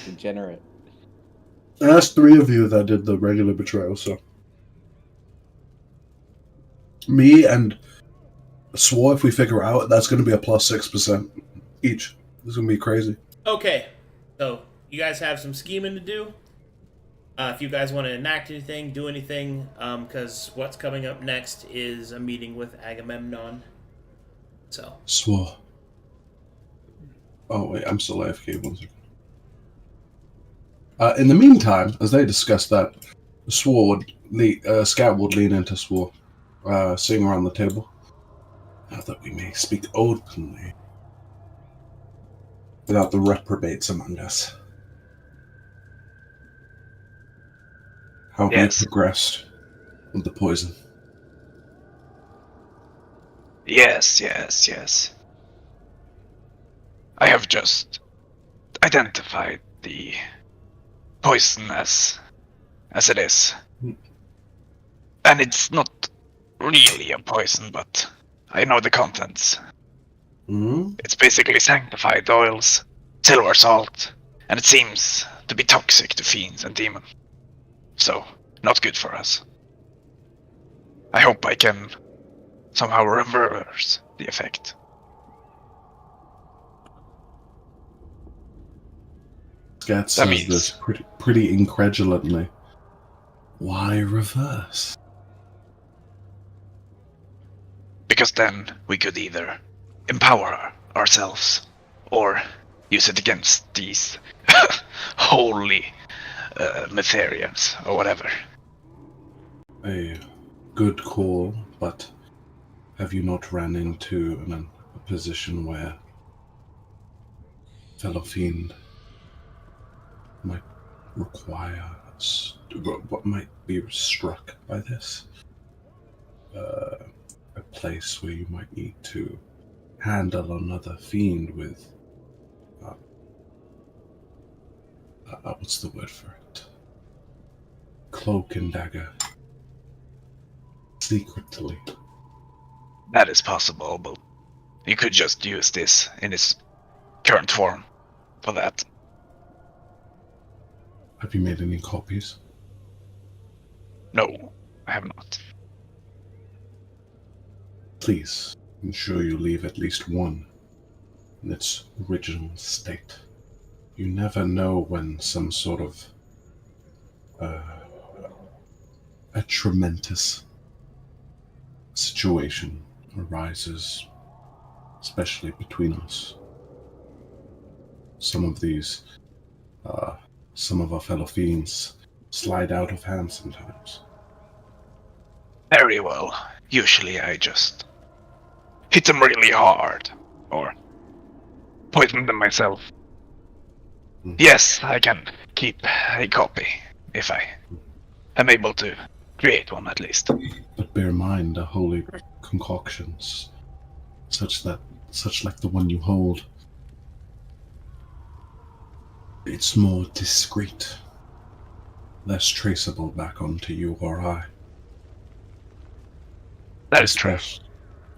Speaker 5: Degenerate.
Speaker 3: And that's 3 of you that did the regular betrayal, so. Me and Swore, if we figure out, that's going to be a plus 6% each. This is going to be crazy.
Speaker 1: Okay, so you guys have some scheming to do. If you guys want to enact anything, do anything, because what's coming up next is a meeting with Agamemnon. So.
Speaker 3: Swore. Oh, wait, I'm still AFK. 1 second. In the meantime, as they discuss that, Scout would lean into Swore, sitting around the table. Now that we may speak openly, without the reprobates among us. How have
Speaker 2: Yes.
Speaker 3: we progressed with the poison?
Speaker 2: Yes. I have just identified the poison as it is. And it's not really a poison, but I know the contents.
Speaker 3: Hmm?
Speaker 2: It's basically sanctified oils, silver salt, and it seems to be toxic to fiends and demons. So, not good for us. I hope I can somehow reverse the effect.
Speaker 3: Scat says this pretty incredulously. Why reverse?
Speaker 2: Because then we could either empower ourselves or use it against these holy Metherians or whatever.
Speaker 3: A good call, but have you not ran into a position where fellow fiend might require what might be struck by this? A place where you might need to handle another fiend with what's the word for it? Cloak and dagger. Secretly.
Speaker 2: That is possible, but you could just use this in its current form for that.
Speaker 3: Have you made any copies?
Speaker 2: No, I have not.
Speaker 3: Please ensure you leave at least one in its original state. You never know when some sort of a tremendous situation arises, especially between us. Some of our fellow fiends slide out of hand sometimes.
Speaker 2: Very well. Usually I just hit them really hard, or poison them myself. Yes, I can keep a copy, if I am able to create one at least.
Speaker 3: But bear in mind the holy concoctions, such like the one you hold. It's more discreet, less traceable back onto you or I.
Speaker 2: That is true.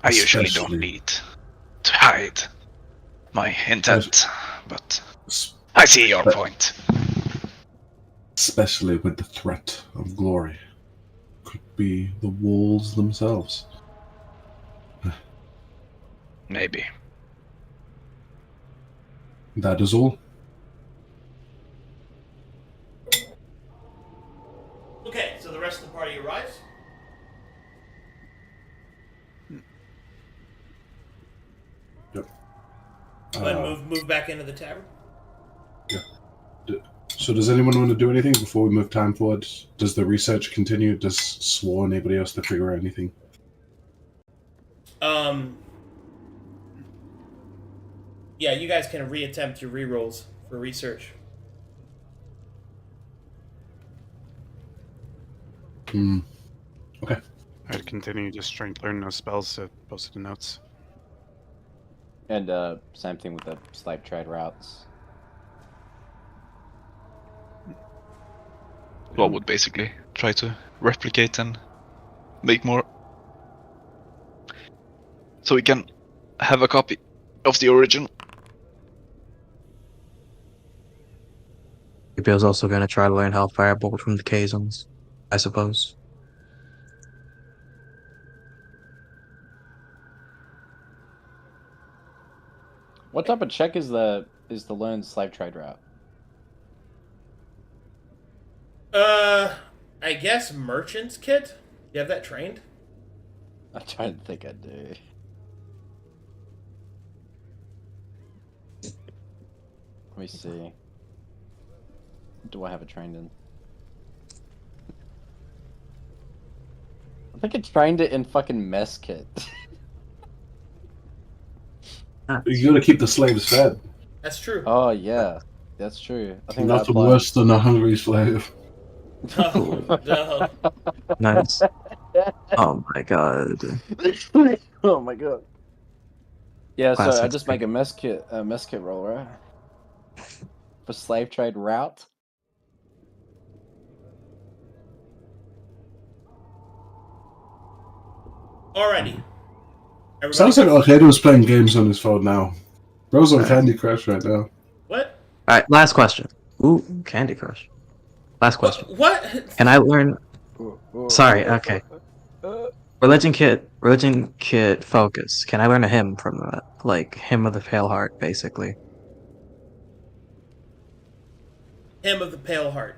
Speaker 2: I usually don't need to hide my intent, but I see your point.
Speaker 3: Especially with the threat of glory. Could be the walls themselves.
Speaker 2: Maybe.
Speaker 3: That is all.
Speaker 1: Okay, so the rest of the party arrives.
Speaker 3: Yep.
Speaker 1: Go ahead and move back into the tavern.
Speaker 3: Yeah. So does anyone want to do anything before we move time forward? Does the research continue? Does Swore anybody else to figure out anything?
Speaker 1: Yeah, you guys can reattempt your rerolls for research.
Speaker 3: Okay.
Speaker 7: I'd continue just trying to learn those spells, so posted notes.
Speaker 5: And same thing with the slave trade routes.
Speaker 2: Well, would basically try to replicate and make more, so we can have a copy of the original.
Speaker 6: Bill's also going to try to learn how firebolt from the Kazons, I suppose.
Speaker 5: What type of check is the learned slave trade route?
Speaker 1: I guess merchant's kit. You have that trained?
Speaker 5: I don't think I do. Let me see. Do I have it trained in? I think I trained it in fucking mess kit.
Speaker 3: You gotta keep the slaves fed.
Speaker 1: That's true.
Speaker 5: Oh yeah, that's true. I think that
Speaker 3: Nothing
Speaker 5: applies.
Speaker 3: worse than a hungry slave.
Speaker 1: No, no.
Speaker 6: Nice. Oh my god.
Speaker 5: Oh my god. Yeah, so I
Speaker 6: Classic
Speaker 5: just make a mess kit roll, right? For slave trade route.
Speaker 1: Alrighty. Everybody
Speaker 3: Sounds like Arcadum was playing games on his phone now. Bro's on Candy Crush right now.
Speaker 1: What?
Speaker 6: Alright, last question. Ooh, Candy Crush. Last question.
Speaker 1: What?
Speaker 6: Can I learn Sorry, okay. Religion kit focus. Can I learn a hymn from that? Like Hymn of the Pale Heart, basically.
Speaker 1: Hymn of the Pale Heart.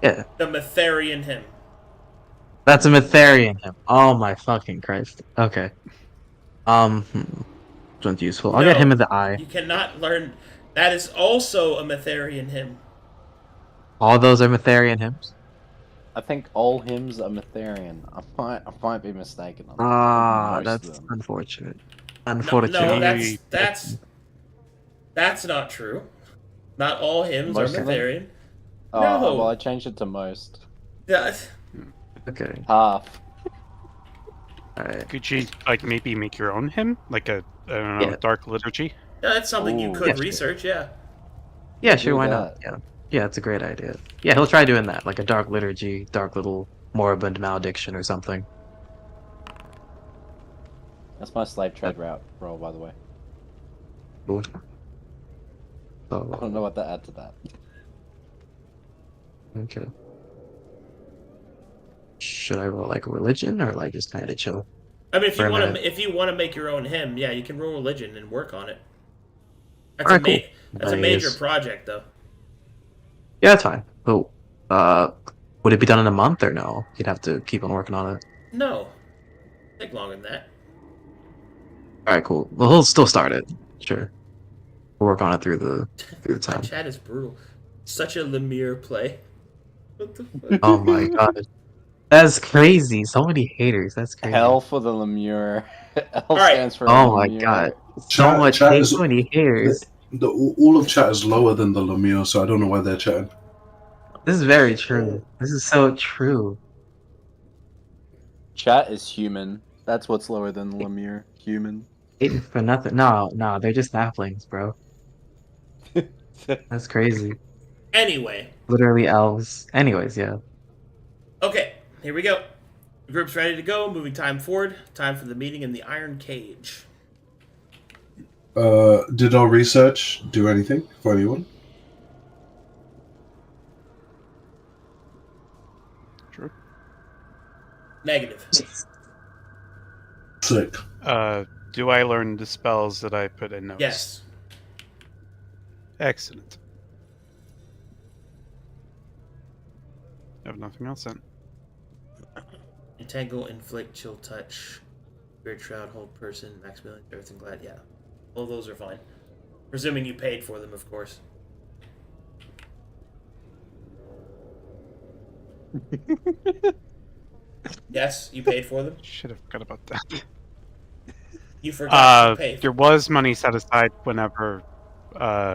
Speaker 6: Yeah.
Speaker 1: The Matherian hymn.
Speaker 6: That's a Matherian hymn. Oh my fucking Christ. Okay. Sounds useful. I'll get
Speaker 1: No,
Speaker 6: Hymn of the Eye.
Speaker 1: You cannot learn. That is also a Matherian hymn.
Speaker 6: All those are Matherian hymns?
Speaker 5: I think all hymns are Matherian. I might be mistaken on that.
Speaker 6: Ah,
Speaker 5: Most
Speaker 6: that's
Speaker 5: of them.
Speaker 6: unfortunate.
Speaker 1: No,
Speaker 6: Unfortunate.
Speaker 1: that's not true. Not all hymns
Speaker 5: Most
Speaker 1: are
Speaker 5: of them?
Speaker 1: Matherian.
Speaker 5: Oh,
Speaker 1: No.
Speaker 5: well, I changed it to most.
Speaker 1: Yeah,
Speaker 6: Okay.
Speaker 5: Half.
Speaker 6: Alright.
Speaker 7: Could you like maybe make your own hymn, like a I don't know,
Speaker 6: Yeah.
Speaker 7: dark liturgy?
Speaker 1: that's something you
Speaker 5: Ooh.
Speaker 1: could
Speaker 6: Yeah, sure.
Speaker 1: research. Yeah.
Speaker 6: Yeah, sure,
Speaker 5: Do
Speaker 6: why
Speaker 5: that.
Speaker 6: not? Yeah. Yeah, it's a great idea. Yeah, he'll try doing that, like a dark liturgy, dark little moribund malediction or something.
Speaker 5: That's my slave trade route roll, by the way.
Speaker 6: Cool.
Speaker 5: I don't
Speaker 6: So,
Speaker 5: know what to add to that.
Speaker 6: okay. Should I roll like religion or like just kind of chill?
Speaker 1: I mean, if
Speaker 6: For
Speaker 1: you
Speaker 6: a
Speaker 1: want
Speaker 6: minute.
Speaker 1: to, make your own hymn, yeah, you can roll religion and work on it. That's
Speaker 6: Alright, cool.
Speaker 1: That's a major
Speaker 6: Nice.
Speaker 1: project, though.
Speaker 6: Yeah, that's fine. Oh, would it be done in a month or no? You'd have to keep on working on it.
Speaker 1: No, take longer than that.
Speaker 6: All right, cool. Well, he'll still start it. Sure. We'll work on it through the
Speaker 1: My
Speaker 6: time.
Speaker 1: chat is brutal. Such a Lemire play. What the fuck?
Speaker 6: Oh my god, that's crazy. So many haters. That's crazy.
Speaker 5: Hell for the Lemure. L
Speaker 1: Alright.
Speaker 5: stands for
Speaker 6: Oh my
Speaker 5: Lemure.
Speaker 6: god, so
Speaker 3: Chat-
Speaker 6: much
Speaker 3: chat
Speaker 6: hate.
Speaker 3: is-
Speaker 6: So many haters.
Speaker 3: All of chat is lower than the Lemure, so I don't know why they're chatting.
Speaker 6: This is very true. This is so true.
Speaker 5: Chat is human. That's what's lower than Lemure. Human.
Speaker 6: Hating for nothing. No, they're just halflings, bro. That's crazy.
Speaker 1: Anyway,
Speaker 6: Literally elves. Anyways, yeah.
Speaker 1: okay, here we go. The group's ready to go. Moving time forward. Time for the meeting in the Iron Cage.
Speaker 3: Did our research do anything for anyone?
Speaker 7: True.
Speaker 1: Negative.
Speaker 3: Sick.
Speaker 7: Do I learn the spells that I put in notes?
Speaker 1: Yes.
Speaker 7: Excellent. I have nothing else then.
Speaker 1: Entangle, inflict, chill touch, spirit shroud, hold person, maximilian, everything glad. Yeah, all those are fine. Presuming you paid for them, of course. Yes, you paid for them.
Speaker 7: Should have forgot about that.
Speaker 1: You forgot to pay.
Speaker 7: There was money set aside whenever. Fuck.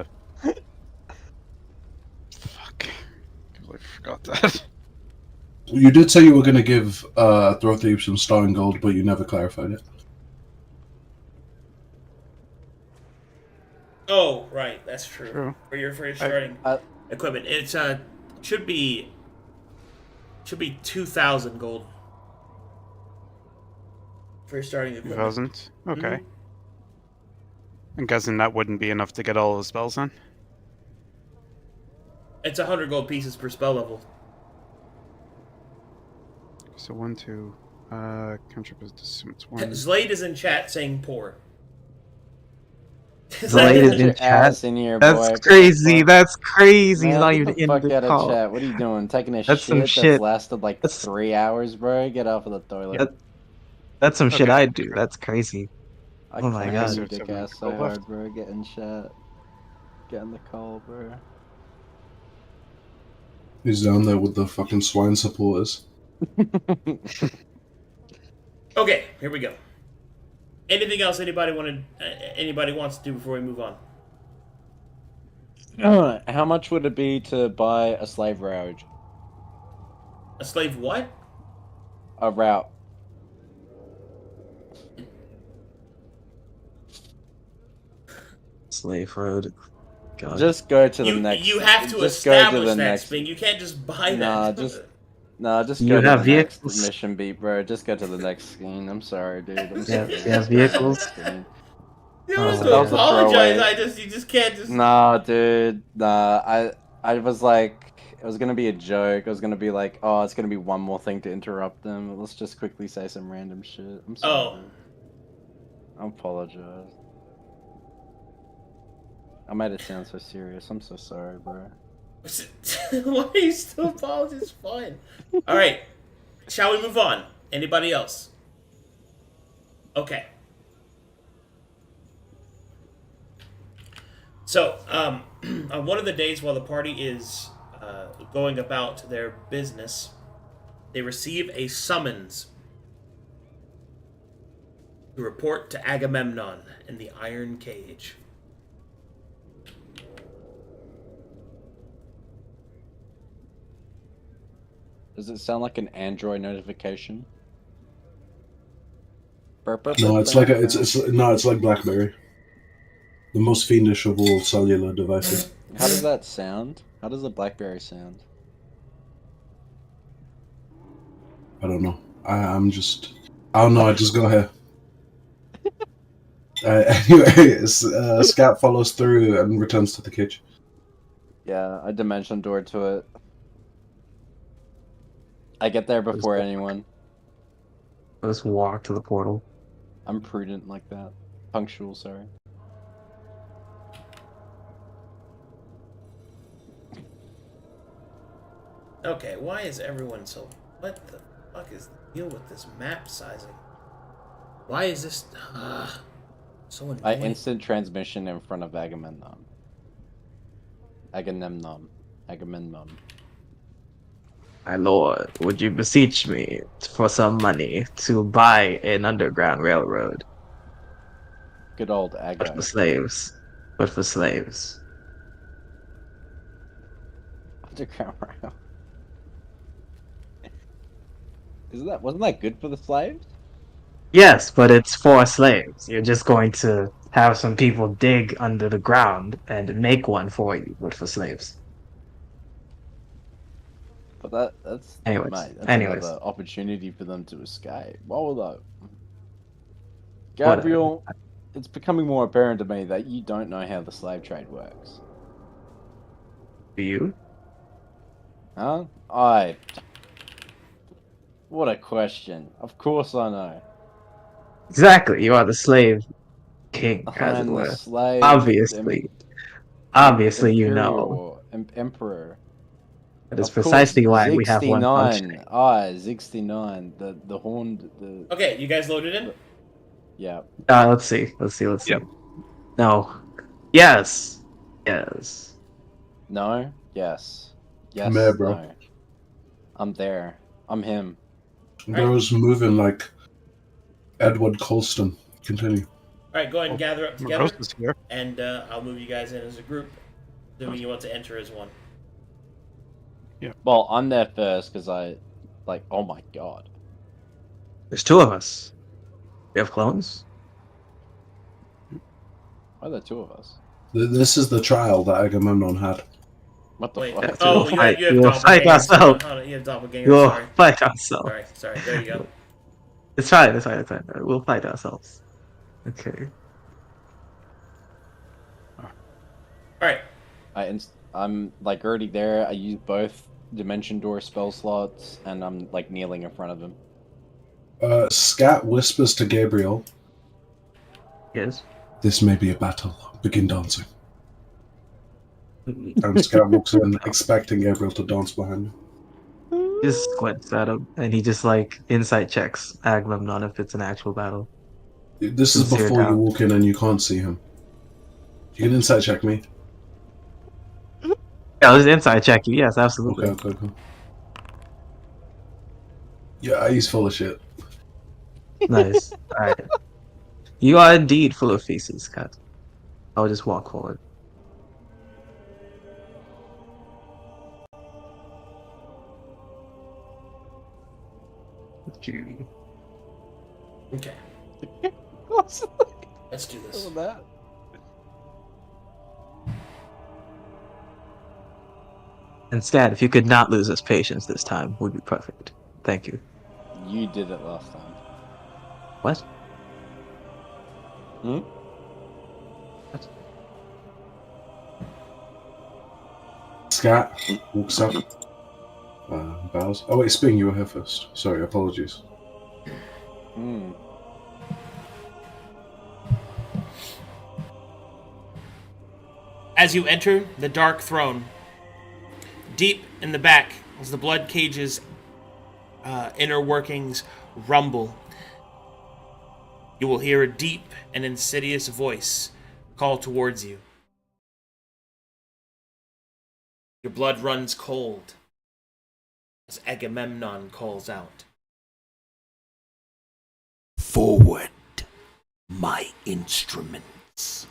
Speaker 7: I forgot that.
Speaker 3: You did say you were going to give Throw Thief some star and gold, but you never clarified it.
Speaker 1: Oh, right, that's true.
Speaker 7: True.
Speaker 1: For your starting equipment, it's should be 2,000 gold for your starting equipment.
Speaker 7: 2000. Okay.
Speaker 1: Mhm.
Speaker 7: I'm guessing that wouldn't be enough to get all the spells then.
Speaker 1: It's 100 gold pieces per spell level.
Speaker 7: So 1, 2. Cantrip is it's 1.
Speaker 1: Slade is in chat saying poor.
Speaker 6: Delayed
Speaker 5: Get
Speaker 6: in
Speaker 5: your
Speaker 6: chat.
Speaker 5: ass in here,
Speaker 6: That's
Speaker 5: boy. What the
Speaker 6: crazy.
Speaker 5: fuck?
Speaker 6: That's crazy. He's
Speaker 5: Man,
Speaker 6: not
Speaker 5: get
Speaker 6: even
Speaker 5: the
Speaker 6: in
Speaker 5: fuck
Speaker 6: the
Speaker 5: out of
Speaker 6: call.
Speaker 5: chat. What are you doing? Taking a
Speaker 6: That's some
Speaker 5: shit
Speaker 6: shit.
Speaker 5: that's lasted like
Speaker 6: That's
Speaker 5: 3 hours, bro? Get off of the toilet.
Speaker 6: that, that's some shit
Speaker 7: Okay.
Speaker 6: I'd do. That's crazy.
Speaker 5: I
Speaker 6: Oh my
Speaker 5: clowned
Speaker 6: god.
Speaker 7: so
Speaker 5: you dick
Speaker 7: someone
Speaker 5: ass
Speaker 7: to
Speaker 5: so
Speaker 7: go
Speaker 5: hard,
Speaker 7: left.
Speaker 5: bro. Get in chat. Get in the call, bro.
Speaker 3: He's down there with the fucking swine supporters.
Speaker 1: Okay, here we go. Anything else anybody wants to do before we move on?
Speaker 5: How much would it be to buy a slave route?
Speaker 1: A slave what?
Speaker 5: A route.
Speaker 6: Slave road. God.
Speaker 5: Just go to the
Speaker 1: You
Speaker 5: next.
Speaker 1: you have to
Speaker 5: just go to
Speaker 1: establish
Speaker 5: the
Speaker 1: that,
Speaker 5: next.
Speaker 1: Sping. You can't just buy
Speaker 5: Nah,
Speaker 1: that.
Speaker 5: just
Speaker 6: You
Speaker 5: go to
Speaker 6: have
Speaker 5: the next
Speaker 6: vehicles?
Speaker 5: mission beat, bro. Just go to the next scene. I'm sorry, dude. I'm
Speaker 6: Yeah,
Speaker 5: sorry.
Speaker 6: you have vehicles?
Speaker 1: You
Speaker 6: Oh,
Speaker 1: don't have
Speaker 6: that
Speaker 1: to
Speaker 6: was a
Speaker 1: apologize.
Speaker 5: throwaway.
Speaker 1: You just can't just.
Speaker 5: Nah, dude. Nah, I was like, it was gonna be a joke. I was gonna be like, oh, it's gonna be one more thing to interrupt them. Let's just quickly say some random shit. I'm sorry.
Speaker 1: Oh.
Speaker 5: Dude. I apologize. I made it sound so serious. I'm so sorry, bro.
Speaker 1: Why are you still apologizing? It's fine. All right. Shall we move on? Anybody else? Okay. So, on one of the days while the party is going about their business, they receive a summons to report to Agamemnon in the Iron Cage.
Speaker 5: Does it sound like an Android notification?
Speaker 3: No, it's like it's like BlackBerry, the most fiendish of all cellular devices.
Speaker 5: How does that sound? How does a BlackBerry sound?
Speaker 3: I don't know. I'm just. I don't know. I just go here. Anyway, Scat follows through and returns to the cage.
Speaker 5: Yeah, I dimension door to it. I get there before anyone.
Speaker 6: Let's walk to the portal.
Speaker 5: I'm prudent like that. Punctual, sorry.
Speaker 1: Okay, why is everyone so... What the fuck is the deal with this map sizing? Why is this... so annoying.
Speaker 5: I instant transmission in front of Agamemnon. Agamemnon.
Speaker 6: My lord, would you beseech me for some money to buy an underground railroad?
Speaker 5: Good old
Speaker 6: But
Speaker 5: Aga.
Speaker 6: for slaves. But for slaves.
Speaker 5: Underground rail. Wasn't that good for the slaves?
Speaker 6: Yes, but it's for slaves. You're just going to have some people dig under the ground and make one for you, but for slaves.
Speaker 5: But that's
Speaker 6: Anyways,
Speaker 5: mate, that's
Speaker 6: anyways.
Speaker 5: another opportunity for them to escape. Why would that? Gabriel, it's becoming more apparent to me that you don't know how the slave trade works.
Speaker 6: Do you?
Speaker 5: Huh? What a question. Of course I know.
Speaker 6: Exactly, you are the slave king, as it
Speaker 5: I'm the
Speaker 6: were.
Speaker 5: slave.
Speaker 6: Obviously, you know.
Speaker 5: Emperor.
Speaker 6: That is
Speaker 5: Of course,
Speaker 6: precisely why we have one
Speaker 5: 69.
Speaker 6: functioning.
Speaker 5: 69. The horned.
Speaker 1: Okay, you guys loaded in?
Speaker 5: Yeah.
Speaker 6: Let's see.
Speaker 7: Yep.
Speaker 6: No. Yes. Yes.
Speaker 5: No. Yes. Yes.
Speaker 3: I'm there, bro.
Speaker 5: No. I'm there. I'm him.
Speaker 3: Bro's moving like Edward Colston. Continue.
Speaker 1: Alright, go ahead and gather up together,
Speaker 7: Rose is here.
Speaker 1: and I'll move you guys in as a group, assuming you want to enter as one.
Speaker 5: Well, I'm there first because oh my god.
Speaker 6: There's two of us. We have clones?
Speaker 5: Why are there two of us?
Speaker 3: This is the trial that Agamemnon had.
Speaker 5: What the
Speaker 1: Wait,
Speaker 5: fuck?
Speaker 1: oh,
Speaker 6: We'll fight-
Speaker 1: you have
Speaker 6: we'll fight
Speaker 1: doppelgangers.
Speaker 6: ourselves.
Speaker 1: Hold on, you have doppelgangers,
Speaker 6: We'll
Speaker 1: sorry.
Speaker 6: fight ourselves.
Speaker 1: Sorry, there you go.
Speaker 6: It's fine. We'll fight ourselves. Okay.
Speaker 1: Alright,
Speaker 5: I'm like already there. I use both dimension door spell slots, and I'm like kneeling in front of him.
Speaker 3: Scat whispers to Gabriel,
Speaker 6: Yes.
Speaker 3: This may be a battle. Begin dancing. And Scout walks in, expecting Gabriel to dance behind him.
Speaker 6: Just squints at him, and he just like insight checks Agamemnon if it's an actual battle.
Speaker 3: This is
Speaker 6: Sincere
Speaker 3: before you
Speaker 6: doubt.
Speaker 3: walk in and you can't see him. You can insight check me.
Speaker 6: Yeah, let's insight check you. Yes, absolutely.
Speaker 3: Okay. Yeah, he's full of shit.
Speaker 6: Nice. All right. You are indeed full of feces, Kat. I'll just walk forward.
Speaker 1: Okay, let's do this.
Speaker 5: that?
Speaker 6: And Scat, if you could not lose us patience this time, would be perfect. Thank you.
Speaker 5: You did it last time.
Speaker 6: What?
Speaker 5: Hmm?
Speaker 3: Scat walks up. Bows. Oh wait, Sping, you were here first. Sorry, apologies.
Speaker 5: Hmm.
Speaker 1: As you enter the Dark Throne, deep in the back, as the blood cage's inner workings rumble, you will hear a deep and insidious voice call towards you. Your blood runs cold as Agamemnon calls out. Forward, my instruments.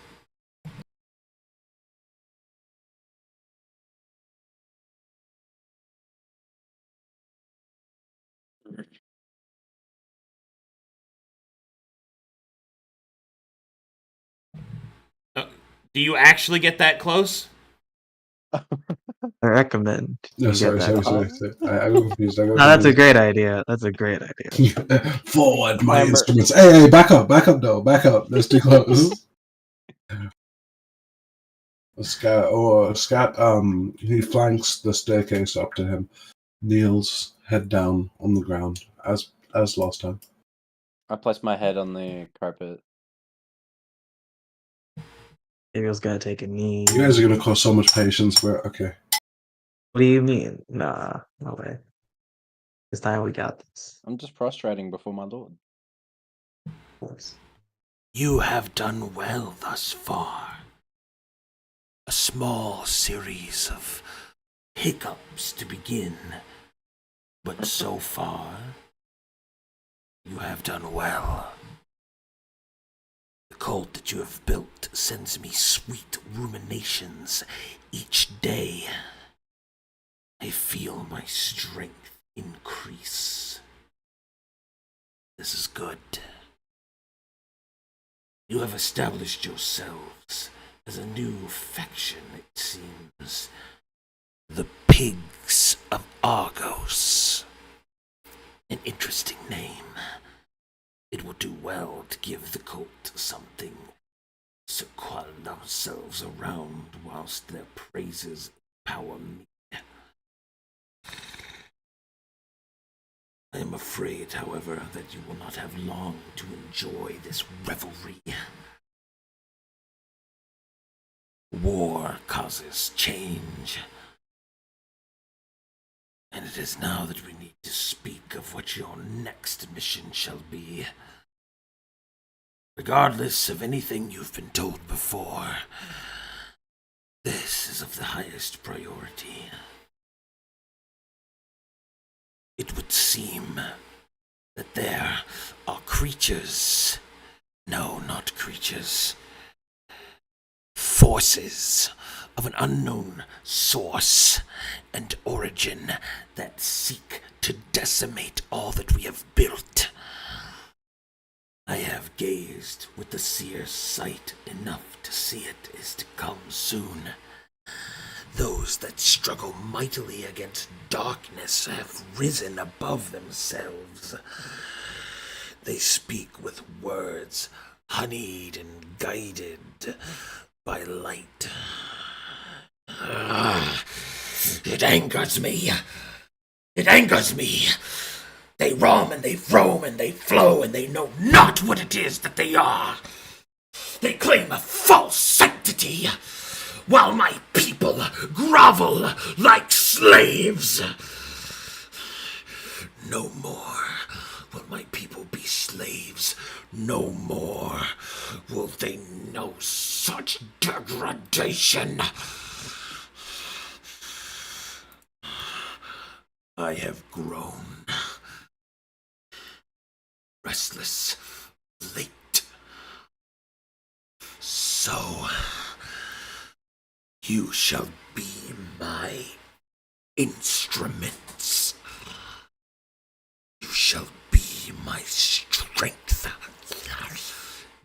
Speaker 1: Do you actually get that close?
Speaker 6: I recommend.
Speaker 3: No,
Speaker 6: you
Speaker 3: sorry.
Speaker 6: get that.
Speaker 3: Sorry. I got confused.
Speaker 6: No, that's a great idea. That's a great idea.
Speaker 3: Forward, my
Speaker 5: Remember-
Speaker 3: instruments. Hey, back up, though. Back up. That's too close. Scat, he flanks the staircase up to him, kneels, head down on the ground, as last time.
Speaker 5: I placed my head on the carpet.
Speaker 6: Gabriel's gonna take a knee.
Speaker 3: You guys are gonna cause so much patience, but okay.
Speaker 6: What do you mean? Nah, no way. This time we got this.
Speaker 5: I'm just prostrating before my lord.
Speaker 6: Of course.
Speaker 1: You have done well thus far. A small series of hiccups to begin, but so far, you have done well. The cult that you have built sends me sweet ruminations each day. I feel my strength increase. This is good. You have established yourselves as a new faction, it seems. The Pigs of Argos. An interesting name. It would do well to give the cult something to coil themselves around whilst their praises empower me. I am afraid, however, that you will not have long to enjoy this revelry. War causes change, and it is now that we need to speak of what your next mission shall be. Regardless of anything you've been told before, this is of the highest priority. It would seem that there are creatures, no, not creatures, forces of an unknown source and origin that seek to decimate all that we have built. I have gazed with the seer's sight enough to see it is to come soon. Those that struggle mightily against darkness have risen above themselves. They speak with words honeyed and guided by light. It angers me. It angers me. They roam and they roam and they flow and they know not what it is that they are.
Speaker 8: They claim a false sanctity, while my people grovel like slaves. No more will my people be slaves. No more will they know such degradation. I have grown restless, late. So, you shall be my instruments. You shall be my strength.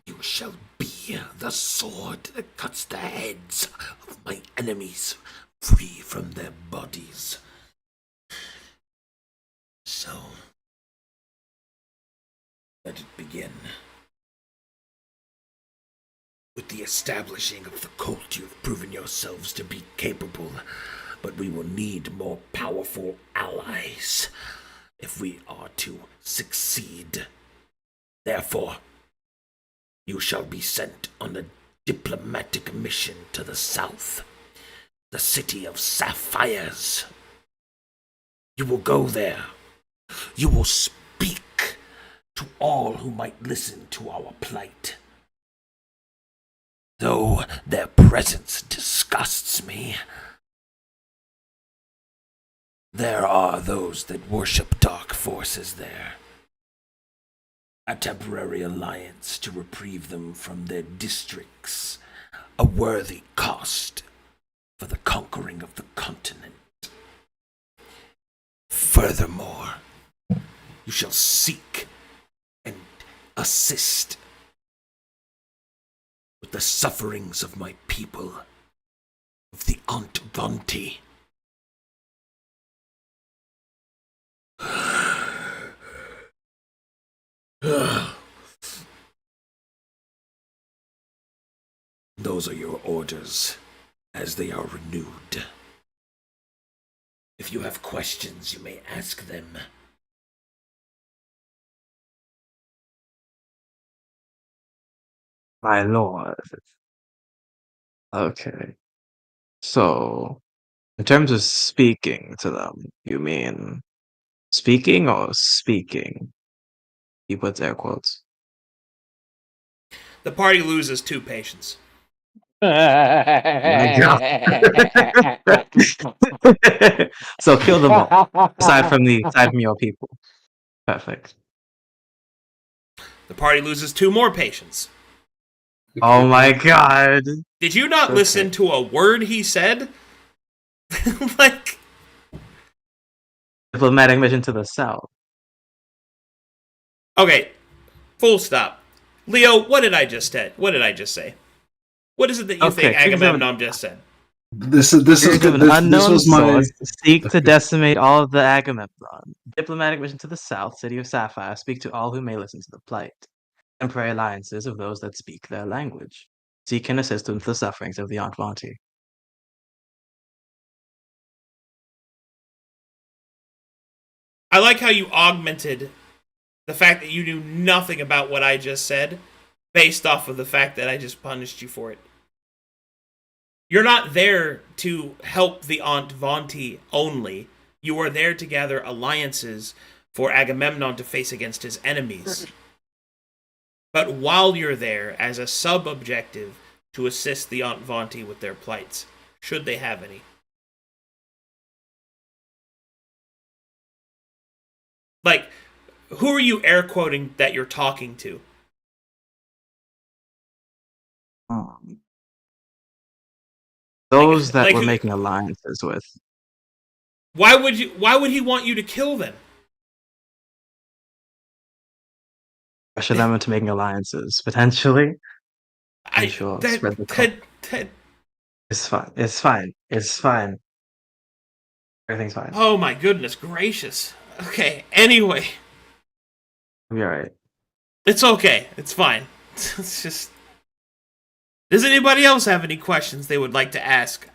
Speaker 8: You shall be the sword that cuts the heads of my enemies free from their bodies. So, let it begin. With the establishing of the cult, you have proven yourselves to be capable, but we will need more powerful allies if we are to succeed. Therefore, you shall be sent on a diplomatic mission to the south, the city of sapphires. You will go there. You will speak to all who might listen to our plight. Though their presence disgusts me, there are those that worship dark forces there. A temporary alliance to reprieve them from their districts, a worthy cost for the conquering of the continent. Furthermore, you shall seek and assist with the sufferings of my people, of the Antvanti. Those are your orders, as they are renewed. If you have questions, you may ask them.
Speaker 6: My lord. Okay. So, in terms of speaking to them, you mean speaking or speaking? He puts air quotes.
Speaker 1: The party loses 2 patients.
Speaker 6: My God. So kill them all, aside from your people. Perfect.
Speaker 1: The party loses 2 more patients.
Speaker 6: Oh my God.
Speaker 1: Did you not listen to a word he said? Like,
Speaker 6: Diplomatic mission to the south.
Speaker 1: okay, full stop. Leo, what did I just say? What What is it that you think Agamemnon just said?
Speaker 3: This is
Speaker 6: This
Speaker 3: good.
Speaker 6: an
Speaker 3: This
Speaker 6: unknown
Speaker 3: was my.
Speaker 6: source to seek to decimate all of the Agamemnon. Diplomatic mission to the south, city of Sapphire. Speak to all who may listen to the plight. Temporary alliances of those that speak their language. Seek and assist with the sufferings of the Antvanti.
Speaker 1: I like how you augmented the fact that you knew nothing about what I just said based off of the fact that I just punished you for it. You're not there to help the Antvanti only. You are there to gather alliances for Agamemnon to face against his enemies. But while you're there, as a sub-objective, to assist the Antvanti with their plights, should they have any. Like, who are you air quoting that you're talking to?
Speaker 6: Those that
Speaker 1: like
Speaker 6: we're
Speaker 1: who-
Speaker 6: making alliances with.
Speaker 1: Why would he want you to kill them?
Speaker 6: Pressure them into making alliances, potentially. Sure, spread the cult. It's fine. It's fine. It's fine. Everything's fine.
Speaker 1: Oh my goodness gracious. Okay, anyway.
Speaker 6: We'll be alright.
Speaker 1: It's okay. It's fine. It's just... Does anybody else have any questions they would like to ask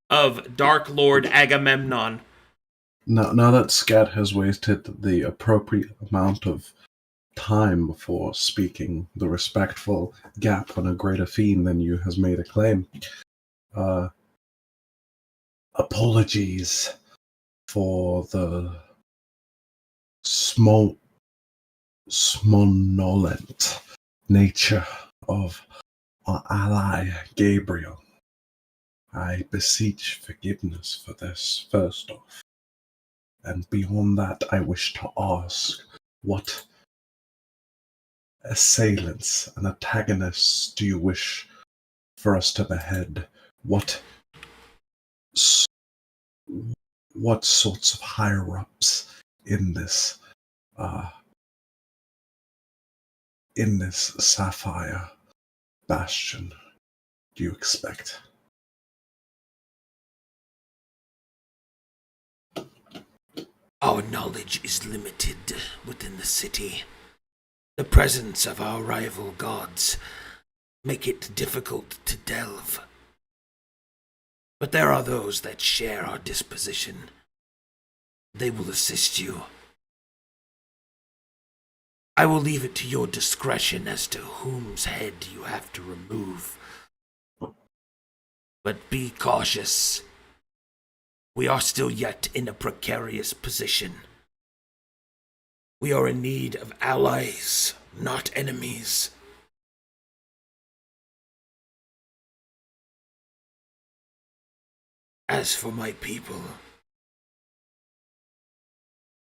Speaker 1: of Dark Lord Agamemnon?
Speaker 3: Now that Scat has wasted the appropriate amount of time before speaking. The respectful gap on a greater fiend than you has made a claim. Apologies for the somnolent nature of our ally Gabriel. I beseech forgiveness for this, first off. And beyond that, I wish to ask what assailants and antagonists do you wish for us to behead? What sorts of higher ups in this sapphire bastion do you expect?
Speaker 8: Our knowledge is limited within the city. The presence of our rival gods make it difficult to delve. But there are those that share our disposition. They will assist you. I will leave it to your discretion as to whom's head you have to remove. But be cautious. We are still yet in a precarious position. We are in need of allies, not enemies. As for my people,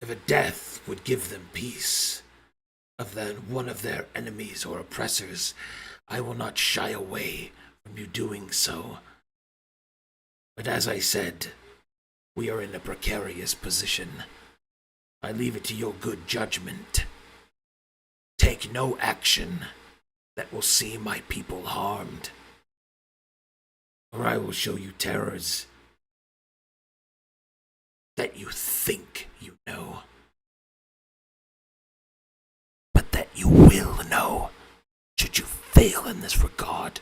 Speaker 8: if a death would give them peace of one of their enemies or oppressors, I will not shy away from you doing so. But as I said, we are in a precarious position. I leave it to your good judgment. Take no action that will see my people harmed, or I will show you terrors that you think you know, but that you will know should you fail in this regard.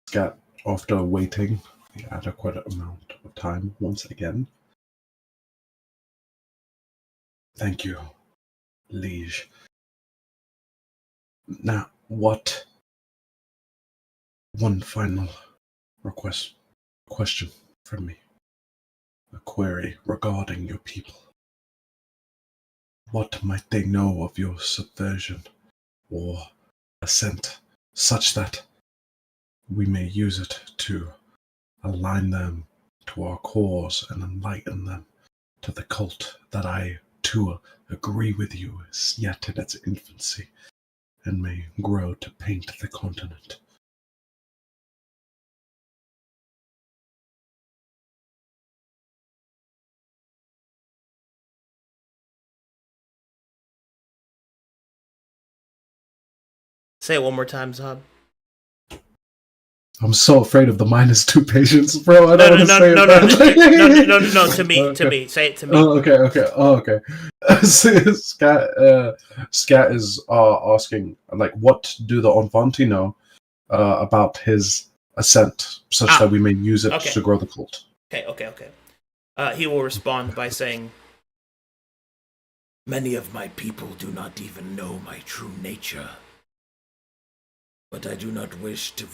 Speaker 3: Scat, after waiting the adequate amount of time once again. Thank you, liege. Now, one final question from me. A query regarding your people. What might they know of your subversion or ascent, such that we may use it to align them to our cause and enlighten them to the cult that I, too, agree with you is yet in its infancy and may grow to paint the continent?
Speaker 1: Say it one more time, Zab.
Speaker 3: I'm so afraid of the -2 patience, bro. I
Speaker 1: No,
Speaker 3: don't want to say
Speaker 1: no,
Speaker 3: it
Speaker 1: no,
Speaker 3: badly.
Speaker 1: no, to me,
Speaker 3: Okay.
Speaker 1: to me. Say it to me.
Speaker 3: Oh, okay. Scat is asking, like, what do the Envanti know about his ascent, such that we may use it
Speaker 1: Okay.
Speaker 3: to grow the cult?
Speaker 1: Okay. He will respond by saying,
Speaker 8: Many of my people do not even know my true nature, but I do not wish to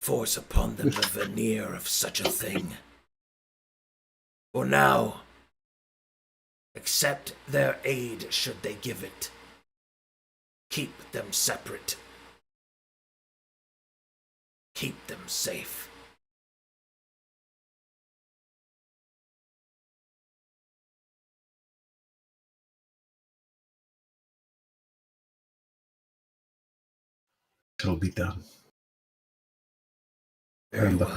Speaker 8: force upon them the veneer of such a thing. For now, accept their aid should they give it. Keep them separate. Keep them safe.
Speaker 3: It'll be done.
Speaker 8: Very
Speaker 3: And the
Speaker 8: well.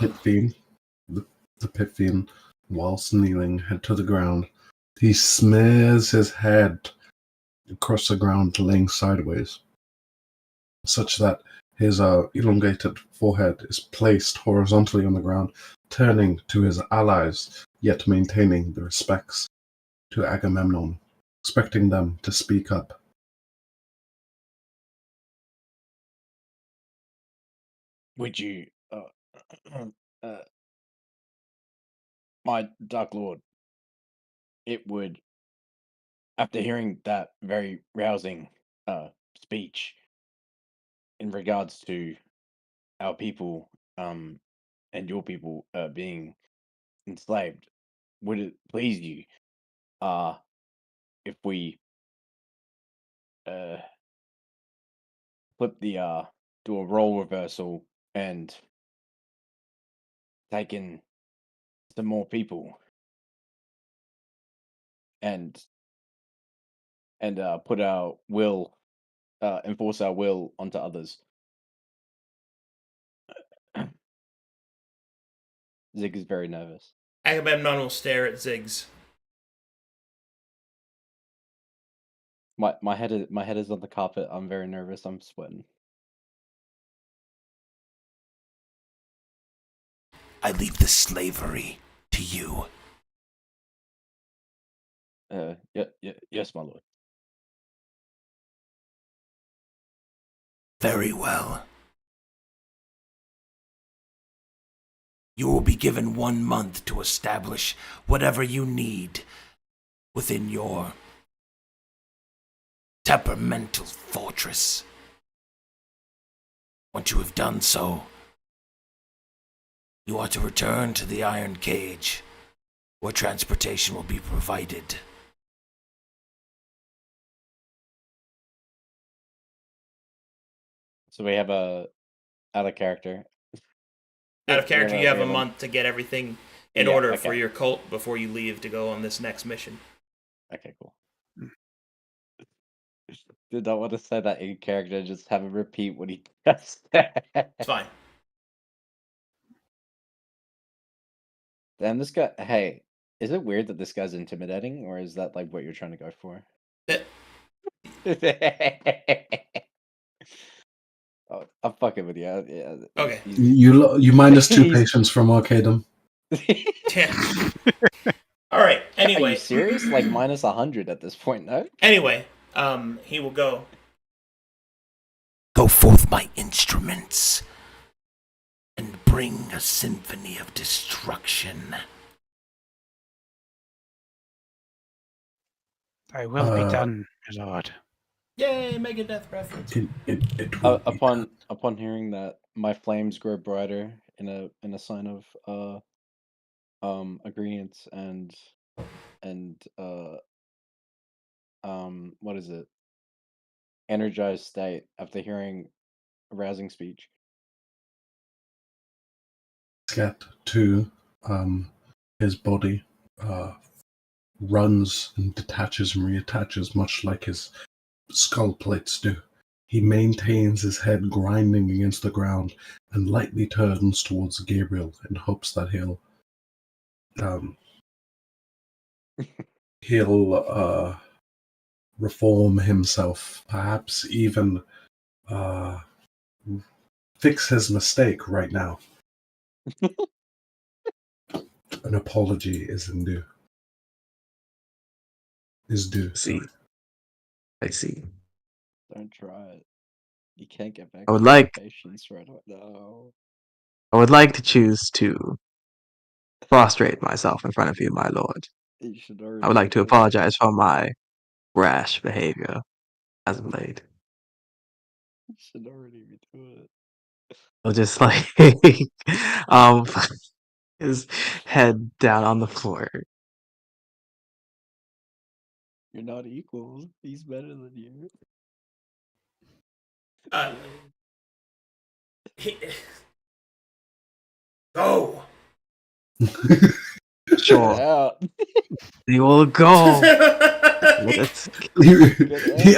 Speaker 3: pit fiend, whilst kneeling, head to the ground, he smears his head across the ground, laying sideways, such that his elongated forehead is placed horizontally on the ground, turning to his allies, yet maintaining the respects to Agamemnon, expecting them to speak up.
Speaker 5: Would you My Dark Lord, it would, after hearing that very rousing speech in regards to our people and your people being enslaved, would it please you if we flip the do a role reversal and take in some more people and put our will enforce our will onto others? Zig is very nervous.
Speaker 1: Agamemnon will stare at Ziggs.
Speaker 5: My head is on the carpet. I'm very nervous. I'm sweating.
Speaker 8: I leave the slavery to you.
Speaker 5: Yes, my lord.
Speaker 8: Very well. You will be given 1 month to establish whatever you need within your temperamental fortress. Once you have done so, you are to return to the Iron Cage, where transportation will be provided.
Speaker 5: So we have a out of character.
Speaker 1: Out of character, you have
Speaker 5: we
Speaker 1: a month to get everything in
Speaker 5: Yeah,
Speaker 1: order for
Speaker 5: okay.
Speaker 1: your cult before you leave to go on this next mission.
Speaker 5: Okay, cool. Did not want to say that in character. Just have him repeat what he just said.
Speaker 1: It's fine.
Speaker 5: Damn, this guy. Hey, is it weird that this guy's intimidating, or is that like what you're trying to go for? Oh, I'm fucking with you. Yeah.
Speaker 1: Okay.
Speaker 3: You minus 2
Speaker 5: He's-
Speaker 3: patience from Arcadum.
Speaker 1: Yeah. All right.
Speaker 5: Are
Speaker 1: Anyway.
Speaker 5: you serious? Like minus 100 at this point, no?
Speaker 1: Anyway, he will go.
Speaker 8: Go forth, my instruments, and bring a symphony of destruction.
Speaker 4: I will be done, my lord.
Speaker 1: Yay, Megadeth reference.
Speaker 3: It will be
Speaker 5: Upon hearing that, my flames grow brighter in a sign of agreement and what is it? Energized state after hearing a rousing speech.
Speaker 3: Scat to his body runs and detaches and reattaches much like his skull plates do. He maintains his head grinding against the ground and lightly turns towards Gabriel in hopes that he'll reform himself, perhaps even fix his mistake right now. An apology is due.
Speaker 6: See. I see.
Speaker 5: Don't try it. You can't get back.
Speaker 6: I would
Speaker 5: to
Speaker 6: like-
Speaker 5: patience right away. No.
Speaker 6: I would like to choose to prostrate myself in front of you, my lord.
Speaker 5: You should
Speaker 6: I would like to
Speaker 5: do it.
Speaker 6: apologize for my rash behavior as of late.
Speaker 5: You should already be doing it.
Speaker 6: I'll just like his head down on the floor.
Speaker 5: You're not equals. He's better than you.
Speaker 1: Go.
Speaker 6: Sure,
Speaker 5: Out.
Speaker 6: he will go. Let's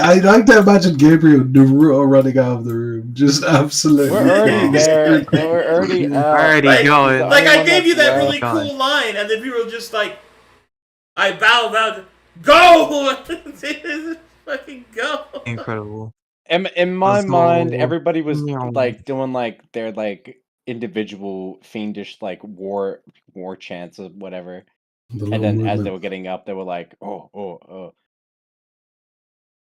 Speaker 3: I like to imagine Gabriel Naruto running out of the room, just absolutely.
Speaker 5: We're already there. We're already out.
Speaker 6: already
Speaker 1: Like-
Speaker 6: going.
Speaker 1: Like, I
Speaker 5: one
Speaker 1: gave you
Speaker 5: that's
Speaker 1: that really
Speaker 6: left.
Speaker 1: cool line, and then people were just like, I bow, go! Fucking go!
Speaker 6: Incredible.
Speaker 5: In my
Speaker 6: Let's
Speaker 5: mind,
Speaker 6: go.
Speaker 5: everybody was
Speaker 6: Meow.
Speaker 5: like doing like their like individual fiendish like war chants or whatever.
Speaker 3: The
Speaker 5: And
Speaker 3: little
Speaker 5: then as
Speaker 3: movement.
Speaker 5: they were getting up, they were like, oh.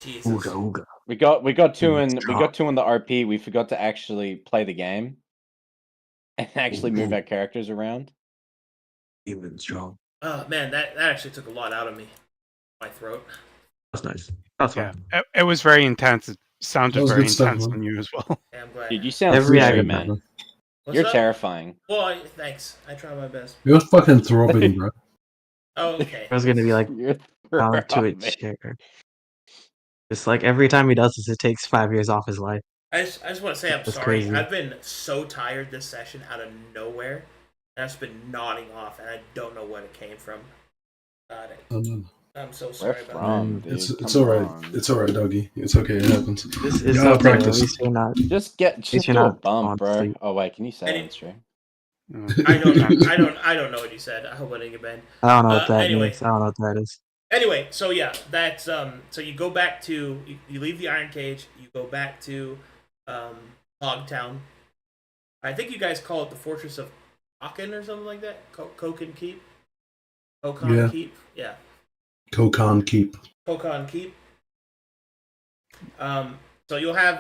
Speaker 1: Jesus.
Speaker 6: Ooga ooga.
Speaker 5: We got two
Speaker 6: Let's
Speaker 5: in
Speaker 6: go.
Speaker 5: the RP. We forgot to actually play the game and actually move
Speaker 6: Ooh.
Speaker 5: our characters around.
Speaker 6: even strong.
Speaker 1: Oh man, that actually took a lot out of me. My throat.
Speaker 6: That's nice. That's
Speaker 7: Yeah,
Speaker 6: fine.
Speaker 7: it was very intense. It
Speaker 3: That
Speaker 7: sounded
Speaker 3: was
Speaker 7: very
Speaker 3: good stuff,
Speaker 7: intense
Speaker 3: man.
Speaker 7: on you as well.
Speaker 1: Yeah, I'm glad.
Speaker 5: Dude, you sound
Speaker 6: Every
Speaker 5: scary,
Speaker 6: item,
Speaker 5: man.
Speaker 1: What's
Speaker 5: You're
Speaker 1: up?
Speaker 5: terrifying.
Speaker 1: Well, thanks. I try my best.
Speaker 3: You're fucking throbbing, bro.
Speaker 1: Oh, okay.
Speaker 6: I was gonna be like
Speaker 5: You're
Speaker 6: bound to a
Speaker 5: throbbing.
Speaker 6: chair. Just like every time he does this, it takes 5 years off his life.
Speaker 1: I just want to say I'm
Speaker 6: That's
Speaker 1: sorry.
Speaker 6: crazy.
Speaker 1: I've been so tired this session out of nowhere. And I've just been nodding off, and I don't know what it came from. God,
Speaker 3: Oh, no.
Speaker 1: I'm so
Speaker 5: Where
Speaker 1: sorry about
Speaker 5: from,
Speaker 1: that.
Speaker 5: dude?
Speaker 3: It's
Speaker 5: Come
Speaker 3: alright.
Speaker 5: on.
Speaker 3: It's alright, doggy. It's okay. It happens.
Speaker 6: This is
Speaker 3: You gotta
Speaker 6: okay. At
Speaker 3: practice.
Speaker 6: least you're not.
Speaker 5: Just
Speaker 6: you're
Speaker 5: do a
Speaker 6: not
Speaker 5: bump, bro.
Speaker 6: honestly-
Speaker 5: Oh wait, can you say that
Speaker 1: Any-
Speaker 5: on stream?
Speaker 1: I don't know what you said. I hope I didn't get banned.
Speaker 6: I don't know what that
Speaker 1: Anyway.
Speaker 6: means. I don't know what that is.
Speaker 1: Anyway, so yeah, that's so you go back to you leave the Iron Cage, you go back to Hogtown. I think you guys call it the Fortress of Aachen or something like that. Kokan Keep. Kokon
Speaker 3: Yeah.
Speaker 1: Keep. Yeah.
Speaker 3: Kokon Keep.
Speaker 1: Kokon Keep. So you'll have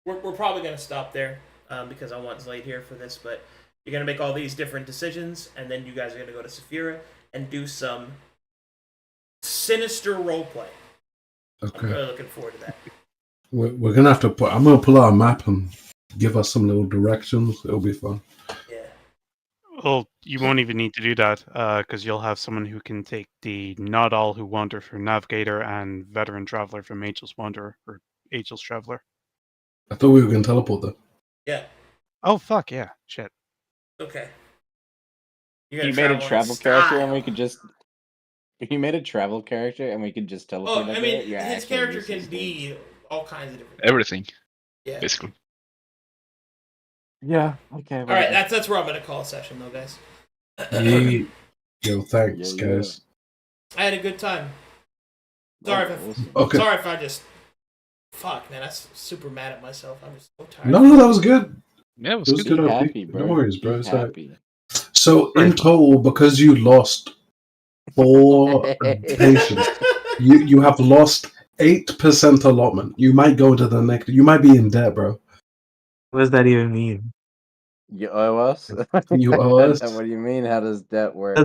Speaker 1: we're probably gonna stop there because I want Slade here for this, but you're gonna make all these different decisions, and then you guys are gonna go to Saphira and do some sinister roleplay. I'm
Speaker 3: Okay.
Speaker 1: really looking forward to that.
Speaker 3: We're gonna have to put. I'm gonna pull out a map and give us some little directions. It'll be fun.
Speaker 1: Yeah.
Speaker 7: Well, you won't even need to do that because you'll have someone who can take the Not All Who Wander from Navigator and Veteran Traveler from Ageless Wanderer or Ageless Traveler.
Speaker 3: I thought we were gonna teleport though.
Speaker 1: Yeah.
Speaker 7: Oh, fuck, yeah. Shit.
Speaker 1: Okay.
Speaker 5: You made a travel character and we could just. You made a travel character and we could just teleport.
Speaker 1: Oh, I
Speaker 5: over
Speaker 1: mean,
Speaker 5: it? You're
Speaker 1: his
Speaker 5: actually
Speaker 1: character can
Speaker 5: useless, dude.
Speaker 1: be all kinds of different.
Speaker 2: Everything,
Speaker 1: Yeah.
Speaker 2: basically.
Speaker 5: Yeah. Okay.
Speaker 1: All right, that's where I'm gonna call a session, though, guys.
Speaker 3: Ye- Yo, thanks,
Speaker 5: Yeah, yeah.
Speaker 3: guys.
Speaker 1: I had a good time. Sorry if
Speaker 5: Awesome.
Speaker 3: Okay.
Speaker 1: Sorry if I just. Fuck, man, I'm super mad at myself. I'm just so tired.
Speaker 3: No, that was good.
Speaker 2: Yeah, it was
Speaker 3: It was
Speaker 2: good.
Speaker 3: good.
Speaker 5: Be
Speaker 3: Okay.
Speaker 5: happy, bro.
Speaker 3: No worries,
Speaker 5: Be
Speaker 3: bro. It's alright.
Speaker 5: happy.
Speaker 3: So in total, because you lost 4 patients, you have lost 8% allotment. You might go into the next. You might be in debt, bro.
Speaker 6: What does that even mean?
Speaker 5: You owe us?
Speaker 3: You owe us?
Speaker 5: What do you mean? How does that work?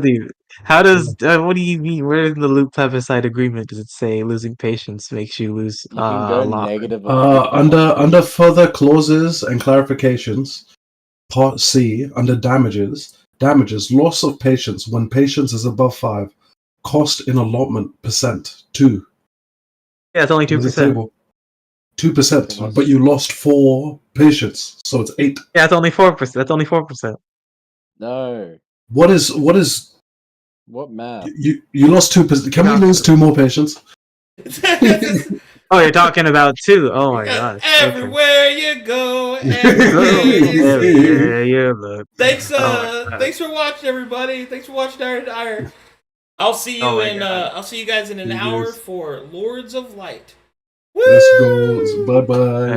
Speaker 6: How does? What do you mean? Where in the loop plebiscite agreement does it say losing patience makes you lose
Speaker 5: You can go
Speaker 6: allotment?
Speaker 5: negative.
Speaker 3: Under further clauses and clarifications, Part C under damages, loss of patience when patience is above 5, cost in allotment percent 2.
Speaker 6: Yeah, it's only
Speaker 3: There's a
Speaker 6: 2%.
Speaker 3: table. 2%, but you lost 4 patients, so it's 8.
Speaker 6: Yeah, it's only 4%. That's only 4%.
Speaker 5: No.
Speaker 3: What is
Speaker 5: What math?
Speaker 3: you lost 2%? Can we lose 2 more patients?
Speaker 6: Oh, you're talking about 2. Oh my gosh. Okay.
Speaker 1: Everywhere you go, everywhere you
Speaker 6: Everywhere
Speaker 1: see.
Speaker 6: you look.
Speaker 1: Thanks,
Speaker 6: Oh my God.
Speaker 1: thanks for watching, everybody. Thanks for watching Iron Dire. I'll see you
Speaker 6: Oh my
Speaker 1: in.
Speaker 6: God.
Speaker 1: I'll see you guys in an
Speaker 3: You
Speaker 1: hour
Speaker 3: guys.
Speaker 1: for Lords of Light.
Speaker 3: Let's go. Bye bye.